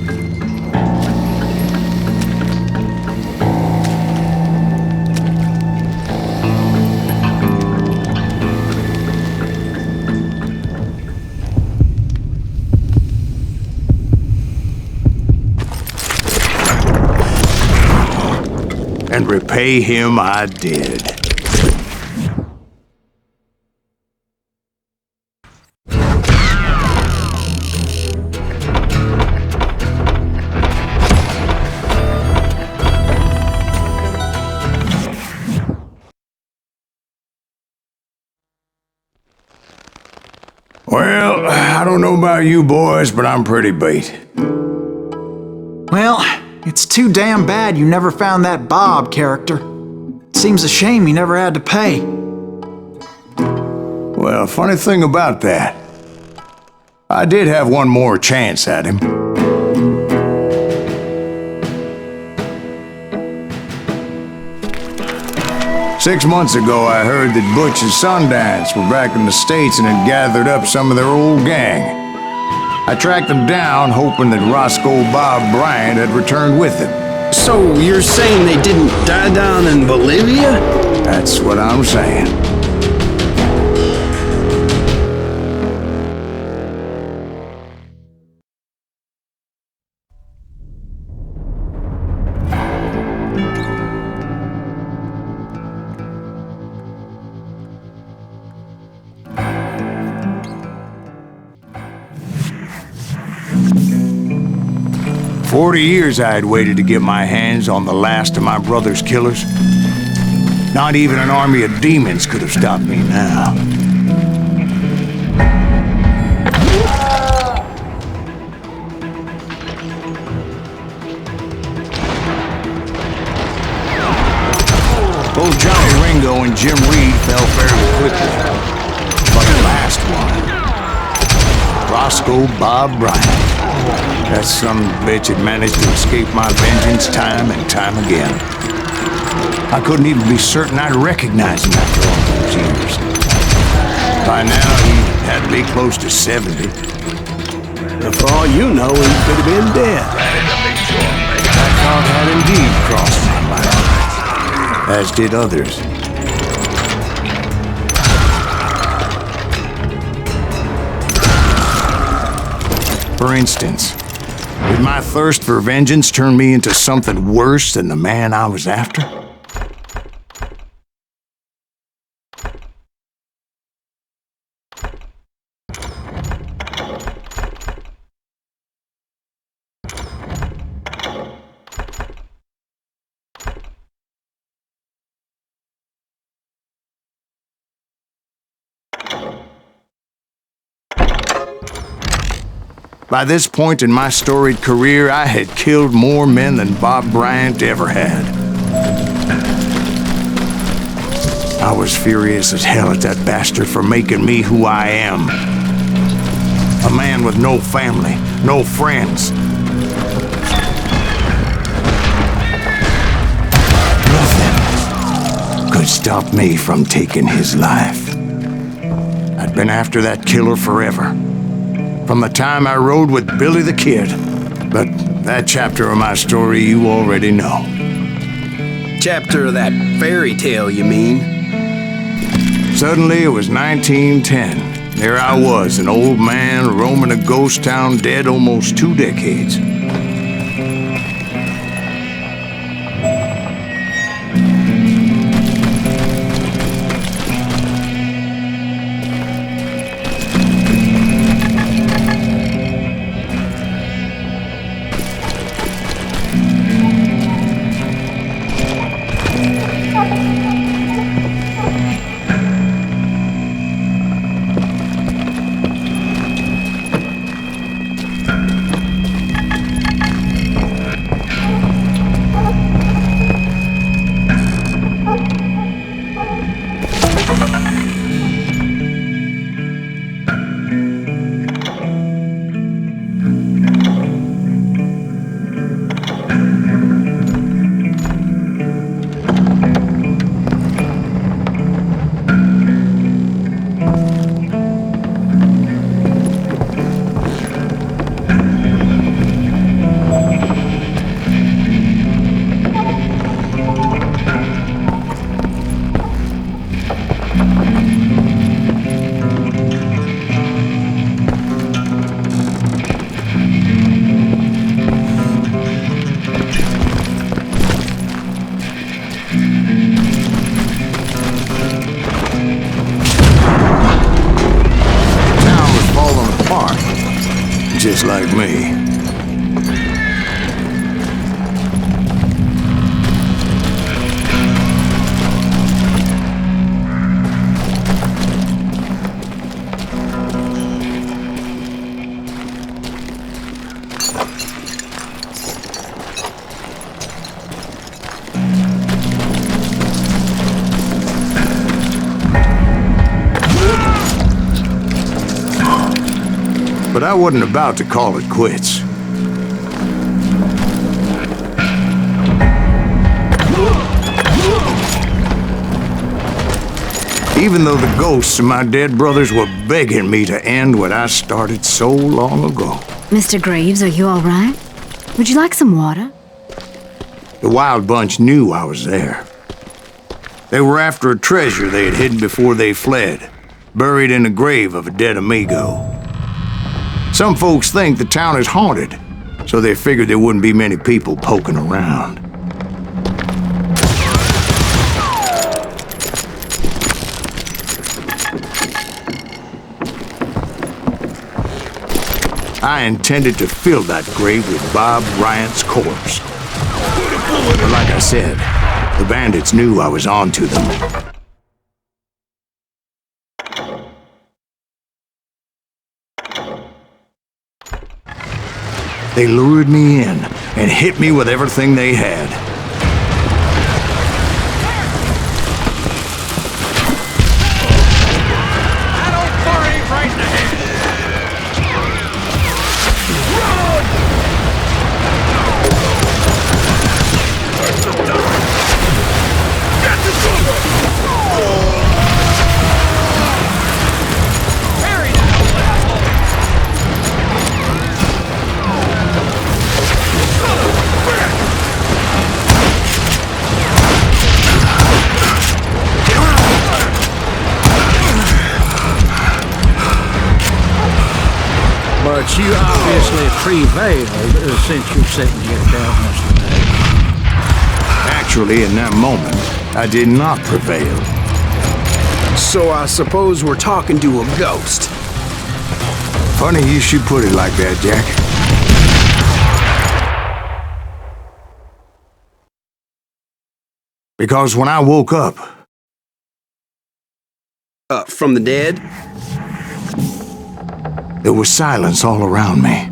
And repay him I did. Well, I don't know about you boys, but I'm pretty beat. Well, it's too damn bad you never found that Bob character. Seems a shame you never had to pay. Well, funny thing about that, I did have one more chance at him. Six months ago, I heard that Butch and Sundance were back in the States and had gathered up some of their old gang. I tracked them down, hoping that Roscoe Bob Bryant had returned with them. So you're saying they didn't die down in Bolivia? That's what I'm saying. "40 years I had waited to get my hands on the last of my brother's killers. Not even an army of demons could have stopped me now. Both Johnny Ringo and Jim Reed fell fairly quickly. But the last one, Roscoe Bob Bryant. That son of a bitch had managed to escape my vengeance time and time again. I couldn't even be certain I'd recognize him after all those years. By now, he had to be close to 70. For all you know, he could have been dead. That thought had indeed crossed my mind, as did others. For instance, did my thirst for vengeance turn me into something worse than the man I was after? By this point in my storied career, I had killed more men than Bob Bryant ever had. I was furious as hell at that bastard for making me who I am. A man with no family, no friends. Nothing could stop me from taking his life. I'd been after that killer forever. From the time I rode with Billy the Kid. But that chapter of my story you already know. Chapter of that fairy tale, you mean? Suddenly it was 1910. There I was, an old man roaming a ghost town dead almost 2 decades. Just like me. But I wasn't about to call it quits. Even though the ghosts of my dead brothers were begging me to end what I started so long ago. Mr. Greaves, are you all right? Would you like some water? The Wild Bunch knew I was there. They were after a treasure they had hidden before they fled, buried in the grave of a dead amigo. Some folks think the town is haunted, so they figured there wouldn't be many people poking around. I intended to fill that grave with Bob Bryant's corpse. But like I said, the bandits knew I was on to them. They lured me in and hit me with everything they had. But you obviously prevailed since you're sitting here telling us today. Actually, in that moment, I did not prevail. So I suppose we're talking to a ghost. Funny you should put it like that, Jack. Because when I woke up... From the dead? There was silence all around me.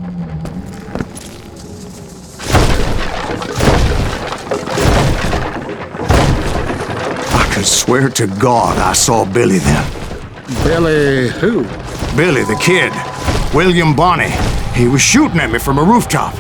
I could swear to God I saw Billy then. Billy who? Billy the kid. William Bonney. He was shooting at me from a rooftop.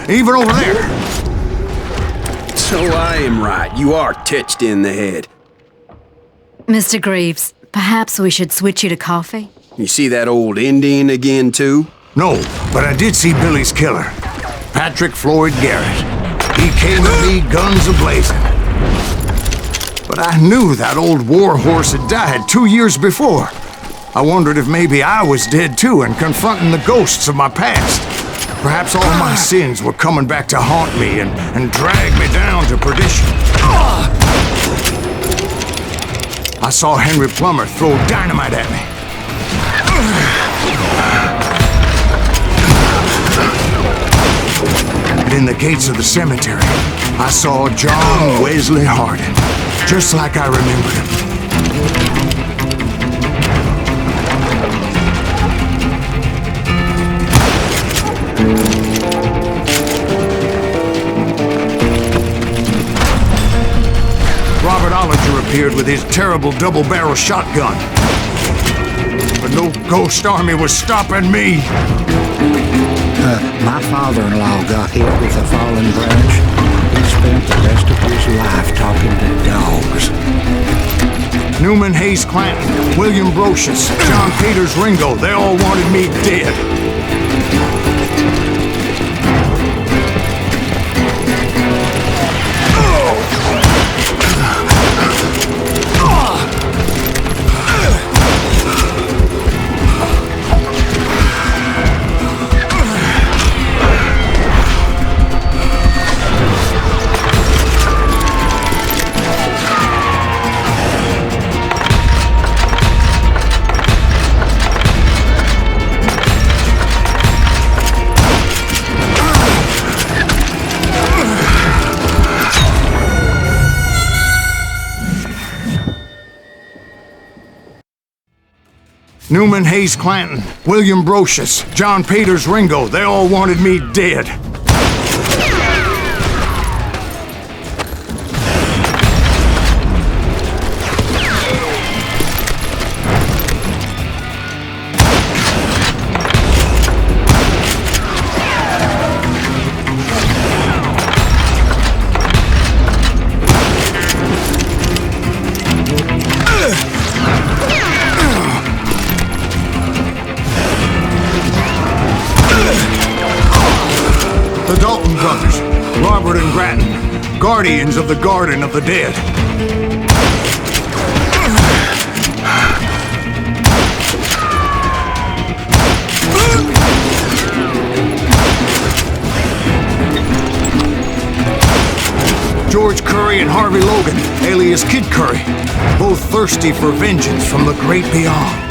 Even over there. So I am right. You are touched in the head. Mr. Greaves, perhaps we should switch you to coffee? You see that old Indian again, too? No, but I did see Billy's killer. Patrick Floyd Garrett. He came at me guns a-blazing. But I knew that old war horse had died 2 years before. I wondered if maybe I was dead too and confronting the ghosts of my past. Perhaps all my sins were coming back to haunt me and drag me down to perdition. I saw Henry Plummer throw dynamite at me. And in the gates of the cemetery, I saw John Wesley Hardin, just like I remembered him. Robert Ollinger appeared with his terrible double-barrel shotgun. But no ghost army was stopping me. My father-in-law got hit with a fallen branch. He spent the rest of his life talking to dogs. Newman Hayes Clanton, William Brocious, John Peters Ringo, they all wanted me dead. Newman Hayes Clanton, William Brocious, John Peters Ringo, they all wanted me dead. Robert and Grattan, guardians of the Garden of the Dead. George Curry and Harvey Logan, alias Kid Curry, both thirsty for vengeance from the great beyond.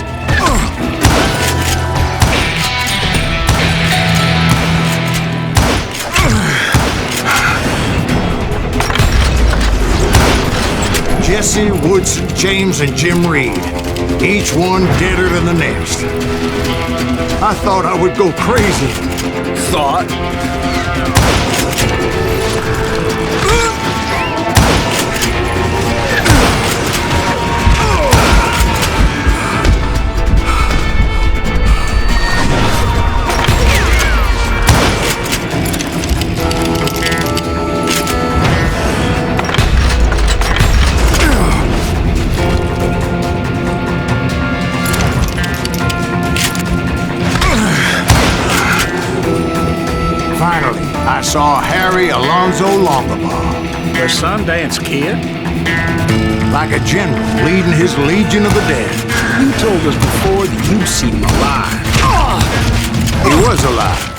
Jesse, Woodson, James, and Jim Reed. Each one deader than the next. I thought I would go crazy. Thought? I saw Harry Alonzo Longabaugh. The Sundance Kid? Like a general leading his Legion of the Dead. You told us before that you've seen him alive. He was alive.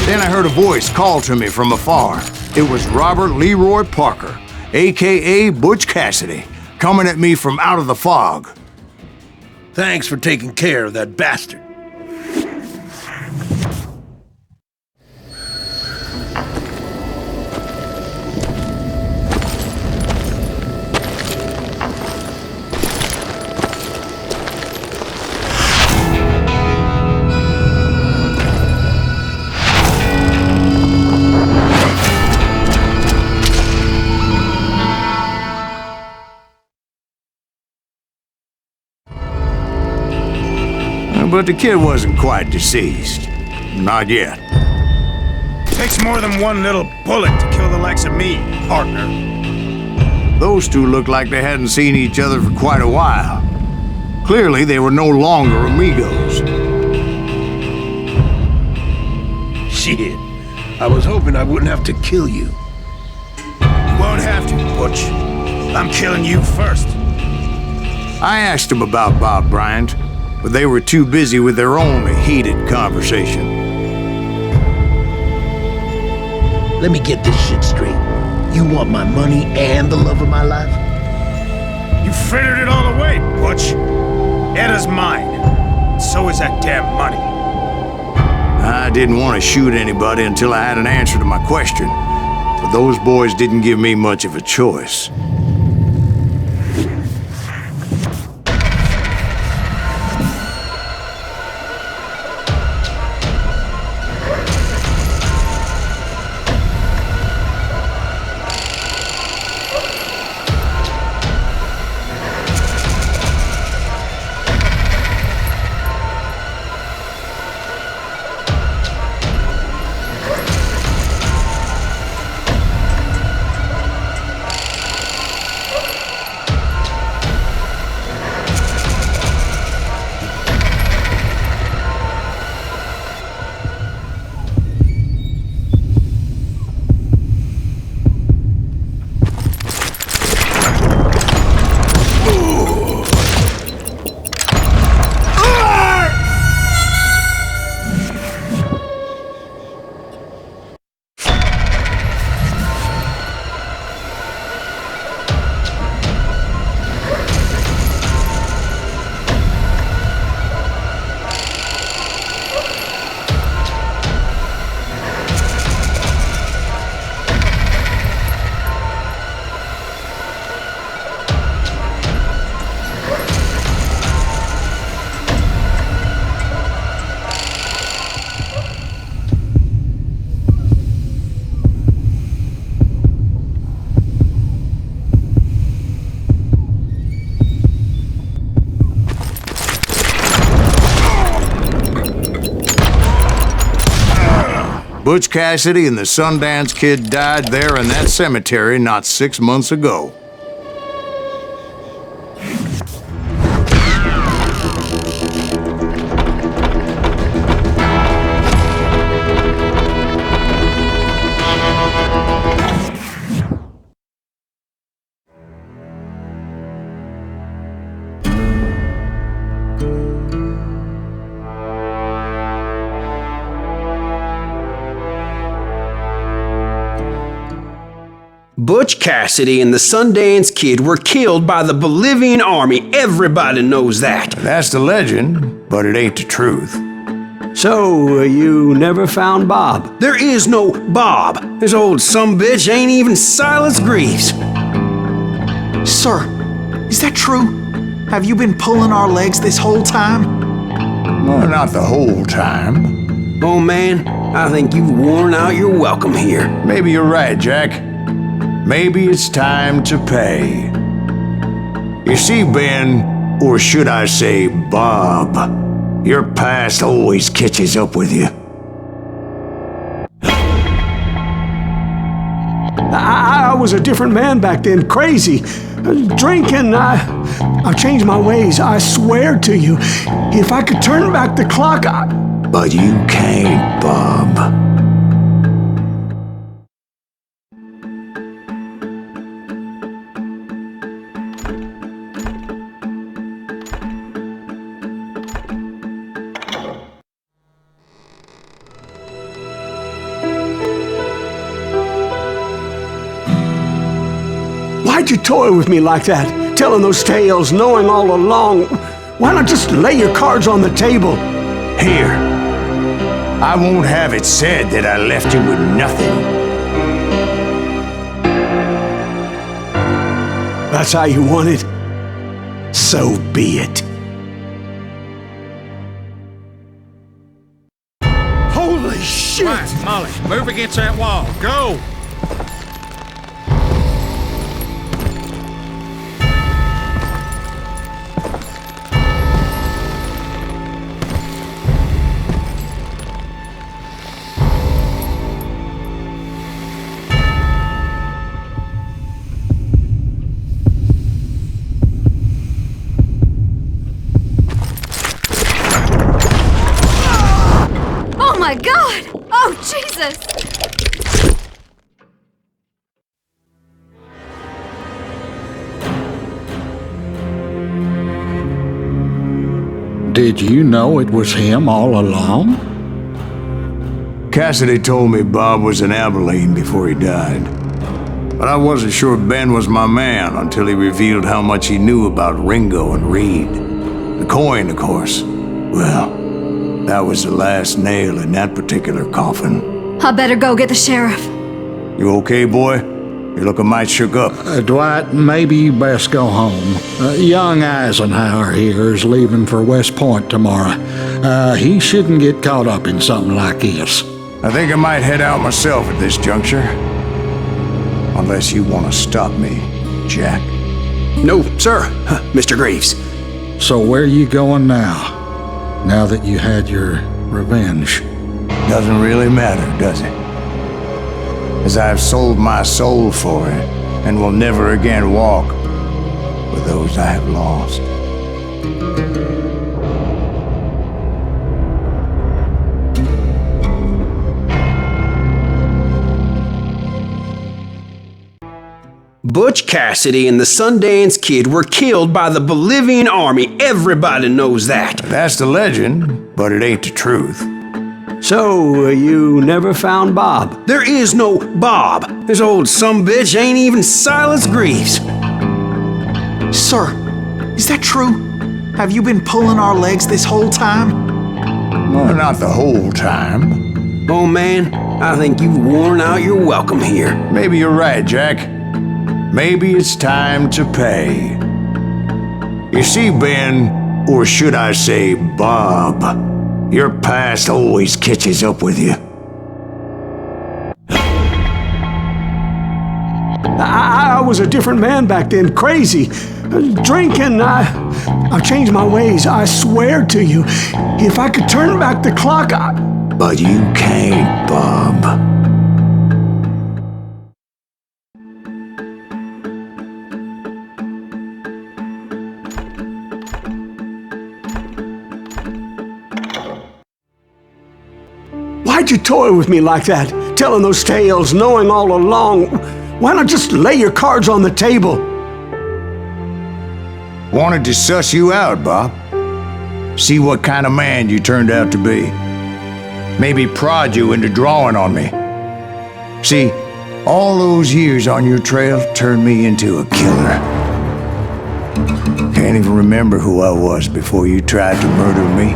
Then I heard a voice call to me from afar. It was Robert Leroy Parker, a.k.a. Butch Cassidy, coming at me from out of the fog. Thanks for taking care of that bastard. But the kid wasn't quite deceased. Not yet. Takes more than one little bullet to kill the likes of me, partner. Those two looked like they hadn't seen each other for quite a while. Clearly, they were no longer amigos. Shit. I was hoping I wouldn't have to kill you. You won't have to, Butch. I'm killing you first. I asked them about Bob Bryant, but they were too busy with their own heated conversation. Let me get this shit straight. You want my money and the love of my life? You frittered it all away, Butch. Edda's mine. So is that damn money. I didn't want to shoot anybody until I had an answer to my question, but those boys didn't give me much of a choice. Butch Cassidy and the Sundance Kid died there in that cemetery not 6 months ago. Butch Cassidy and the Sundance Kid were killed by the Bolivian army. Everybody knows that. That's the legend, but it ain't the truth. So, you never found Bob? There is no Bob. This old sumbitch ain't even Silas Greaves. Sir, is that true? Have you been pulling our legs this whole time? Well, not the whole time. Oh man, I think you've worn out your welcome here. Maybe you're right, Jack. Maybe it's time to pay. You see, Ben, or should I say Bob, your past always catches up with you. I was a different man back then, crazy. Drinking, I've changed my ways, I swear to you. If I could turn back the clock, But you can't, Bob. Why'd you toy with me like that? Telling those tales, knowing all along. Why not just lay your cards on the table? Here. I won't have it said that I left you with nothing. That's how you want it? So be it. Holy shit! Right, Molly, move against that wall. Go! Oh my God! Oh, Jesus! Did you know it was him all along? Cassidy told me Bob was in Abilene before he died. But I wasn't sure Ben was my man until he revealed how much he knew about Ringo and Reed. The coin, of course. Well, that was the last nail in that particular coffin. I better go get the sheriff. You okay, boy? You're looking mighty shook up. Dwight, maybe you best go home. Young Eisenhower here is leaving for West Point tomorrow. He shouldn't get caught up in something like this. I think I might head out myself at this juncture. Unless you want to stop me, Jack. No, sir, Mr. Greaves. So where you going now? Now that you had your revenge? Doesn't really matter, does it? As I've sold my soul for it, and will never again walk with those I have lost. Butch Cassidy and the Sundance Kid were killed by the Bolivian army. Everybody knows that. That's the legend, but it ain't the truth. So, you never found Bob? There is no Bob. This old sumbitch ain't even Silas Greaves. Sir, is that true? Have you been pulling our legs this whole time? Well, not the whole time. Oh man, I think you've worn out your welcome here. Maybe you're right, Jack. Maybe it's time to pay. You see, Ben, or should I say Bob, your past always catches up with you. I was a different man back then, crazy. Drinking, I've changed my ways, I swear to you. If I could turn back the clock, But you can't, Bob. Why'd you toy with me like that? Telling those tales, knowing all along. Why not just lay your cards on the table? Wanted to suss you out, Bob. See what kind of man you turned out to be. Maybe prod you into drawing on me. See, all those years on your trail turned me into a killer. Can't even remember who I was before you tried to murder me.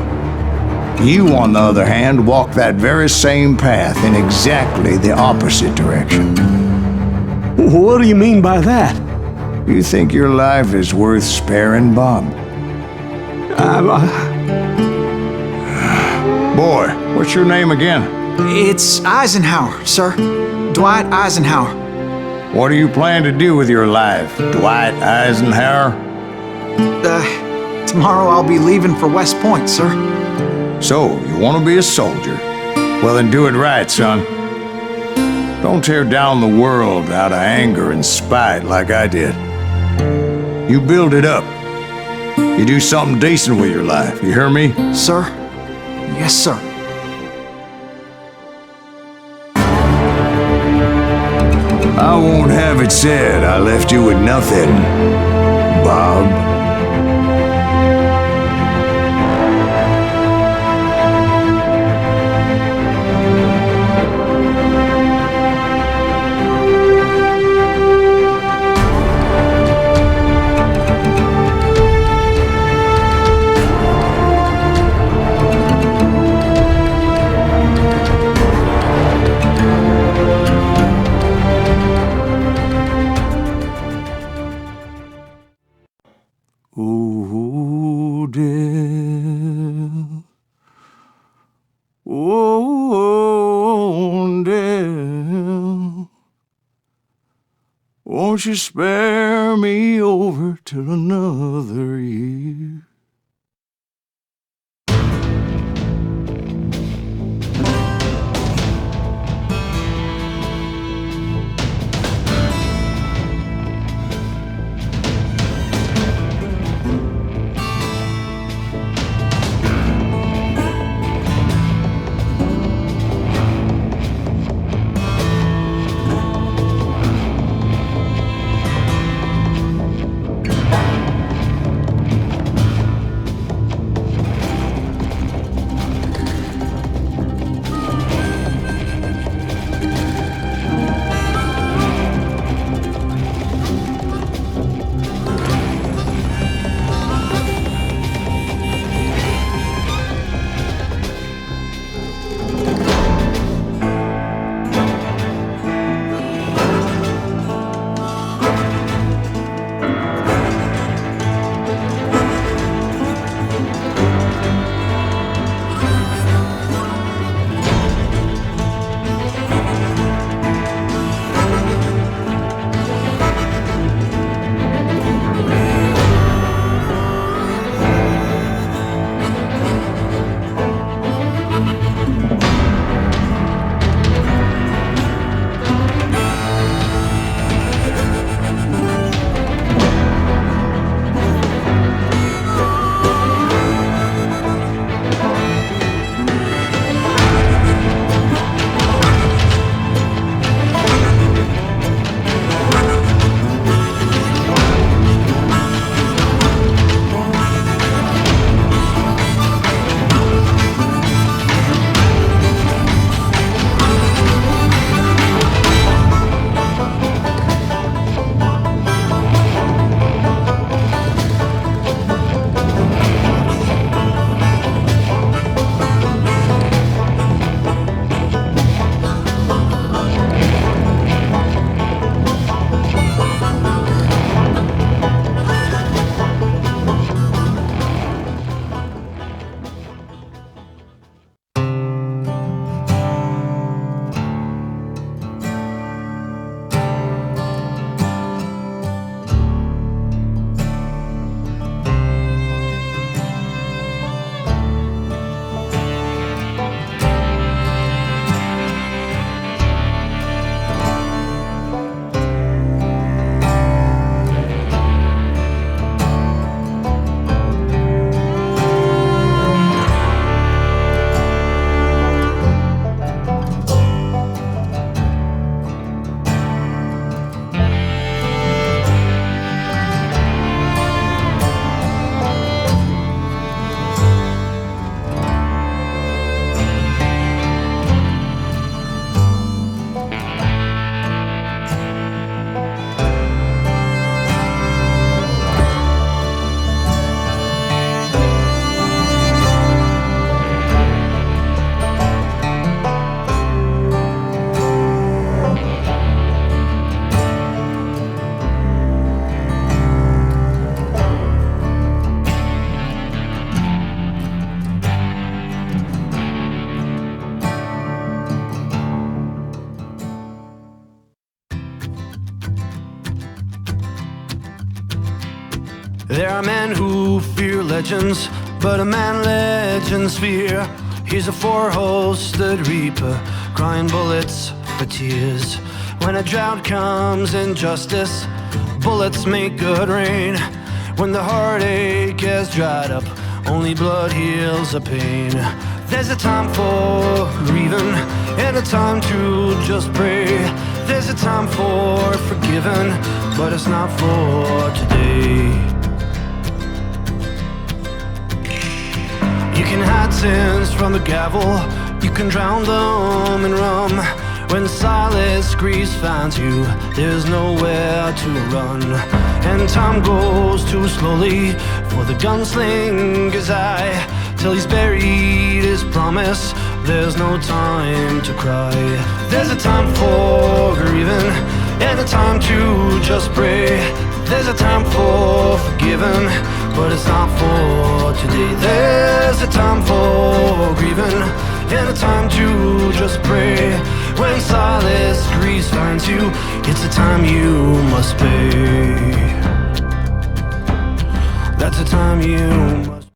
You, on the other hand, walked that very same path in exactly the opposite direction. What do you mean by that? You think your life is worth sparing, Bob? Boy, what's your name again? It's Eisenhower, sir. Dwight Eisenhower. What do you plan to do with your life, Dwight Eisenhower? Tomorrow I'll be leaving for West Point, sir. So, you want to be a soldier? Well, then do it right, son. Don't tear down the world out of anger and spite like I did. You build it up. You do something decent with your life, you hear me? Sir? Yes, sir. I won't have it said I left you with nothing, Bob. Oh, dear. Oh, dear. Won't you spare me over till another year? There are men who fear legends, but a man legends fear. He's a four-hosted reaper, crying bullets for tears. When a drought comes in justice, bullets make good rain. When the heartache has dried up, only blood heals the pain. There's a time for grieving and a time to just pray. There's a time for forgiving, but it's not for today. You can hide sins from the gavel, you can drown them in rum. When Silas Greaves finds you, there's nowhere to run. And time goes too slowly for the gunslinger's eye. Till he's buried his promise, there's no time to cry. There's a time for grieving and a time to just pray. There's a time for forgiving, but it's not for today. There's a time for grieving and a time to just pray. When Silas Greaves finds you, it's a time you must pay. That's a time you must